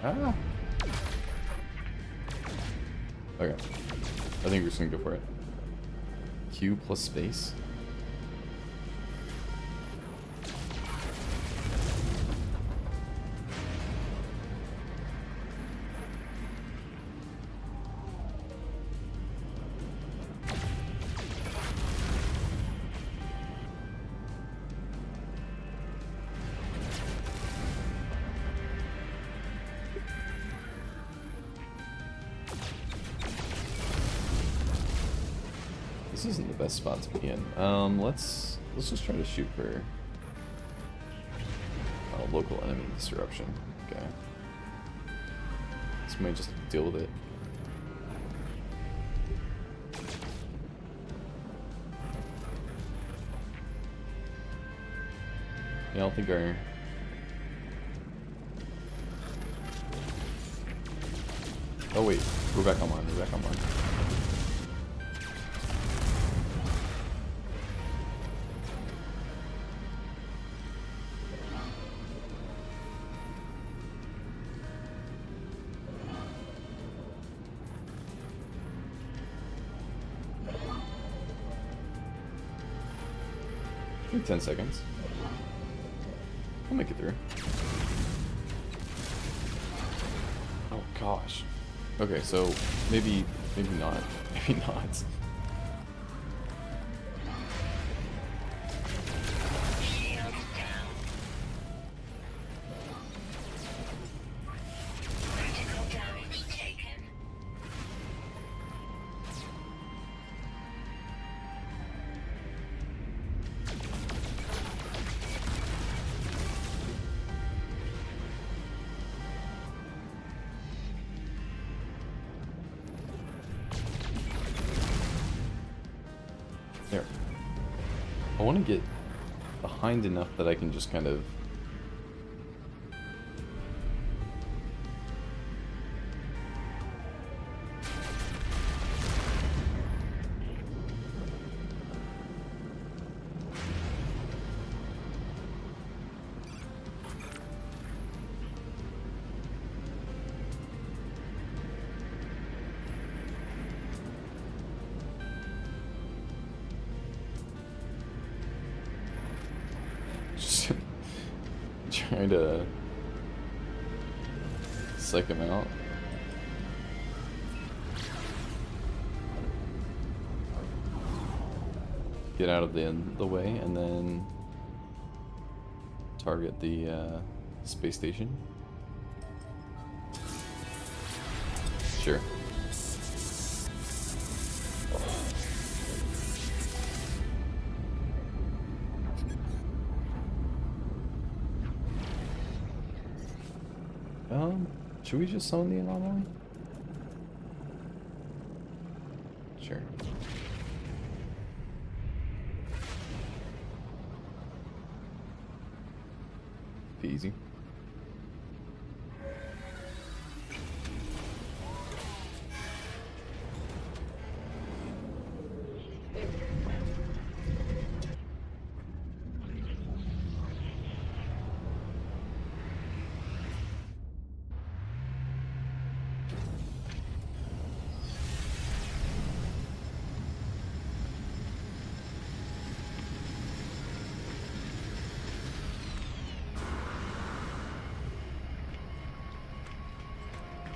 Ah! Okay. I think we're just gonna go for it. Q plus space. This isn't the best spot to be in. Let's just try to shoot for local enemy disruption. Okay. This might just deal with it. Yeah, I don't think our... Oh wait, we're back online, we're back online. Give me 10 seconds. I'll make it through. Oh gosh. Okay, so maybe not. Maybe not. Shield down. Critical damage taken. There. I want to get behind enough that I can just kind of... Just trying to psych him out. Get out of the way and then target the space station. Sure. Should we just summon the anomaly? Sure. Be easy.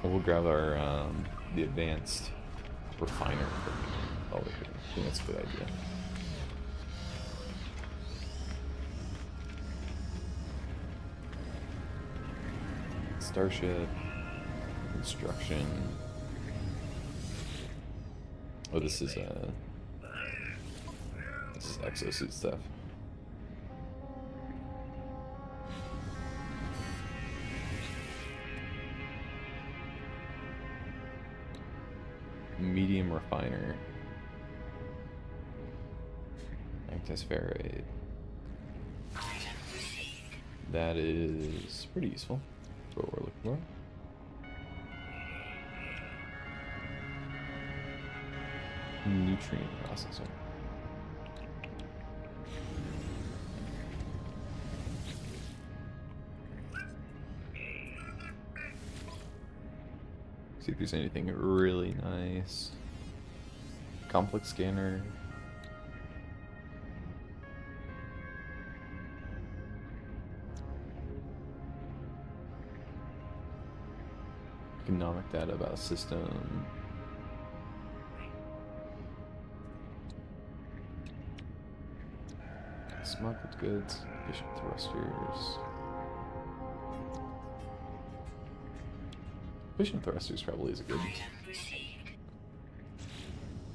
We'll grab our the advanced refiner. Oh, wait, I think that's a good idea. Starship construction. Oh, this is exosuit stuff. Medium refiner. Actus ferrate. That is pretty useful. That's what we're looking for. Nutrient processor. See if there's anything really nice. Complex scanner. Economic data about system. Smuggled goods, efficient thrusters. Efficient thrusters probably is a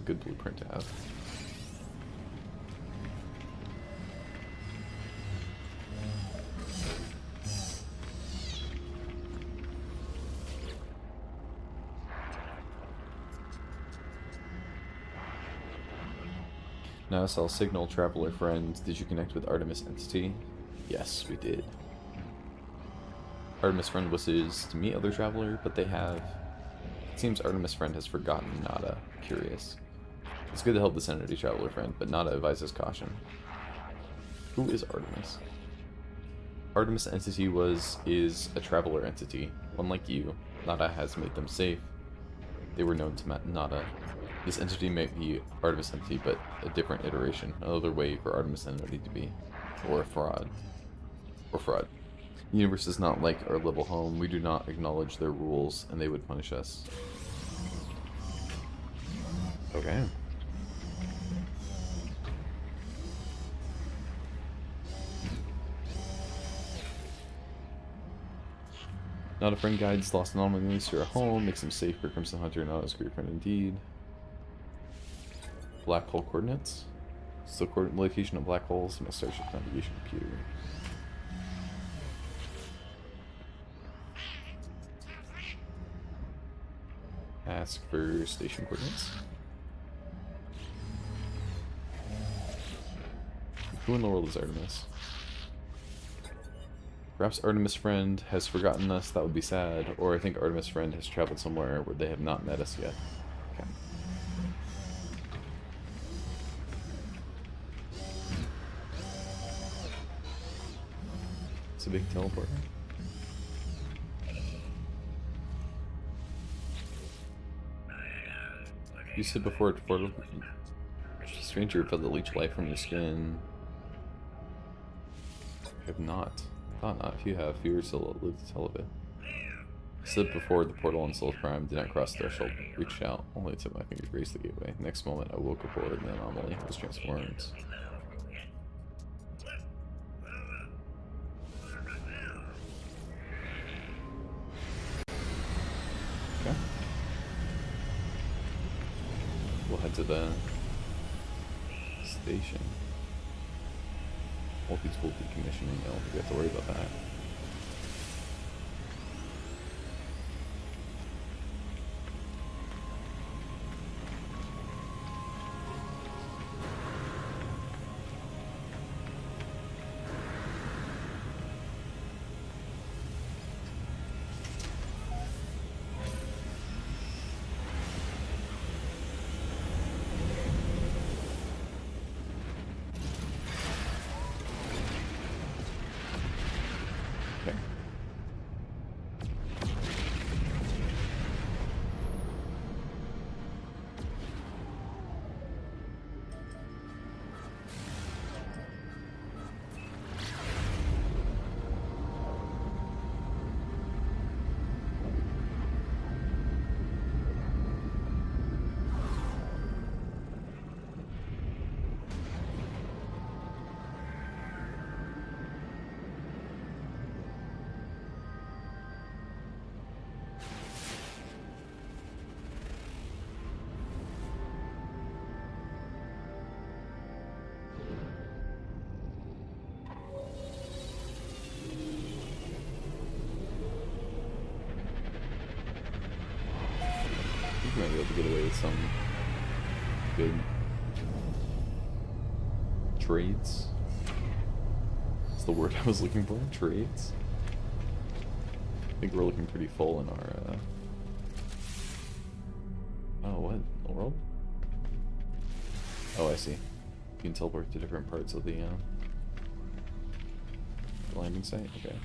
good blueprint to have. Now Cell Signal Traveler friend, did you connect with Artemis Entity? Yes, we did. Artemis Friend wishes to meet other Traveler, but they have... It seems Artemis Friend has forgotten Nada. Curious. It's good to help this entity Traveler Friend, but Nada advises caution. Who is Artemis? Artemis Entity is a Traveler entity. Unlike you, Nada has made them safe. They were known to Nada. This entity may be Artemis Entity, but a different iteration. Another way for Artemis Entity to be. Or a fraud. Or fraud. The universe is not like our little home. We do not acknowledge their rules, and they would punish us. Okay. Not a friend guides lost anomalies to your home, makes them safe for Crimson Hunter, not as great friend indeed. Black hole coordinates. So location of black holes in a starship navigation computer. Ask for station coordinates. Who in the world is Artemis? Perhaps Artemis Friend has forgotten us, that would be sad, or I think Artemis Friend has traveled somewhere where they have not met us yet. Okay. It's a big teleporter. You said before it portal. Stranger felt the leech life from your skin. I have not. Thought not. If you have, you were still live to tell of it. I said before the portal on Soul Prime did not cross the threshold. Reached out. Only tip my finger raised the gateway. Next moment, I woke aboard and the anomaly was transformed. Okay. We'll head to the station. Multi-tool decommissioning, I don't think we have to worry about that. Might be able to get away with some good trades. That's the word I was looking for. Trades. I think we're looking pretty full in our oh, what in the world? Oh, I see. You can teleport to different parts of the landing site. Okay.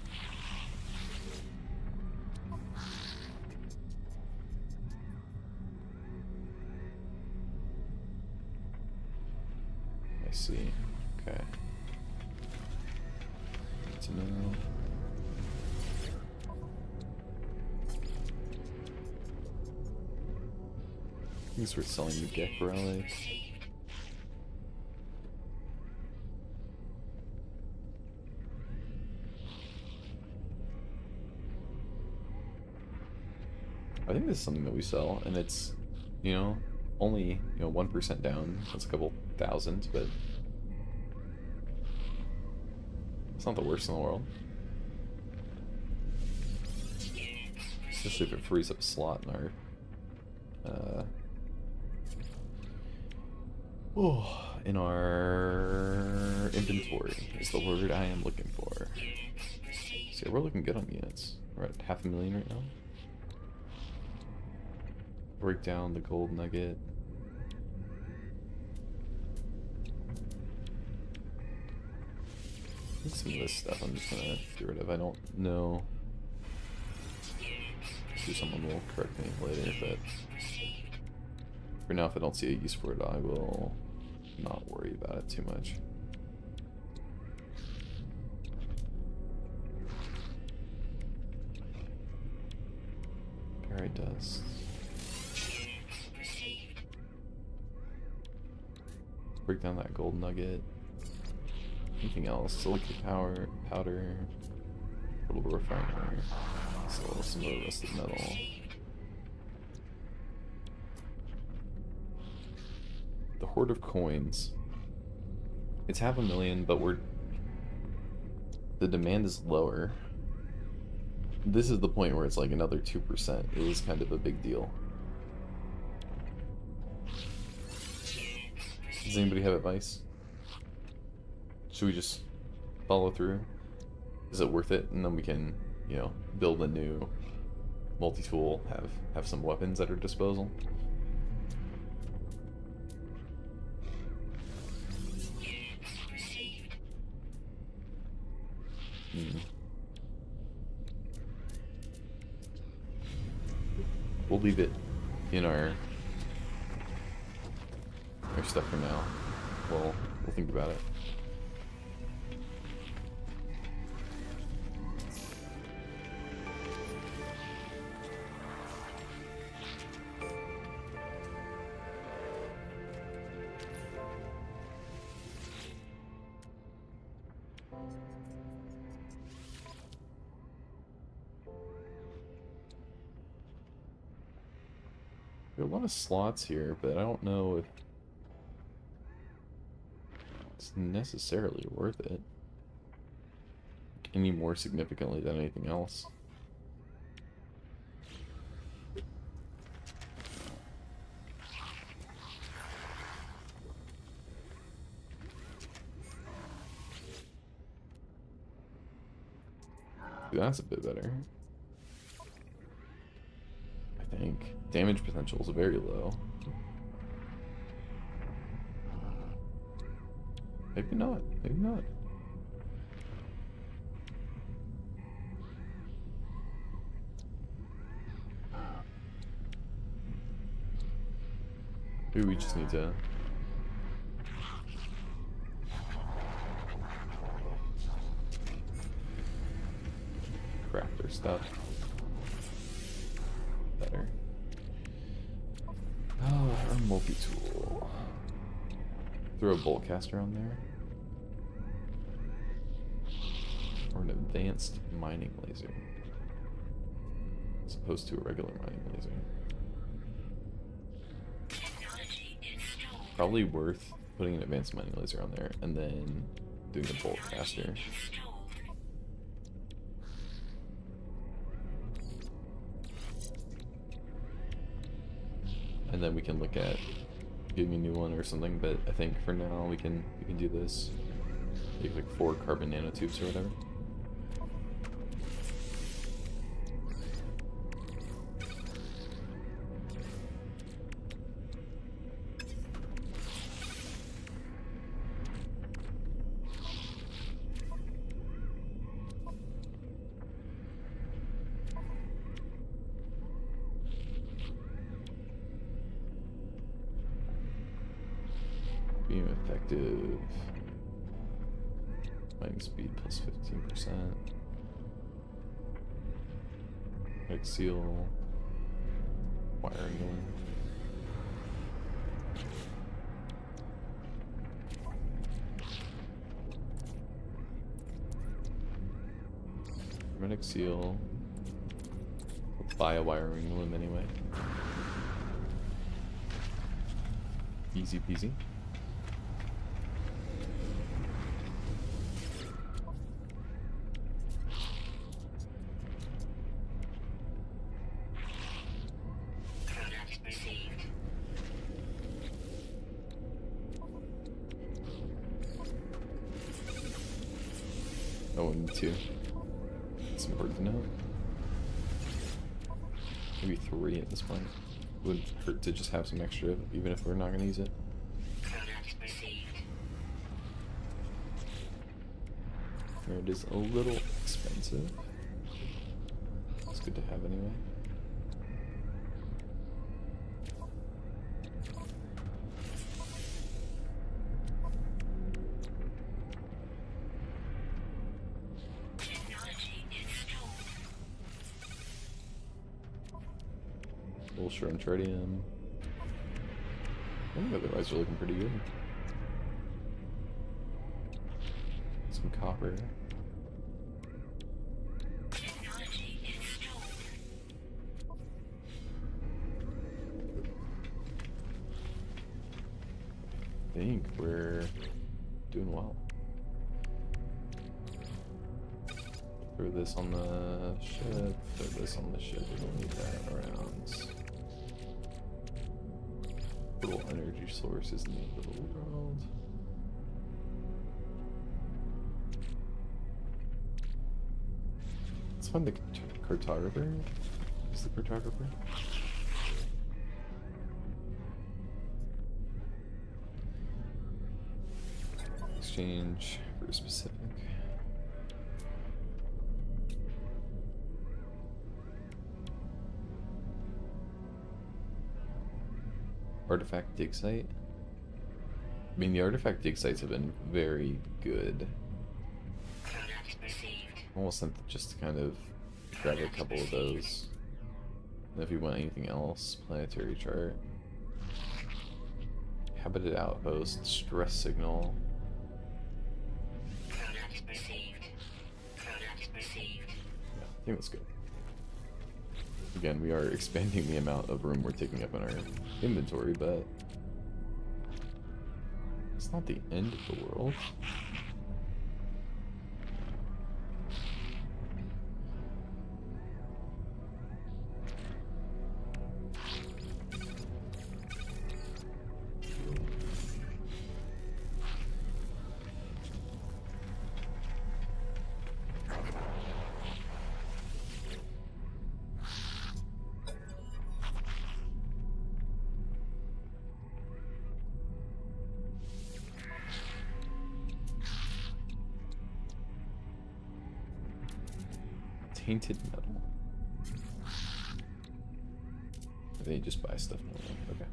see. Okay. Good to know. I think it's worth selling the Gek relic. I think this is something that we sell, and it's, you know, only, 1% down. That's a couple thousand, but it's not the worst in the world. Especially if it frees up a slot in our inventory is the word I am looking for. So yeah, we're looking good on units. We're at 500,000 right now. Break down the gold nugget. I think some of this stuff I'm just gonna get rid of. I don't know. Maybe someone will correct me later, but for now, if I don't see a use for it, I will not worry about it too much. Parry dust. Break down that gold nugget. Anything else? Silicon powder, portable refiner. So some of the rusted metal. The hoard of coins. It's 500,000, but the demand is lower. This is the point where it's like another 2%. It is kind of a big deal. Does anybody have advice? Should we just follow through? Is it worth it? And then we can, build a new multi-tool, have some weapons at our disposal. We'll leave it in our stuff for now. We'll think about it. There are a lot of slots here, but I don't know if it's necessarily worth it any more significantly than anything else. That's a bit better. I think. Damage potential is very low. Maybe not. Maybe not. Maybe we just need to craft our stuff better. Oh, our multi-tool. Throw a bolt caster on there. Or an advanced mining laser. As opposed to a regular mining laser. Probably worth putting an advanced mining laser on there and then doing a bolt caster. And then we can look at getting a new one or something, but I think for now we can do this. Take like 4 carbon nanotubes or whatever. Beam effect active. Mining speed plus 15%. Seal. Wiring gun. Hermetic seal. Let's buy a wiring loom anyway. Easy peasy. Product received. Oh, and two. It's important to know. Maybe 3 at this point. Would hurt to just have some extra, even if we're not going to use it. Product received. Here it is a little expensive. It's good to have anyway. Technology installed. Bullshit tritium. I think otherwise we're looking pretty good. Some copper. Technology installed. I think we're doing well. Throw this on the ship, throw this on the ship, we don't need that around. Little energy sources in the little world. Let's find the cartographer. Is the cartographer? Exchange for specific. Artifact dig site. I mean, the artifact dig sites have been very good. Product received. Almost sent just to kind of grab a couple of those. And if you want anything else, planetary chart. Habited outpost, stress signal. Product received. Product received. Yeah, I think that's good. Again, we are expanding the amount of room we're taking up in our inventory, but it's not the end of the world. Tainted metal. They just buy stuff normally. Okay.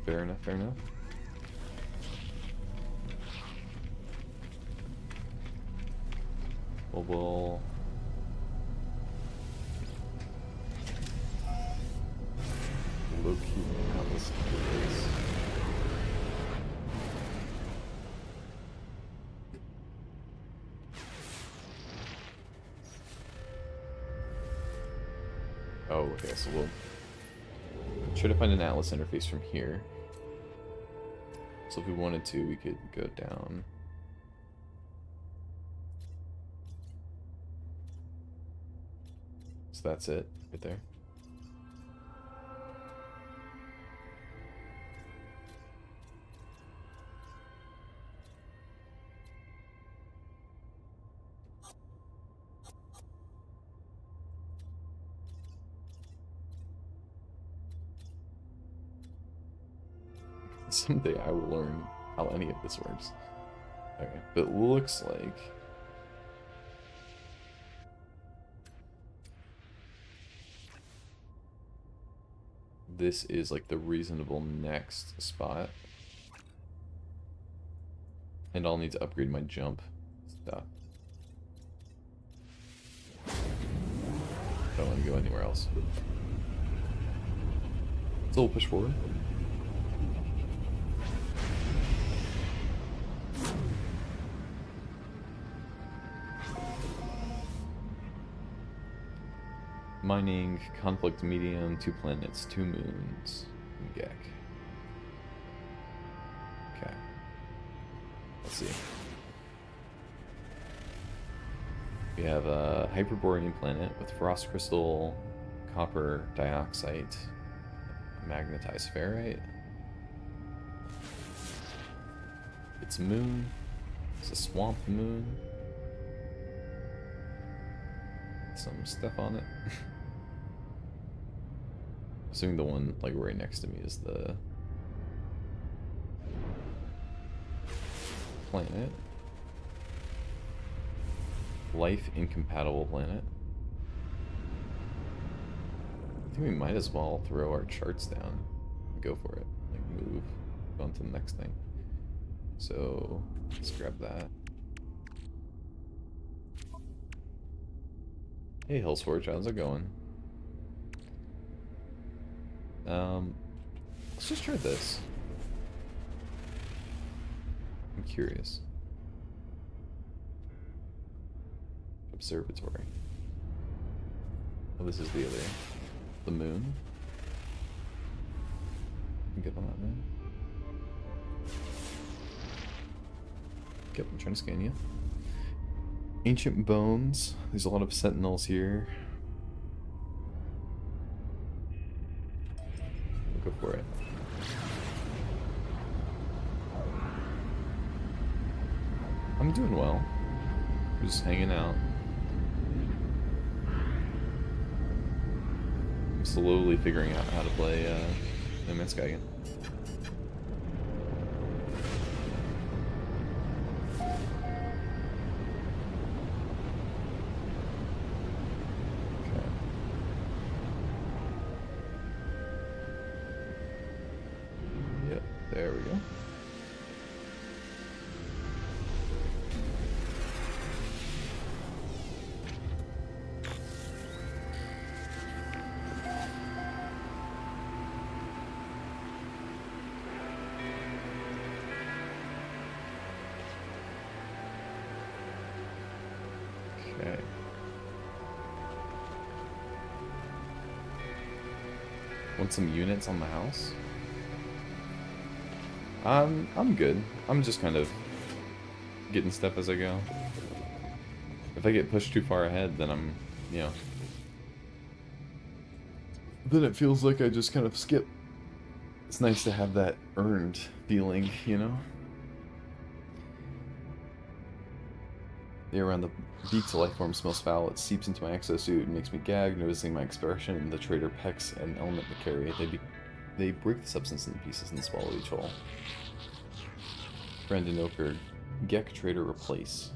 Fair enough, fair enough. Well, we'll... low-key Atlas interface. Oh, okay, so we'll try to find an Atlas interface from here. So if we wanted to, we could go down. So that's it, right there. Someday I will learn how any of this works. Okay, but it looks like this is like the reasonable next spot. And I'll need to upgrade my jump stuff. Don't want to go anywhere else. So we'll push forward. Mining, conflict medium, 2 planets, 2 moons, Gek. Okay. Let's see. We have a Hyperborean planet with frost crystal, copper dioxide, magnetized ferrite. It's a moon. It's a swamp moon. Some stuff on it. Assuming the one like right next to me is the planet. Life incompatible planet. I think we might as well throw our charts down and go for it. Like move on to the next thing. So let's grab that. Hey Hellsforge, how's it going? Let's just try this. I'm curious. Observatory. Oh, this is the other. The moon. Get on that moon. Yep, I'm trying to scan you. Ancient bones. There's a lot of sentinels here. We'll go for it. I'm doing well. We're just hanging out. I'm slowly figuring out how to play No Man's Sky again. There we go. Okay. Want some units on the house? I'm good. I'm just kind of getting stuff as I go. If I get pushed too far ahead, then I'm, you know, then it feels like I just kind of skip. It's nice to have that earned feeling, you know? The air around the beaked life form smells foul. It seeps into my exosuit and makes me gag, noticing my expression. The trader pecks an element to carry. They break the substance into pieces and swallow each whole. Brandon Oker, Gek trader replace.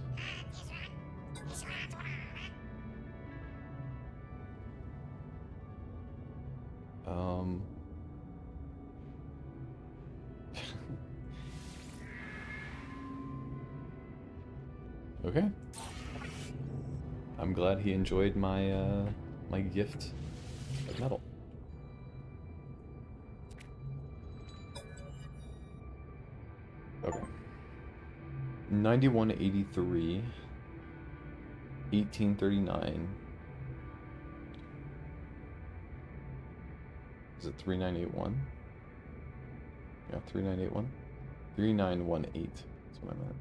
Okay. I'm glad he enjoyed my my gift of metal. Okay. 9183, 1839. Is it 3981? Yeah, 3981. 3918. That's what I meant.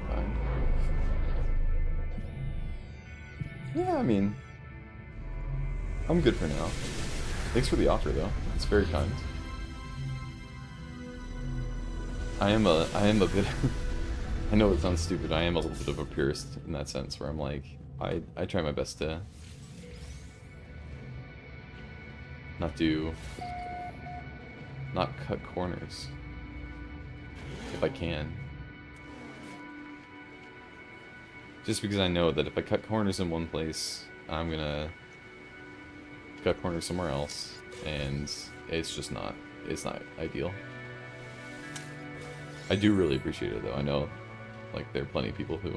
Fine. Yeah, I mean, I'm good for now. Thanks for the offer, though. It's very kind. I am a bit. I know it sounds stupid. I am a little bit of a purist in that sense, where I'm like, I try my best to not cut corners if I can. Just because I know that if I cut corners in one place, I'm gonna cut corners somewhere else, and it's just not, it's not ideal. I do really appreciate it though. I know, like, there are plenty of people who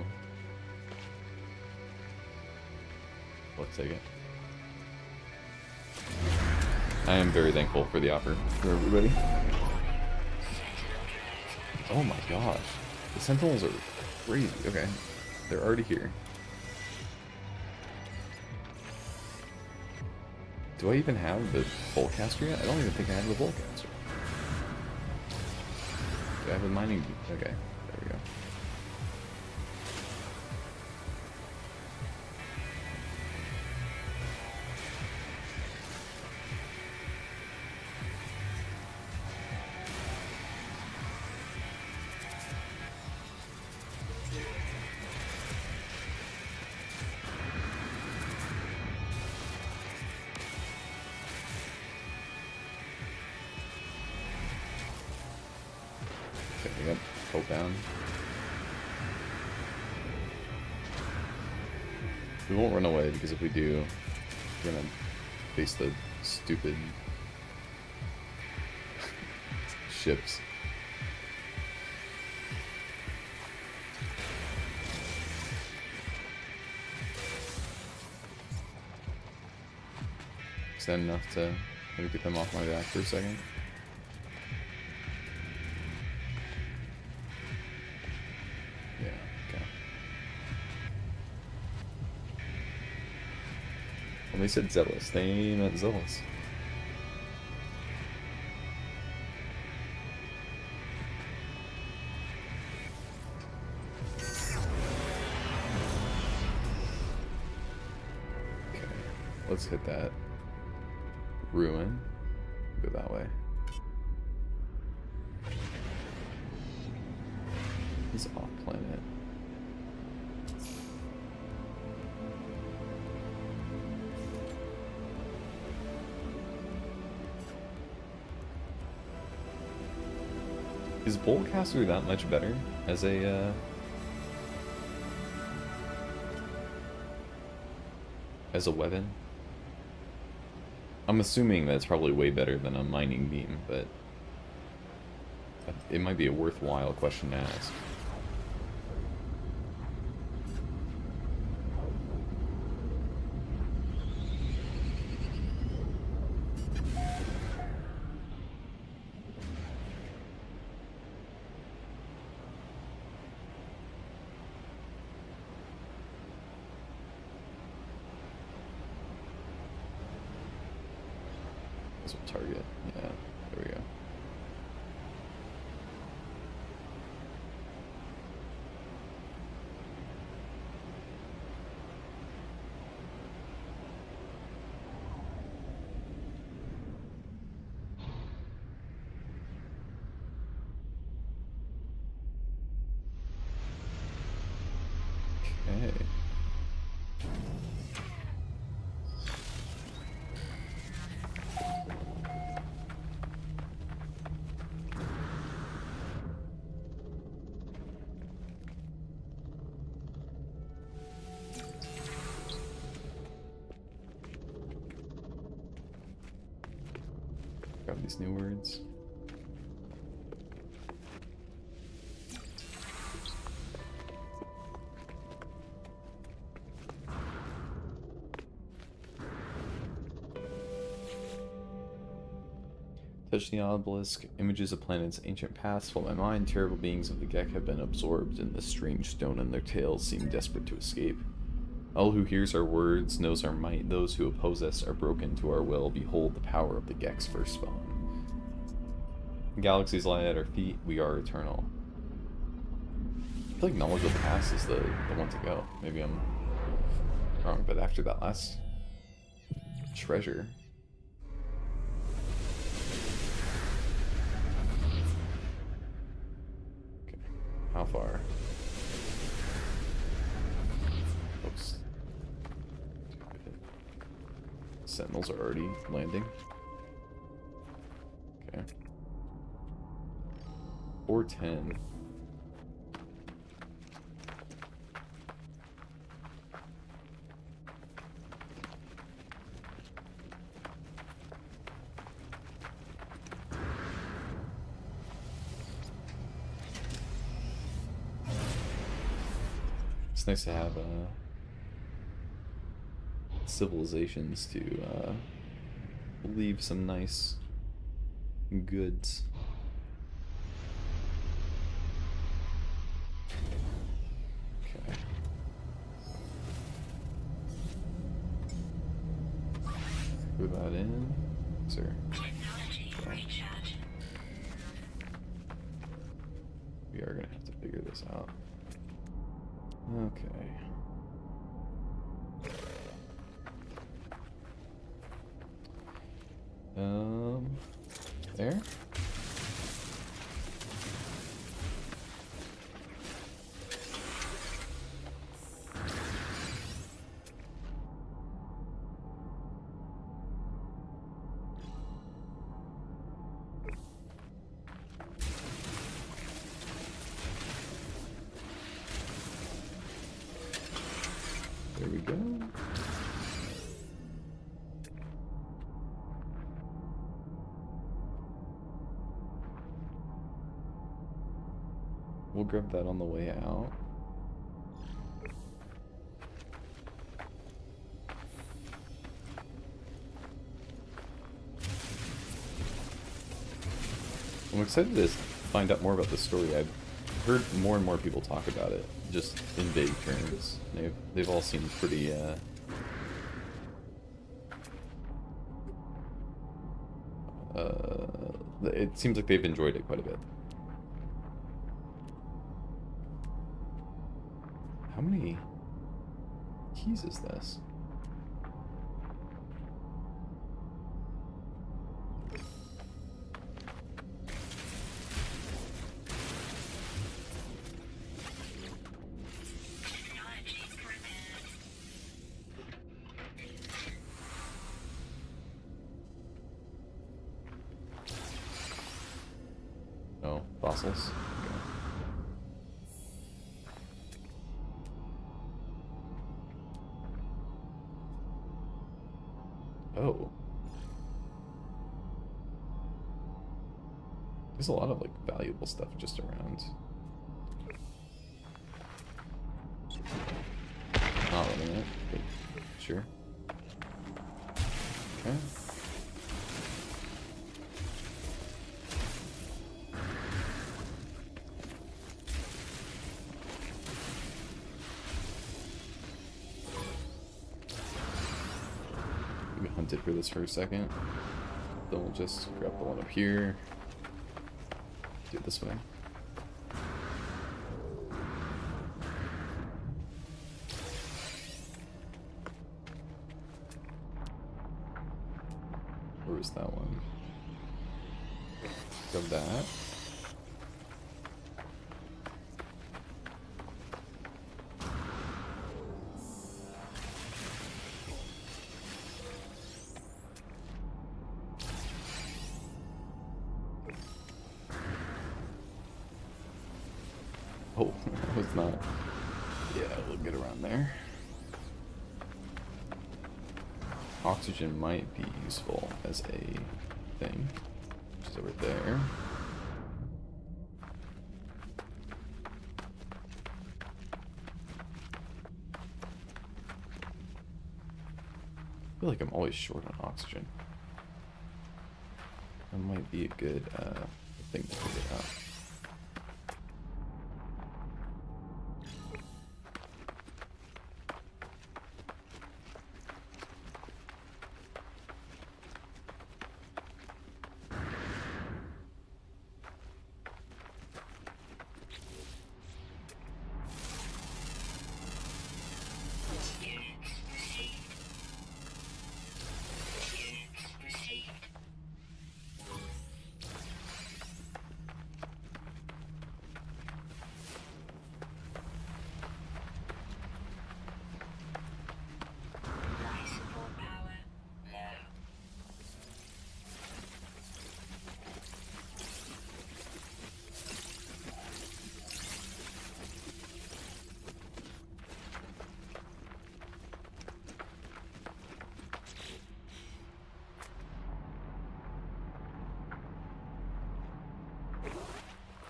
will take it. I am very thankful for the offer for everybody. Oh my gosh. The Sentinels are crazy. Okay. They're already here. Do I even have the Volcaster yet? I don't even think I have the Volcaster. Do I have a mining? Okay, there we go. Yep, hold down. We won't run away, because if we do, we're gonna face the stupid ships. Is that enough to maybe get them off my back for a second? Yeah, okay. Well, they said zealous. They meant zealous. Okay, let's hit that ruin. Go that way. He's off planet. Is Boltcaster that much better as a weapon? I'm assuming that's probably way better than a mining beam, but it might be a worthwhile question to ask. This will target. Yeah, there we go. Okay. Grab these new words. Touch the obelisk, images of planets' ancient past fill my mind. Terrible beings of the Gek have been absorbed in this strange stone, and their tails seem desperate to escape. All who hears our words knows our might. Those who oppose us are broken to our will. Behold the power of the Gek's firstborn. Galaxies lie at our feet. We are eternal. I feel like knowledge of the past is the one to go. Maybe I'm wrong, but after that last treasure. Okay, how far? Oops. Sentinels are already landing. Okay. 410. It's nice to have civilizations to leave some nice goods. Okay. Put that in. Sir. Technology recharge. We are gonna have to figure this out. Okay. There. There we go. We'll grab that on the way out. I'm excited to find out more about the story. I've heard more and more people talk about it, just in vague terms. They've all seemed pretty it seems like they've enjoyed it quite a bit. How many keys is this? Technology prepared. Oh, fossils? Okay. Oh. There's a lot of, like, valuable stuff just around. Not running it, but sure. Okay. We hunted for this for a second. Then we'll just grab the one up here. Do it this way. Where was that one? Grab that. Oh, that was not. Yeah, we'll get around there. Oxygen might be useful as a thing, which is over there. I feel like I'm always short on oxygen. That might be a good thing to figure out. Units received. Units received. Life support power low.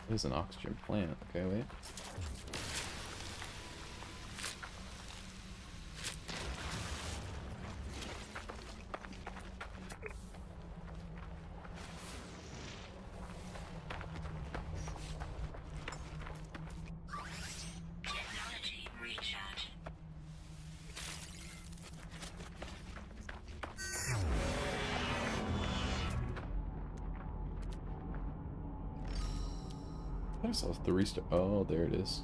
There's an oxygen plant. Okay, wait. I saw 3-star. Oh, there it is.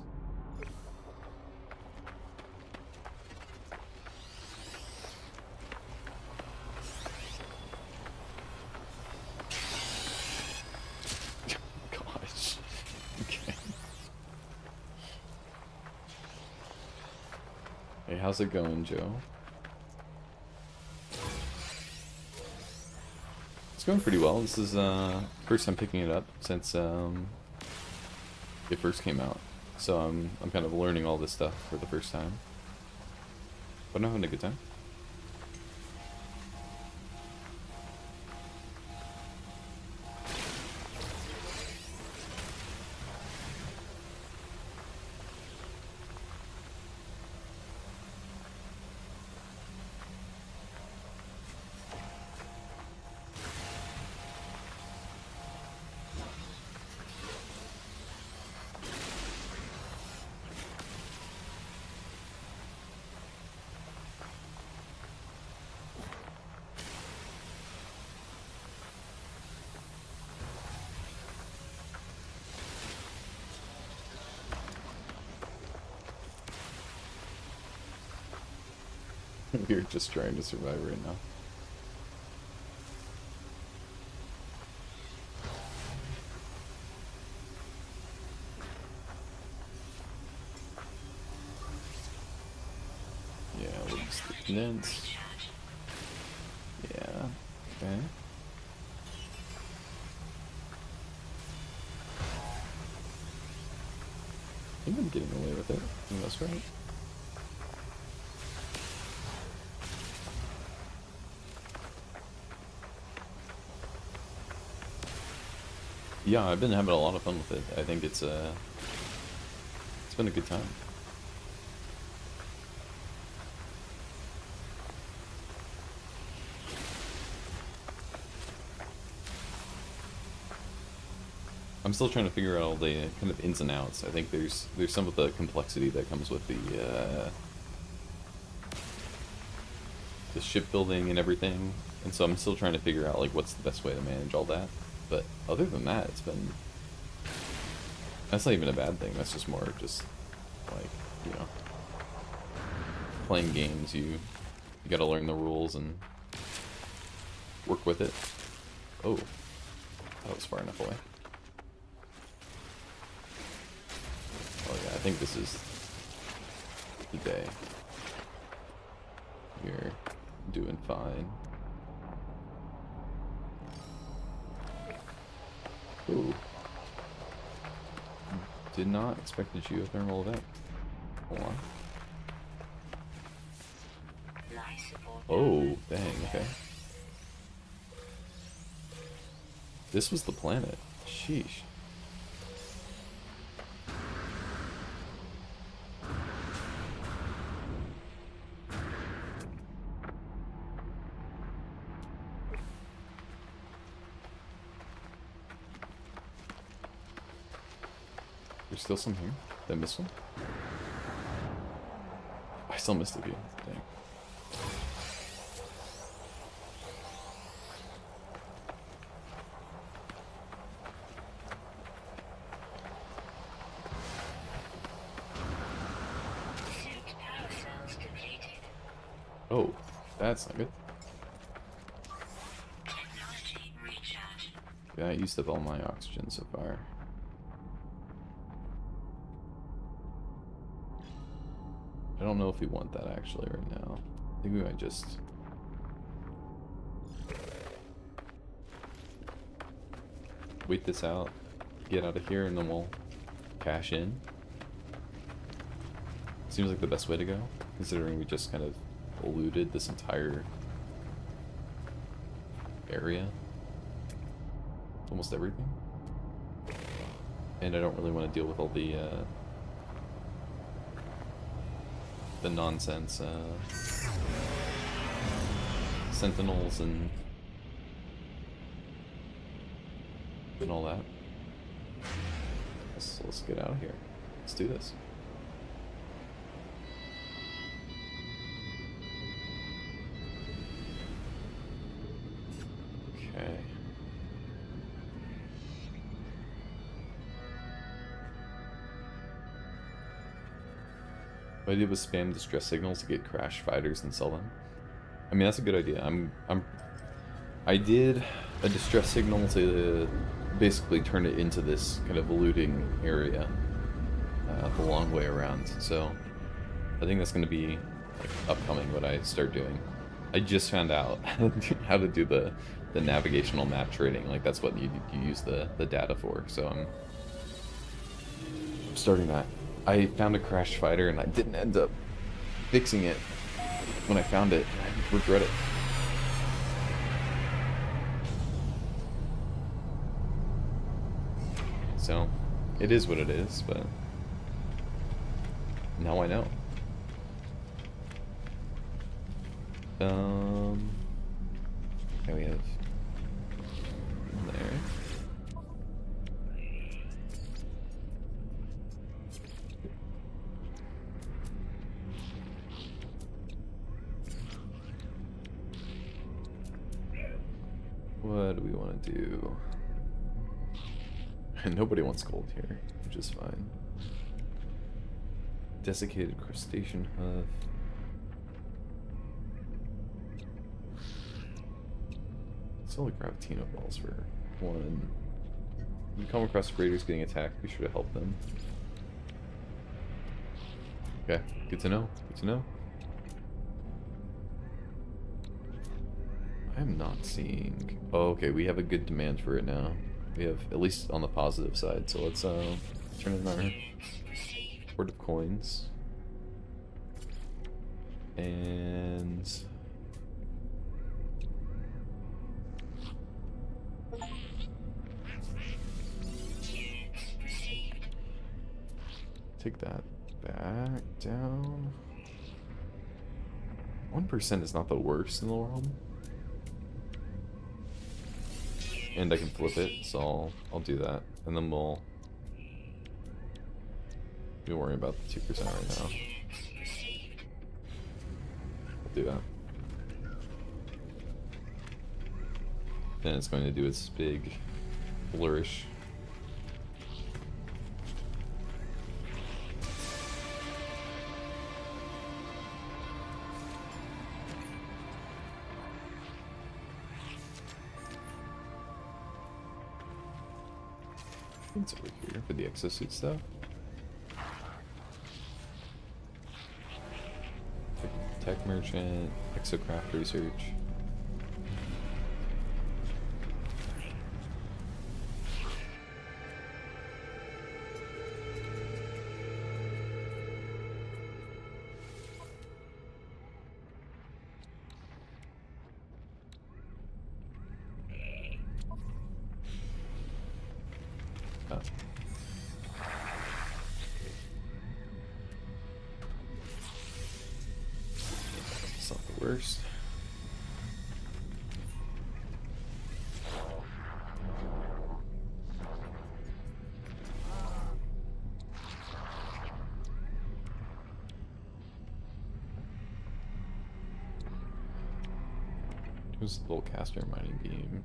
Gosh. Okay. Hey, how's it going, Joe? It's going pretty well. This is first time picking it up since it first came out. So I'm kind of learning all this stuff for the first time. But I'm having a good time. We're just trying to survive right now. Yeah, we'll just condense. Yeah, okay. I think I'm getting away with it. I think that's right. Yeah, I've been having a lot of fun with it. I think it's been a good time. I'm still trying to figure out all the kind of ins and outs. I think there's some of the complexity that comes with the shipbuilding and everything, and so I'm still trying to figure out like what's the best way to manage all that. But other than that, that's not even a bad thing. That's just more just like, you know, playing games. You got to learn the rules and work with it. Oh, that was far enough away. Oh yeah, I think this is the day. You're doing fine. Ooh. Did not expect a geothermal event. Hold on. Oh, dang, okay. This was the planet. Sheesh. There's still some here. Did I miss one? I still missed a few. Dang. Oh, that's not good. Yeah, I used up all my oxygen so far. I don't know if we want that actually right now. I think we might just... wait this out, get out of here, and then we'll cash in. Seems like the best way to go, considering we just kind of looted this entire area. Almost everything. And I don't really want to deal with all the nonsense sentinels and all that. Let's get out of here. Let's do this. Okay. What I did was spam distress signals to get crash fighters and sell them. I mean, that's a good idea. I did a distress signal to basically turn it into this kind of looting area the long way around. So I think that's going to be like upcoming what I start doing. I just found out how to do the navigational map trading. Like that's what you use the data for. So I'm starting that. I found a crashed fighter and I didn't end up fixing it when I found it. I regret it. So it is what it is, but now I know. Okay, we have there. What do we want to do? Nobody wants gold here, which is fine. Desiccated crustacean hoof. Sell the Gravitino balls for one. If you come across raiders getting attacked, be sure to help them. Okay, good to know. Good to know. I'm not seeing... Oh, okay, we have a good demand for it now. We have, at least on the positive side, so let's turn in our Hoard of Coins. And... take that back down. 1% is not the worst in the world. And I can flip it, so I'll do that. And then we'll be worrying about the 2% right now. We'll do that. Then it's going to do its big flourish. It's over here for the exosuit stuff. Tech merchant, exocraft research. It's not the worst. Who's the little caster mining beam?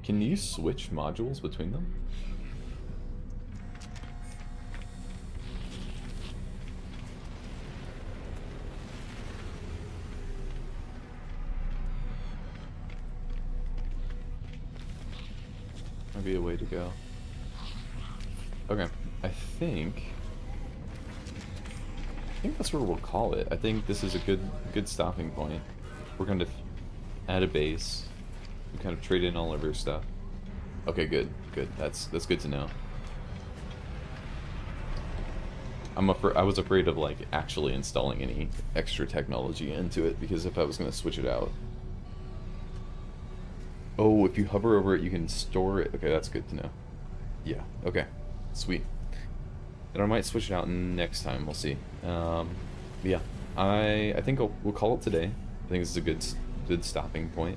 Can you switch modules between them? Might be a way to go. Okay, I think that's where we'll call it. I think this is a good stopping point. We're going to add a base. We kind of trade in all of our stuff. Okay, good. That's good to know. I was afraid of like actually installing any extra technology into it, because if I was going to switch it out. Oh, if you hover over it, you can store it. Okay, that's good to know. Yeah. Okay. Sweet. Then I might switch it out next time. We'll see. Yeah. I think we'll call it today. I think this is a good stopping point.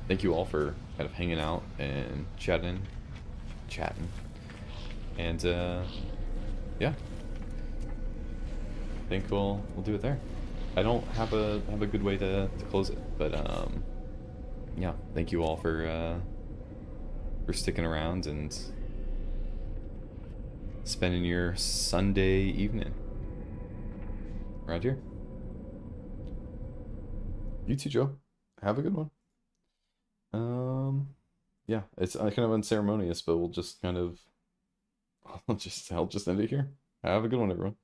Thank you all for kind of hanging out and chatting, and yeah, I think we'll do it there. I don't have a good way to close it, but yeah, thank you all for for sticking around and spending your Sunday evening right here. You too, Joe. Have a good one. Yeah, it's kind of unceremonious, but we'll just kind of, I'll just end it here. Have a good one, everyone.